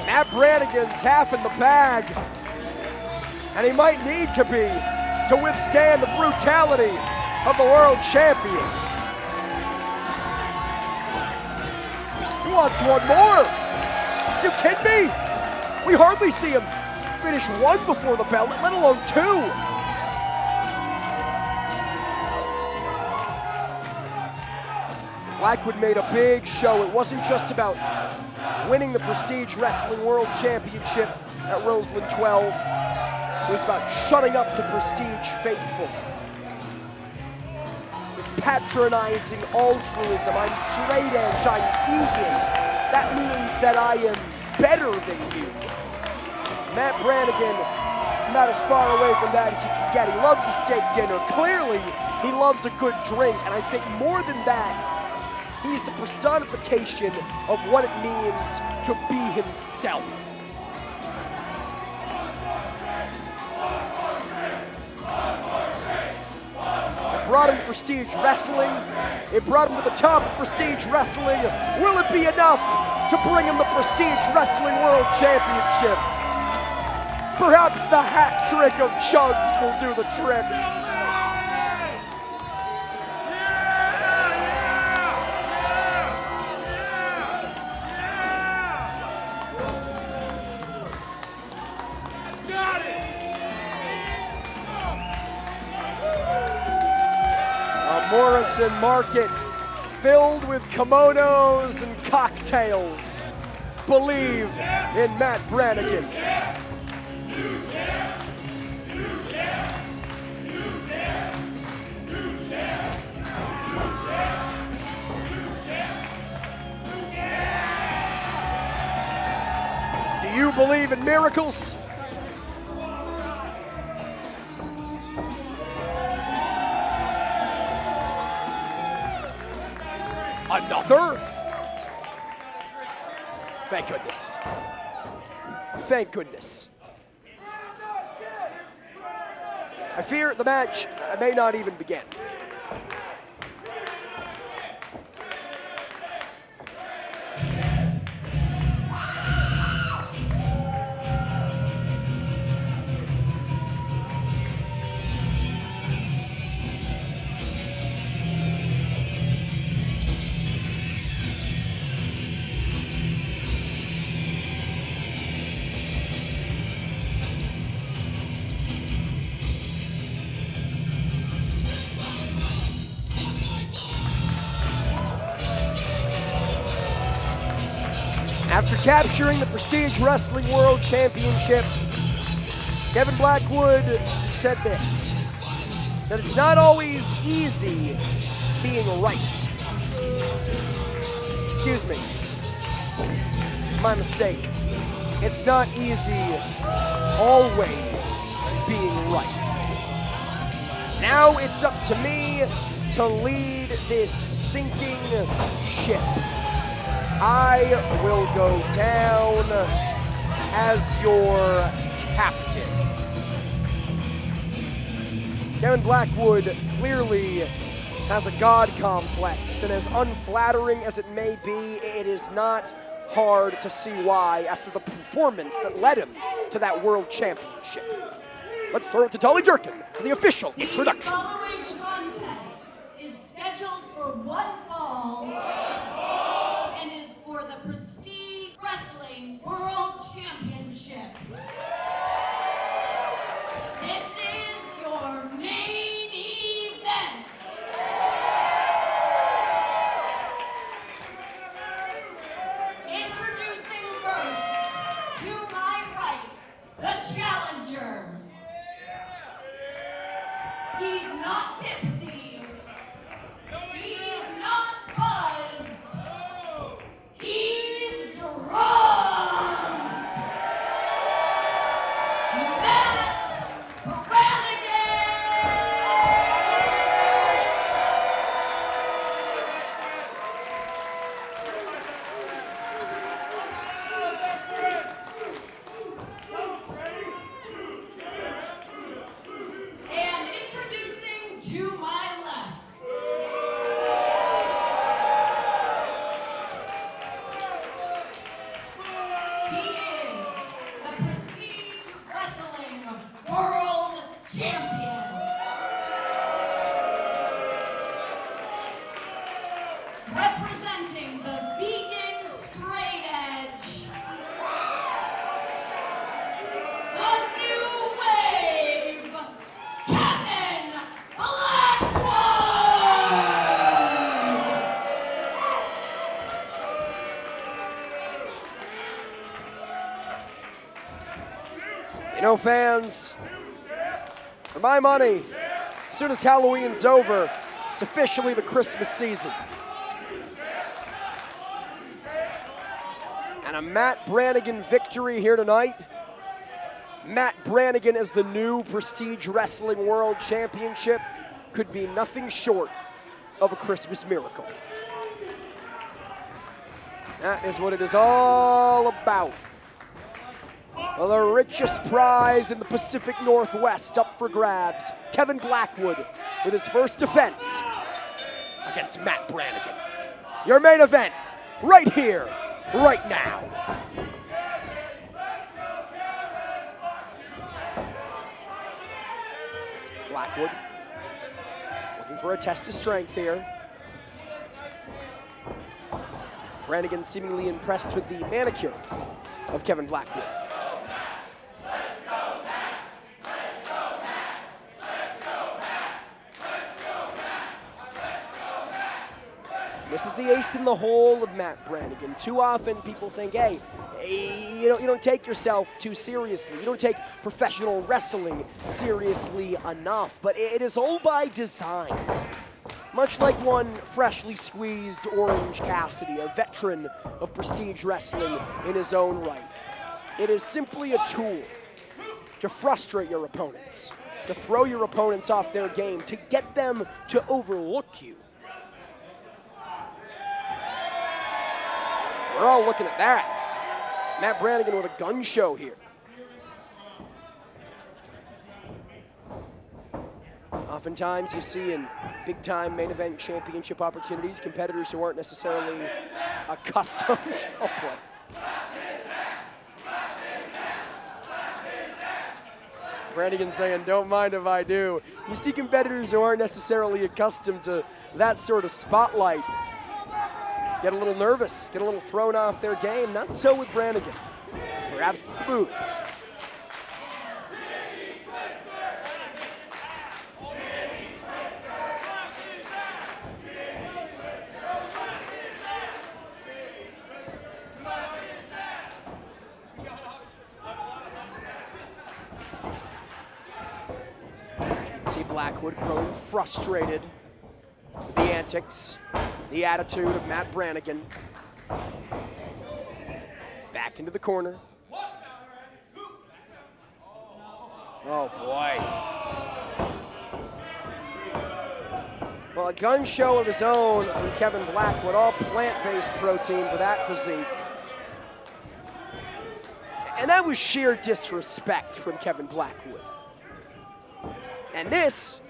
Matt Brannigan's half in the bag, and he might need to be to withstand the brutality of the world champion. He wants one more. You kidding me? We hardly see him finish one before the bell, let alone two. Blackwood made a big show. It wasn't just about winning the Prestige Wrestling World Championship at Roseland 12. It was about shutting up the Prestige faithful. It was patronizing altruism. I'm straight edge, I'm vegan. That means that I am better than you. Matt Brannigan, not as far away from that as you can get. He loves a steak dinner. Clearly, he loves a good drink, and I think more than that, he's the personification of what it means to be himself. It brought him to Prestige Wrestling. It brought him to the top of Prestige Wrestling. Will it be enough to bring him the Prestige Wrestling World Championship? Perhaps the hat trick of Chugs will do the trick. Morrison Market filled with kimonos and cocktails. Believe in Matt Brannigan. Do you believe in miracles? Another? Thank goodness. Thank goodness. I fear the match may not even begin. After capturing the Prestige Wrestling World Championship, Kevin Blackwood said this. Said it's not always easy being right. Excuse me. My mistake. It's not easy always being right. Now it's up to me to lead this sinking ship. I will go down as your captain. Kevin Blackwood clearly has a god complex, and as unflattering as it may be, it is not hard to see why after the performance that led him to that world championship. Let's throw it to Dolly Durkin for the official introductions. The following contest is scheduled for one fall and is for the Prestige Wrestling World Championship. This is your main event. Introducing first, to my right, the challenger. He's not tipsy. He's not buzzed. He's drunk. Matt Brannigan. And introducing to my left, he is the Prestige Wrestling World Champion. Representing the vegan straight edge, the new wave, Kevin Blackwood! You know, fans, for my money, as soon as Halloween's over, it's officially the Christmas season. And a Matt Brannigan victory here tonight. Matt Brannigan as the new Prestige Wrestling World Championship could be nothing short of a Christmas miracle. That is what it is all about. Well, the richest prize in the Pacific Northwest up for grabs. Kevin Blackwood with his first defense against Matt Brannigan. Your main event, right here, right now. Blackwood looking for a test of strength here. Brannigan seemingly impressed with the manicure of Kevin Blackwood. This is the ace in the hole of Matt Brannigan. Too often people think, hey, you don't take yourself too seriously. You don't take professional wrestling seriously enough. But it is all by design. Much like one freshly squeezed Orange Cassidy, a veteran of prestige wrestling in his own right. It is simply a tool to frustrate your opponents, to throw your opponents off their game, to get them to overlook you. We're all looking at that. Matt Brannigan with a gun show here. Oftentimes you see in big-time main event championship opportunities, competitors who aren't necessarily accustomed. Oh boy. Brannigan saying, don't mind if I do. You see competitors who aren't necessarily accustomed to that sort of spotlight get a little nervous, get a little thrown off their game. Not so with Brannigan. Perhaps it's the booze. See Blackwood growing frustrated with the antics, the attitude of Matt Brannigan. Backed into the corner. Oh boy. Well, a gun show of his own from Kevin Blackwood, all plant-based protein for that physique. And that was sheer disrespect from Kevin Blackwood. And this,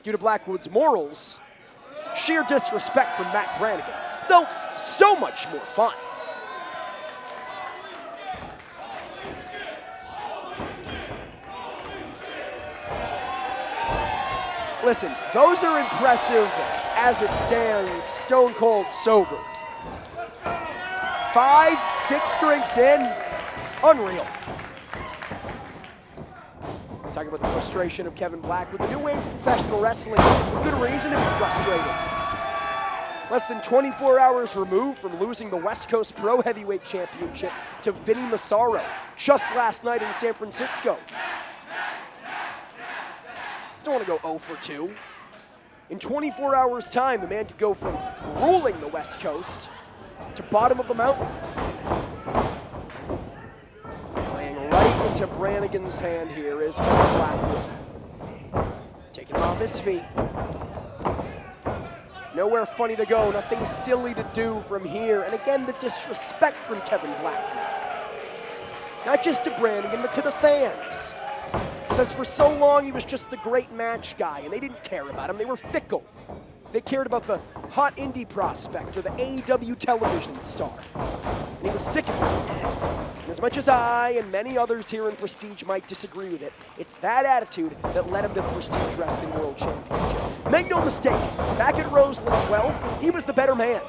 due to Blackwood's morals, sheer disrespect from Matt Brannigan, though so much more fun. Listen, those are impressive as it stands, stone cold sober. 5, 6 drinks in, unreal. Talking about the frustration of Kevin Blackwood, the new wave of professional wrestling, with good reason to be frustrated. Less than 24 hours removed from losing the West Coast Pro Heavyweight Championship to Vinny Massaro just last night in San Francisco. Don't want to go 0 for 2. In 24 hours' time, the man could go from ruling the West Coast to bottom of the mountain. Playing right into Brannigan's hand here is Kevin Blackwood. Taking him off his feet. Nowhere funny to go, nothing silly to do from here. And again, the disrespect from Kevin Blackwood. Not just to Brannigan, but to the fans. Says for so long he was just the great match guy, and they didn't care about him. They were fickle. They cared about the hot indie prospect or the AEW television star. And he was sick of it. And as much as I and many others here in Prestige might disagree with it, it's that attitude that led him to the Prestige Wrestling World Championship. Make no mistakes, back at Roseland 12, he was the better man.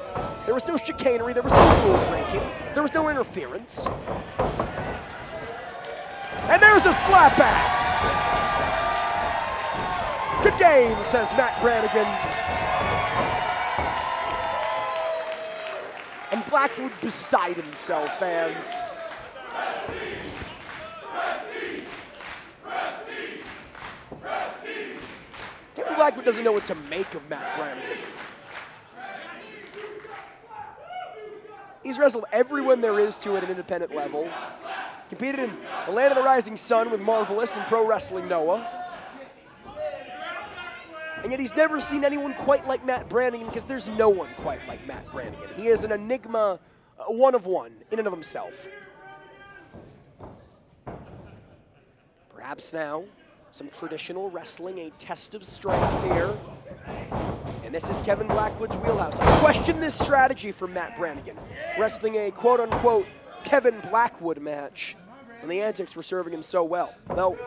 There was no chicanery, there was no rule breaking, there was no interference. And there's a slap ass. Good game, says Matt Brannigan. And Blackwood beside himself, fans. Kevin Blackwood doesn't know what to make of Matt Brannigan. He's wrestled everyone there is to at an independent level. Competed in the Land of the Rising Sun with Marvelous and Pro Wrestling Noah. And yet he's never seen anyone quite like Matt Brannigan because there's no one quite like Matt Brannigan. He is an enigma, one of one, in and of himself. Perhaps now, some traditional wrestling, a test of strength here. And this is Kevin Blackwood's wheelhouse. I question this strategy from Matt Brannigan, wrestling a quote-unquote Kevin Blackwood match, and the antics were serving him so well. Though,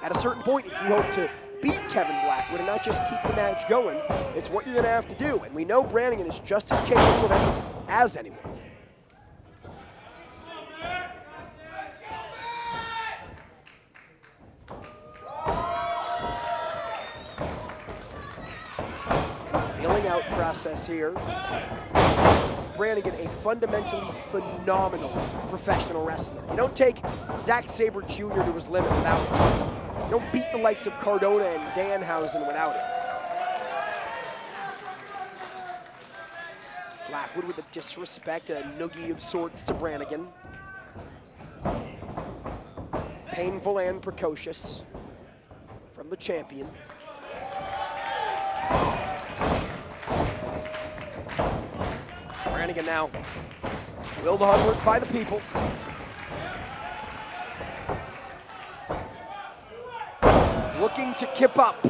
at a certain point, if you hope to beat Kevin Blackwood and not just keep the match going, it's what you're going to have to do. And we know Brannigan is just as capable of anyone as anyone. Feeling out process here. Brannigan, a fundamentally phenomenal professional wrestler. You don't take Zack Sabre Jr. to his limit without it. You don't beat the likes of Cardona and Danhausen without it. Blackwood with a disrespect, a noogie of sorts to Brannigan. Painful and precocious from the champion. Brannigan now willed onwards by the people. Looking to kip up.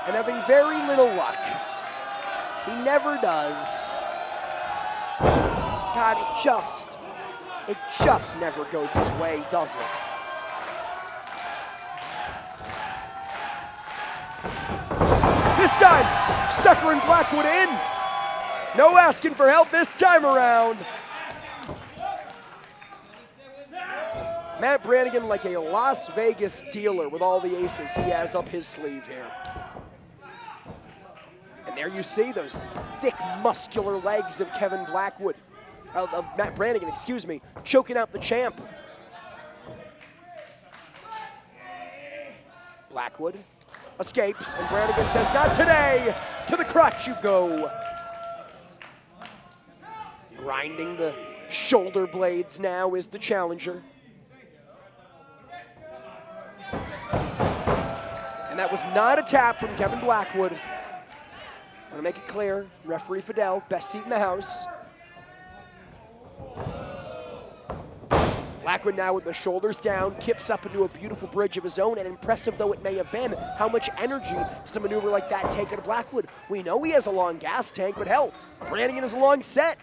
And having very little luck. He never does. God, it just never goes his way, does it? This time, suckering Blackwood in. No asking for help this time around. Matt Brannigan like a Las Vegas dealer with all the aces he has up his sleeve here. And there you see those thick, muscular legs of Kevin Blackwood, of Matt Brannigan, excuse me, choking out the champ. Blackwood escapes, and Brannigan says, not today, to the crotch you go. Grinding the shoulder blades now is the challenger. And that was not a tap from Kevin Blackwood. I want to make it clear, referee Fidel, best seat in the house. Blackwood now with the shoulders down, kips up into a beautiful bridge of his own, and impressive though it may have been, how much energy does a maneuver like that take out of Blackwood? We know he has a long gas tank, but hell, Brannigan has a long set.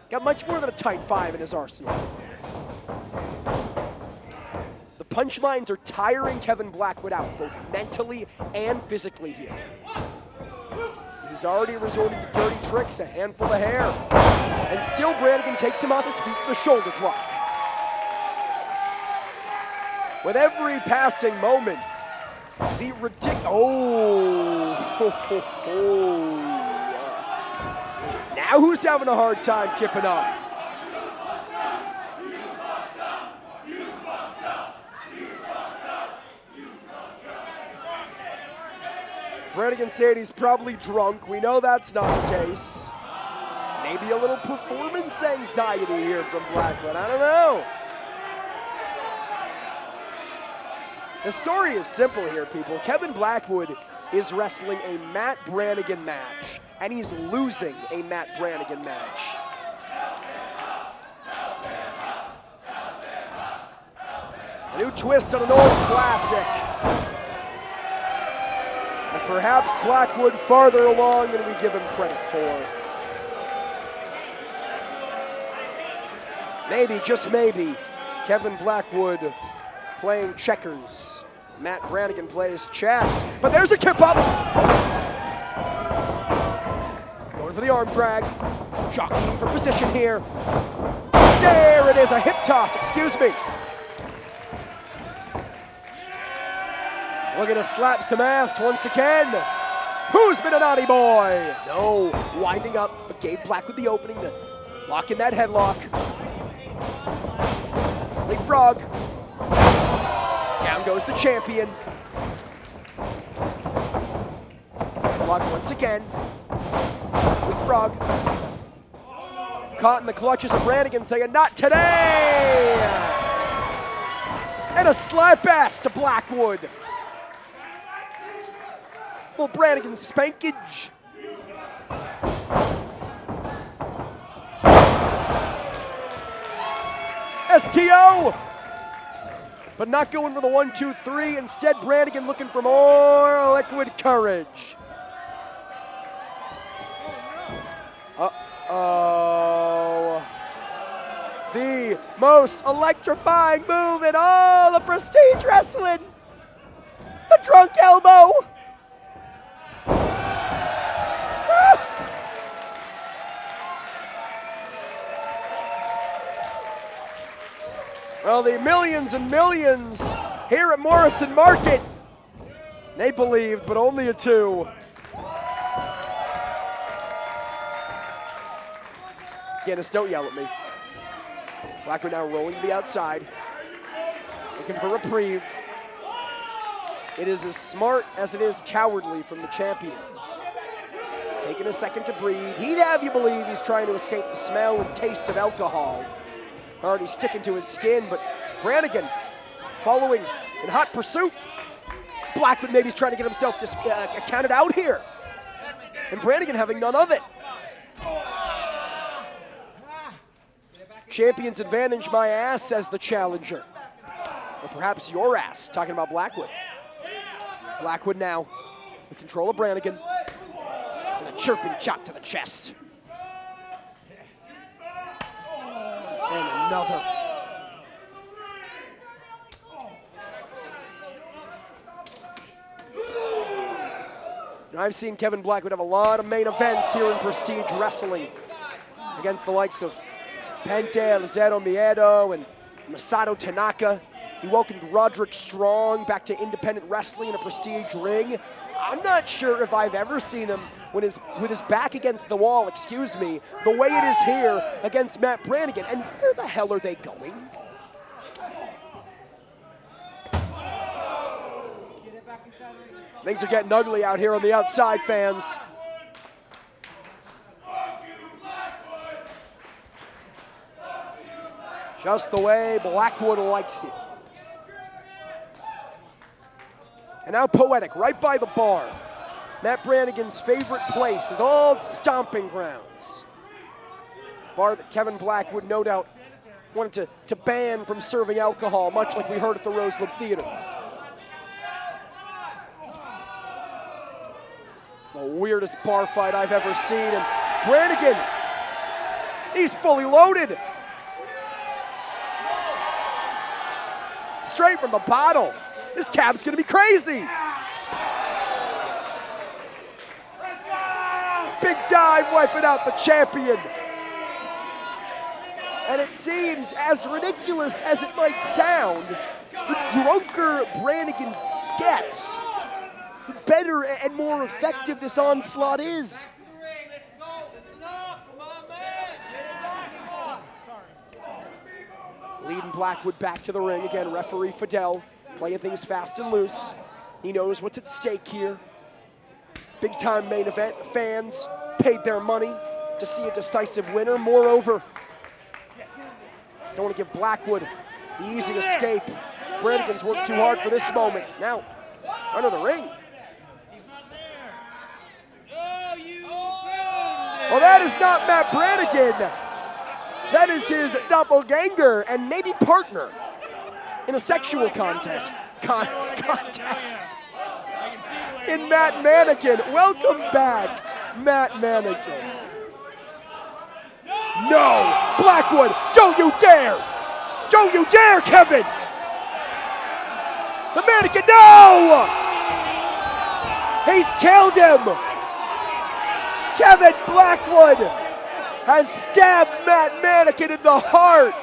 Got much more than a tight 5 in his arsenal. The punchlines are tiring Kevin Blackwood out, both mentally and physically here. He's already resorted to dirty tricks, a handful of hair. And still Brannigan takes him off his feet with a shoulder block. With every passing moment, the ridiculous, Now who's having a hard time kipping up? Brannigan said he's probably drunk. We know that's not the case. Maybe a little performance anxiety here from Blackwood. I don't know. The story is simple here, people. Kevin Blackwood is wrestling a Matt Brannigan match, and he's losing a Matt Brannigan match. A new twist on an old classic. And perhaps Blackwood farther along than we give him credit for. Maybe, just maybe, Kevin Blackwood playing checkers. Matt Brannigan plays chess, but there's a kip up. Going for the arm drag. Jockeying for position here. There it is, a hip toss, excuse me. Looking to slap some ass once again. Who's been a naughty boy? No, winding up, but gave Blackwood the opening to lock in that headlock. Leapfrog. Down goes the champion. Headlock once again. Leapfrog. Caught in the clutches of Brannigan saying, not today! And a slap ass to Blackwood. Well, Brannigan spankage. STO! But not going for the 1, 2, 3. Instead, Brannigan looking for more liquid courage. Uh-oh. The most electrifying move in all of Prestige Wrestling. The drunk elbow. Well, the millions and millions here at Morrison Market, they believed, but only a 2. Gannis, don't yell at me. Blackwood now rolling to the outside, looking for reprieve. It is as smart as it is cowardly from the champion. Taking a second to breathe. He'd have you believe he's trying to escape the smell and taste of alcohol. Already sticking to his skin, but Brannigan following in hot pursuit. Blackwood maybe he's trying to get himself counted out here. And Brannigan having none of it. Champion's advantage, my ass, says the challenger. Or perhaps your ass, talking about Blackwood. Blackwood now with control of Brannigan. And a chirping chop to the chest. And another. Now, I've seen Kevin Blackwood have a lot of main events here in Prestige Wrestling against the likes of Pente, El Zero Miedo, and Masato Tanaka. He welcomed Roderick Strong back to independent wrestling in a Prestige ring. I'm not sure if I've ever seen him with his back against the wall, excuse me, the way it is here against Matt Brannigan. And where the hell are they going? Things are getting ugly out here on the outside, fans. Just the way Blackwood likes it. And now Poetic, right by the bar. Matt Brannigan's favorite place, his old stomping grounds. Bar that Kevin Blackwood no doubt wanted to ban from serving alcohol, much like we heard at the Roseland Theater. It's the weirdest bar fight I've ever seen, and Brannigan, he's fully loaded. Straight from the bottle. This tab's gonna be crazy. Big dive wiping out the champion. And it seems, as ridiculous as it might sound, the drunker Brannigan gets, the better and more effective this onslaught is. Leading Blackwood back to the ring again. Referee Fidel playing things fast and loose. He knows what's at stake here. Big time main event. Fans paid their money to see a decisive winner. Moreover, don't want to give Blackwood the easy escape. Brannigan's worked too hard for this moment. Now, under the ring. Well, that is not Matt Brannigan. That is his doppelganger and maybe partner in a sexual context. In Matt Mannequin. Welcome back, Matt Mannequin. No, Blackwood, don't you dare! Don't you dare, Kevin! The Mannequin, no! He's killed him! Kevin Blackwood has stabbed Matt Mannequin in the heart.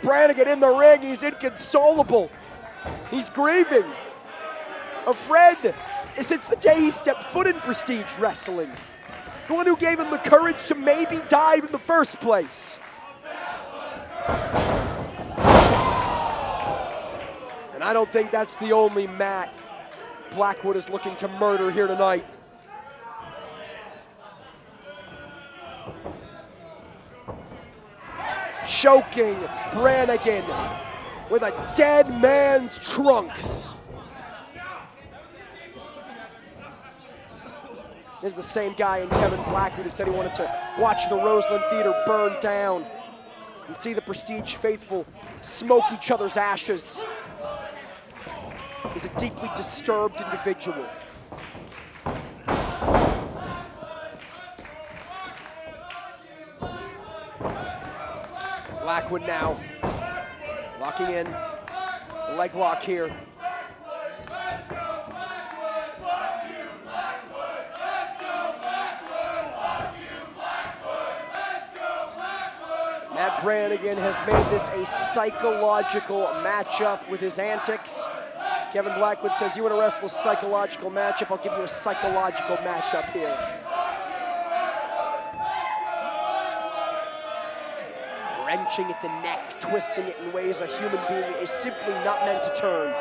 Brannigan in the ring, he's inconsolable. He's grieving. Afraid since the day he stepped foot in Prestige Wrestling. The one who gave him the courage to maybe dive in the first place. And I don't think that's the only Matt Blackwood is looking to murder here tonight. Choking Brannigan with a dead man's trunks. This is the same guy in Kevin Blackwood who said he wanted to watch the Roseland Theater burn down and see the Prestige faithful smoke each other's ashes. He's a deeply disturbed individual. Blackwood now locking in, leg lock here. Matt Brannigan has made this a psychological matchup with his antics. Kevin Blackwood says, you want to wrestle a psychological matchup? I'll give you a psychological matchup here. Wrenching at the neck, twisting it in ways a human being is simply not meant to turn.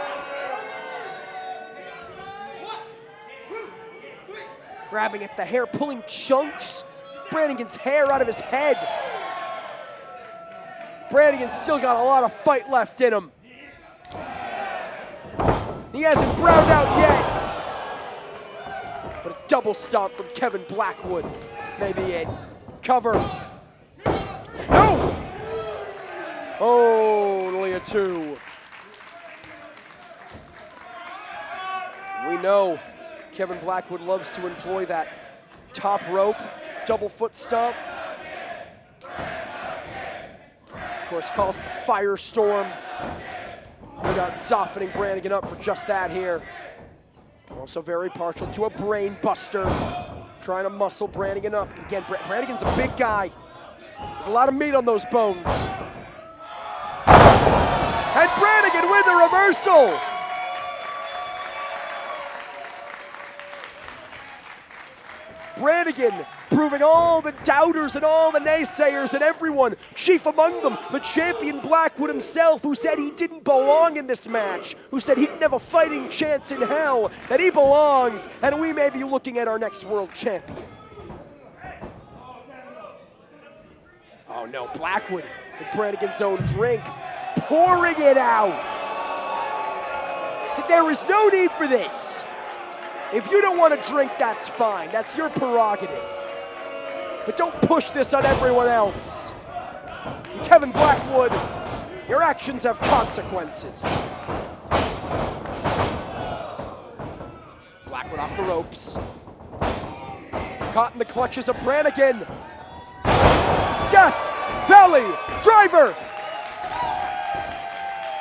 Grabbing at the hair, pulling chunks. Brannigan's hair out of his head. Brannigan's still got a lot of fight left in him. He hasn't browned out yet. But a double stomp from Kevin Blackwood may be it. Cover. No! Oh, only a 2. We know Kevin Blackwood loves to employ that top rope, double foot stomp. Of course, calls it the firestorm. No doubt softening Brannigan up for just that here. Also very partial to a brain buster. Trying to muscle Brannigan up. Again, Brannigan's a big guy. There's a lot of meat on those bones. And Brannigan with the reversal. Brannigan proving all the doubters and all the naysayers and everyone, chief among them, the champion Blackwood himself, who said he didn't belong in this match, who said he didn't have a fighting chance in hell, that he belongs, and we may be looking at our next world champion. Oh no, Blackwood with Brannigan's own drink, pouring it out. There is no need for this. If you don't want to drink, that's fine. That's your prerogative. But don't push this on everyone else. And Kevin Blackwood, your actions have consequences. Blackwood off the ropes. Caught in the clutches of Brannigan. Death Valley Driver.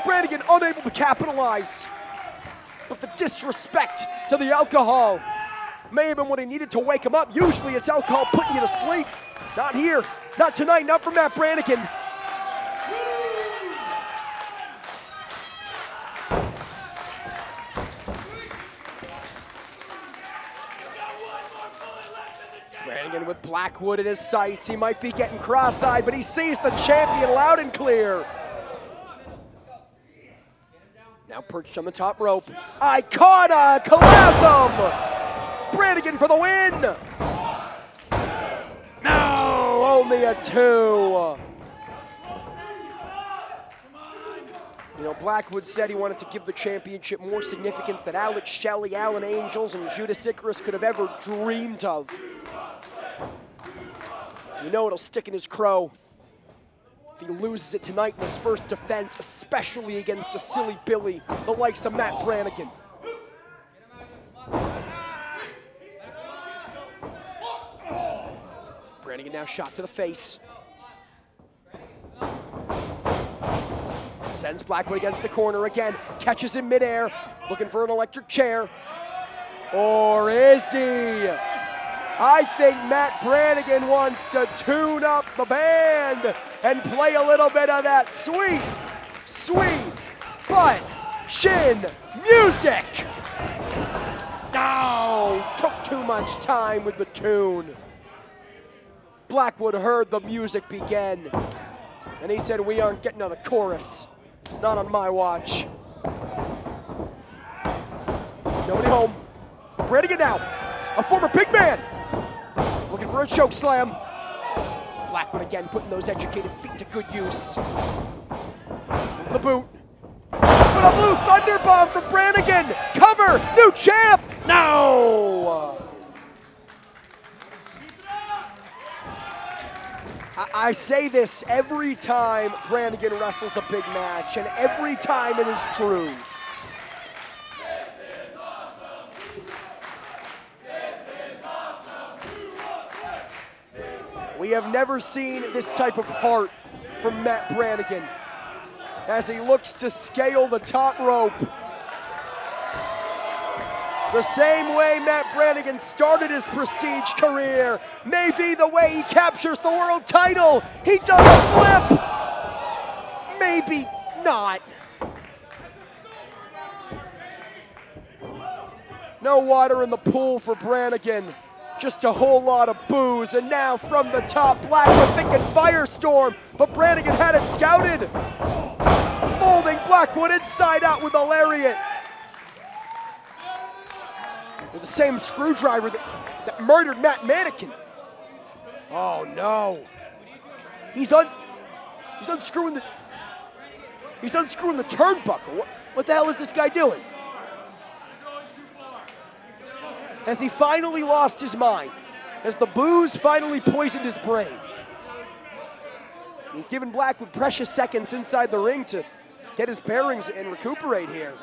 Brannigan unable to capitalize. But the disrespect to the alcohol may have been what he needed to wake him up. Usually it's alcohol putting you to sleep. Not here, not tonight, not from Matt Brannigan. Brannigan with Blackwood in his sights. He might be getting cross-eyed, but he sees the champion loud and clear. Now perched on the top rope. Iconoclasm! Brannigan for the win! No, only a 2. You know, Blackwood said he wanted to give the championship more significance than Alex Shelley, Alan Angels, and Judas Icarus could have ever dreamed of. You know it'll stick in his crow if he loses it tonight in his first defense, especially against a silly Billy, the likes of Matt Brannigan. Brannigan now shot to the face. Sends Blackwood against the corner again, catches him midair, looking for an electric chair. Or is he? I think Matt Brannigan wants to tune up the band and play a little bit of that sweet, sweet butt shin music. No, took too much time with the tune. Blackwood heard the music begin, and he said, we aren't getting to the chorus. Not on my watch. Nobody home. Brannigan now, a former big man. Looking for a choke slam. Blackwood again putting those educated feet to good use. Into the boot. But a blue thunder bomb from Brannigan. Cover, new champ. No. I say this every time Brannigan wrestles a big match, and every time it is true. We have never seen this type of heart from Matt Brannigan as he looks to scale the top rope. The same way Matt Brannigan started his prestige career may be the way he captures the world title. He does a flip. Maybe not. No water in the pool for Brannigan. Just a whole lot of booze. And now from the top, Blackwood thinking firestorm, but Brannigan had it scouted. Folding Blackwood inside out with a lariat. With the same screwdriver that murdered Matt Mannequin. Oh no. He's unscrewing the turnbuckle. What the hell is this guy doing? Has he finally lost his mind? Has the booze finally poisoned his brain? He's given Blackwood precious seconds inside the ring to get his bearings and recuperate here.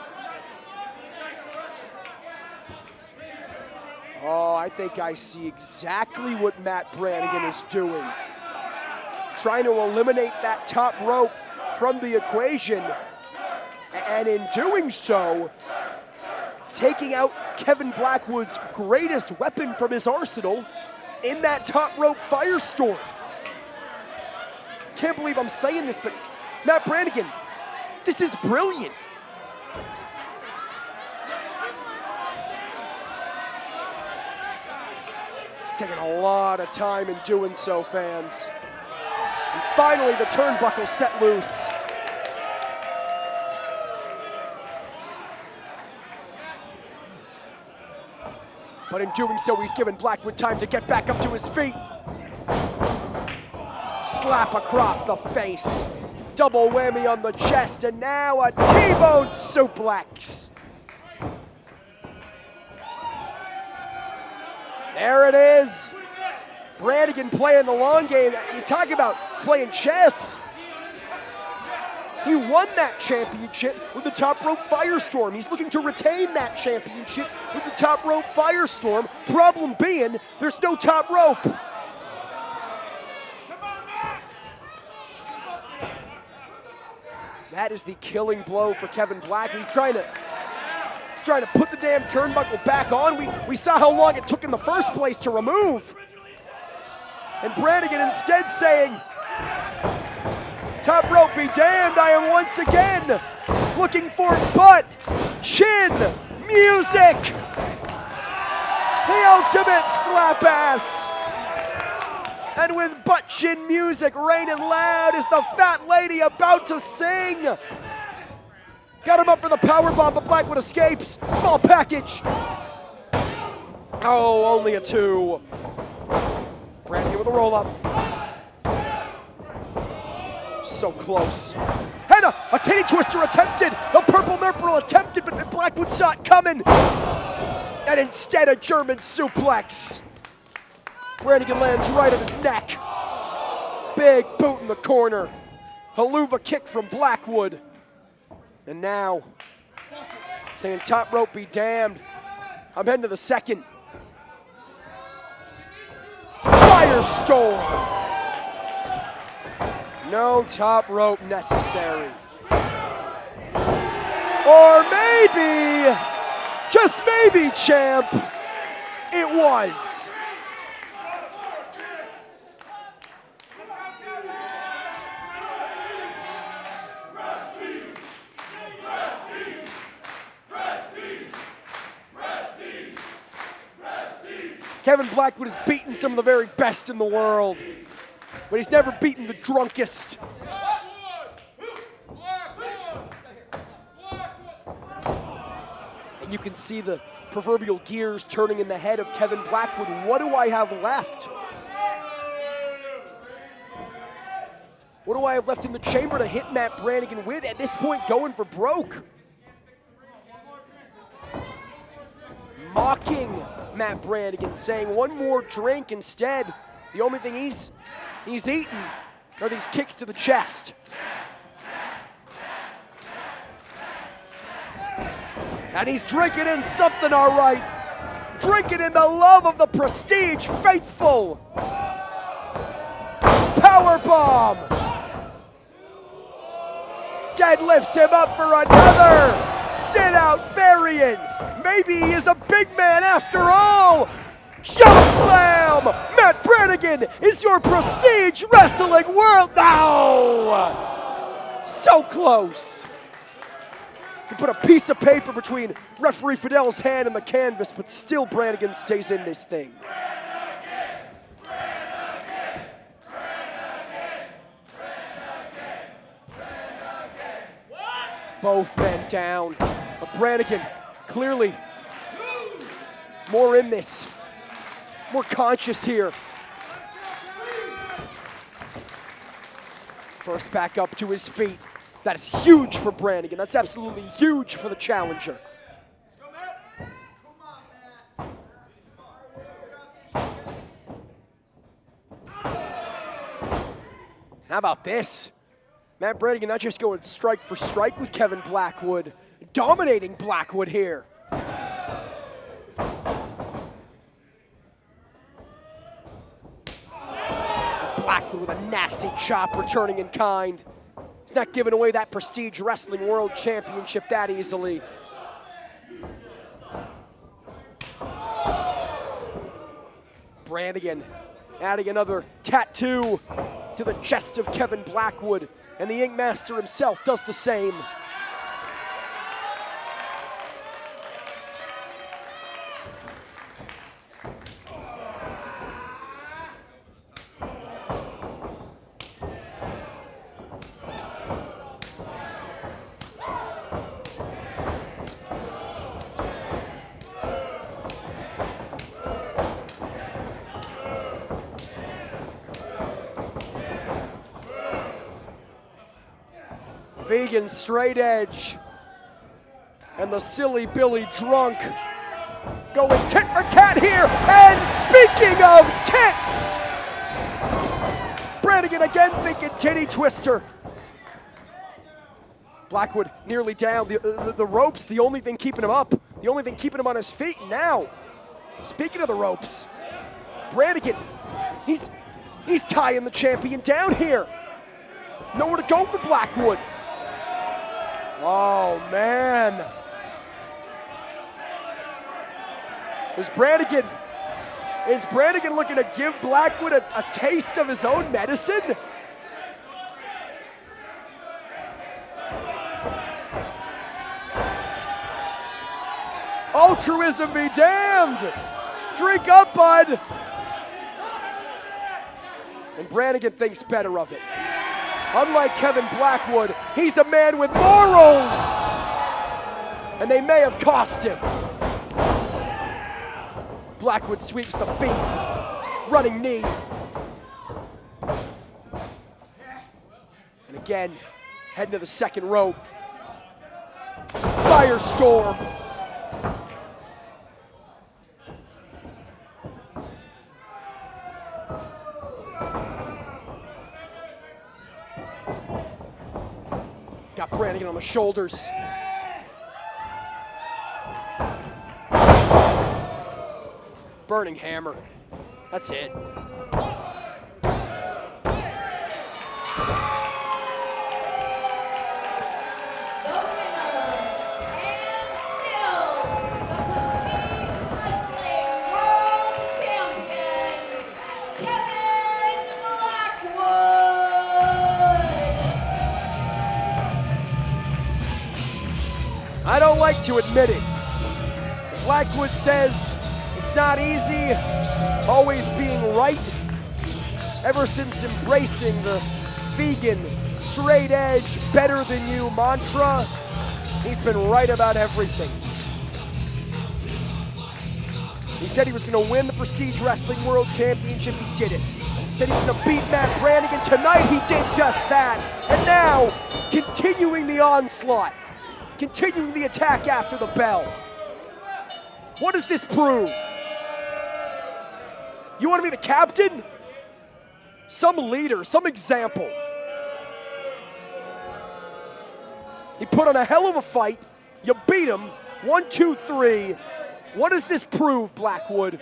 Oh, I think I see exactly what Matt Brannigan is doing. Trying to eliminate that top rope from the equation. And in doing so, taking out Kevin Blackwood's greatest weapon from his arsenal in that top rope firestorm. Can't believe I'm saying this, but Matt Brannigan, this is brilliant. He's taking a lot of time in doing so, fans. And finally, the turnbuckle set loose. But in doing so, he's given Blackwood time to get back up to his feet. Slap across the face. Double whammy on the chest, and now a T-bone suplex. There it is. Brannigan playing the long game. You talk about playing chess. He won that championship with the top rope firestorm. He's looking to retain that championship with the top rope firestorm. Problem being, there's no top rope. That is the killing blow for Kevin Black. He's trying to put the damn turnbuckle back on. We saw how long it took in the first place to remove. And Brannigan instead saying, top rope be damned, I am once again looking for butt, chin, music. The ultimate slap ass. And with butt chin music raining loud is the fat lady about to sing. Got him up for the powerbomb, but Blackwood escapes. Small package. Oh, only a 2. Brannigan with a roll up. So close. And a titty twister attempted. The purple nurple attempted, but Blackwood saw it coming. And instead a German suplex. Brannigan lands right on his neck. Big boot in the corner. Haluva kick from Blackwood. And now, saying top rope be damned. I'm heading to the second. Firestorm. No top rope necessary. Or maybe, just maybe, champ, it was. Kevin Blackwood has beaten some of the very best in the world, but he's never beaten the drunkest. And you can see the proverbial gears turning in the head of Kevin Blackwood. What do I have left? What do I have left in the chamber to hit Matt Brannigan with? At this point, going for broke. Mocking Matt Brannigan, saying one more drink instead. The only thing he's eaten are these kicks to the chest. And he's drinking in something, all right. Drinking in the love of the Prestige faithful. Powerbomb. Deadlifts him up for another sit-out variant. Maybe he is a big man after all. Choke slam. Matt Brannigan is your Prestige Wrestling World. No! So close. Can put a piece of paper between referee Fidel's hand and the canvas, but still Brannigan stays in this thing. Both men down, but Brannigan clearly more in this, more conscious here. First back up to his feet. That is huge for Brannigan. That's absolutely huge for the challenger. How about this? Matt Brannigan not just going strike for strike with Kevin Blackwood, dominating Blackwood here. Blackwood with a nasty chop, returning in kind. He's not giving away that Prestige Wrestling World Championship that easily. Brannigan adding another tattoo to the chest of Kevin Blackwood, and the Ink Master himself does the same. Vegan straight edge and the Silly Billy drunk going tit for tat here. And speaking of tits, Brannigan again thinking titty twister. Blackwood nearly down. The ropes, the only thing keeping him up, the only thing keeping him on his feet. Now, speaking of the ropes, Brannigan, he's tying the champion down here. Nowhere to go for Blackwood. Oh, man. Is Brannigan looking to give Blackwood a taste of his own medicine? Altruism be damned. Drink up, bud. And Brannigan thinks better of it. Unlike Kevin Blackwood, he's a man with morals, and they may have cost him. Blackwood sweeps the feet, running knee. And again, heading to the second rope. Firestorm. Got Brannigan on the shoulders. Burning hammer. That's it. I don't like to admit it. Blackwood says it's not easy always being right. Ever since embracing the vegan, straight edge, better than you mantra, he's been right about everything. He said he was going to win the Prestige Wrestling World Championship. He did it. He said he was going to beat Matt Brannigan. Tonight he did just that. And now, continuing the onslaught. Continuing the attack after the bell. What does this prove? You want to be the captain? Some leader, some example. He put on a hell of a fight. You beat him. 1, 2, 3. What does this prove, Blackwood?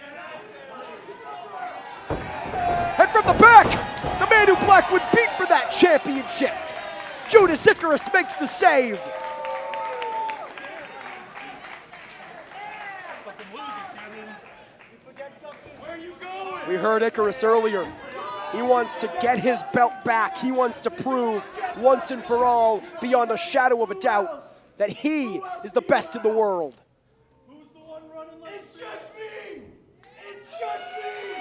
And from the back, the man who Blackwood beat for that championship. Judas Icarus makes the save. We heard Icarus earlier. He wants to get his belt back. He wants to prove once and for all, beyond a shadow of a doubt, that he is the best in the world. Who's the one running like It's just me! It's just me!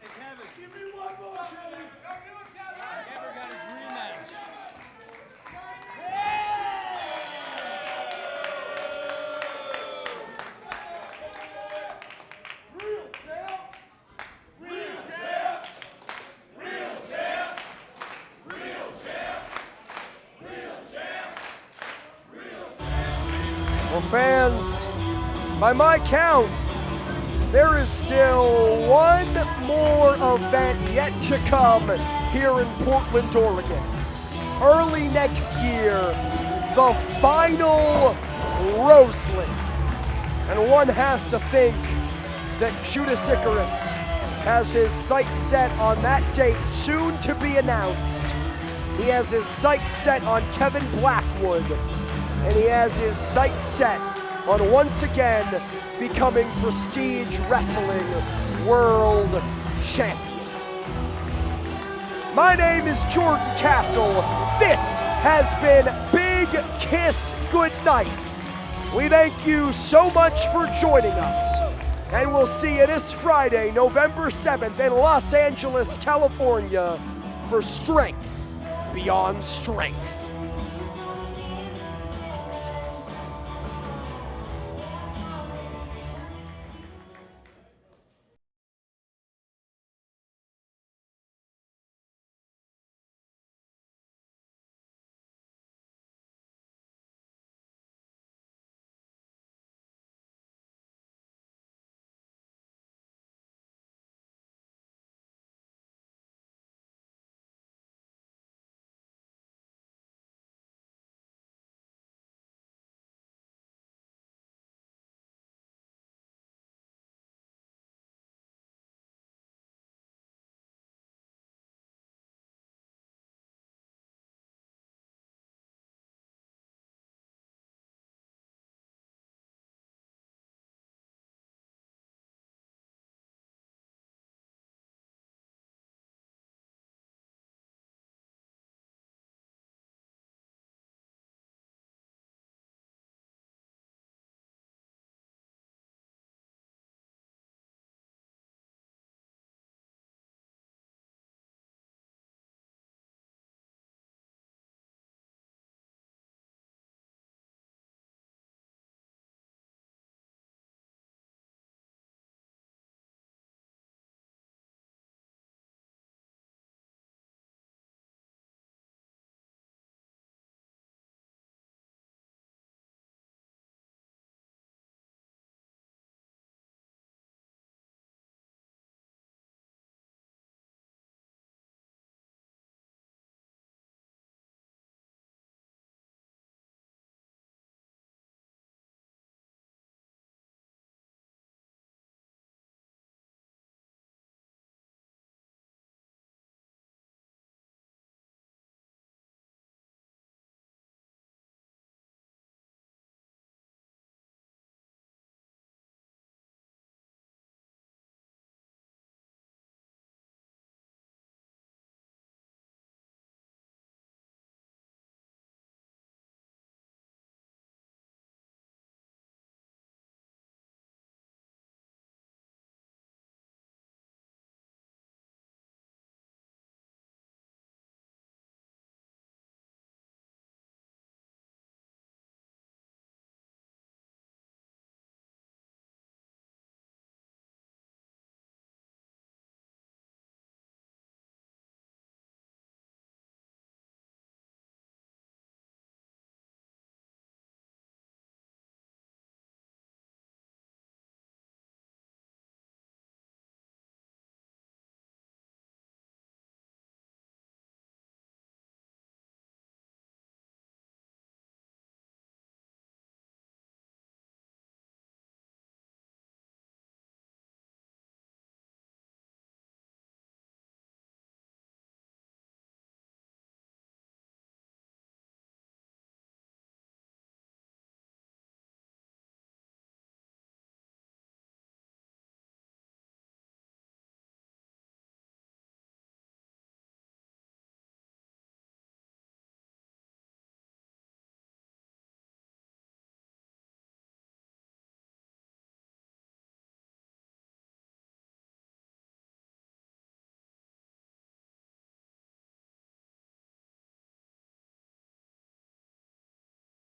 Hey, Kevin. Give me one more, Kevin! Never got his rematch. Real champ! Real champ! Real champ! Real champ! Real champ! Real champ! Well, fans, by my count, there is still one more event yet to come here in Portland, Oregon. Early next year, the final Roseland. And one has to think that Judas Icarus has his sights set on that date soon to be announced. He has his sights set on Kevin Blackwood, and he has his sights set on once again becoming Prestige Wrestling World Champion. My name is Jordan Castle. This has been Big Kiss Goodnight. We thank you so much for joining us, and we'll see you this Friday, November 7th in Los Angeles, California for Strength Beyond Strength.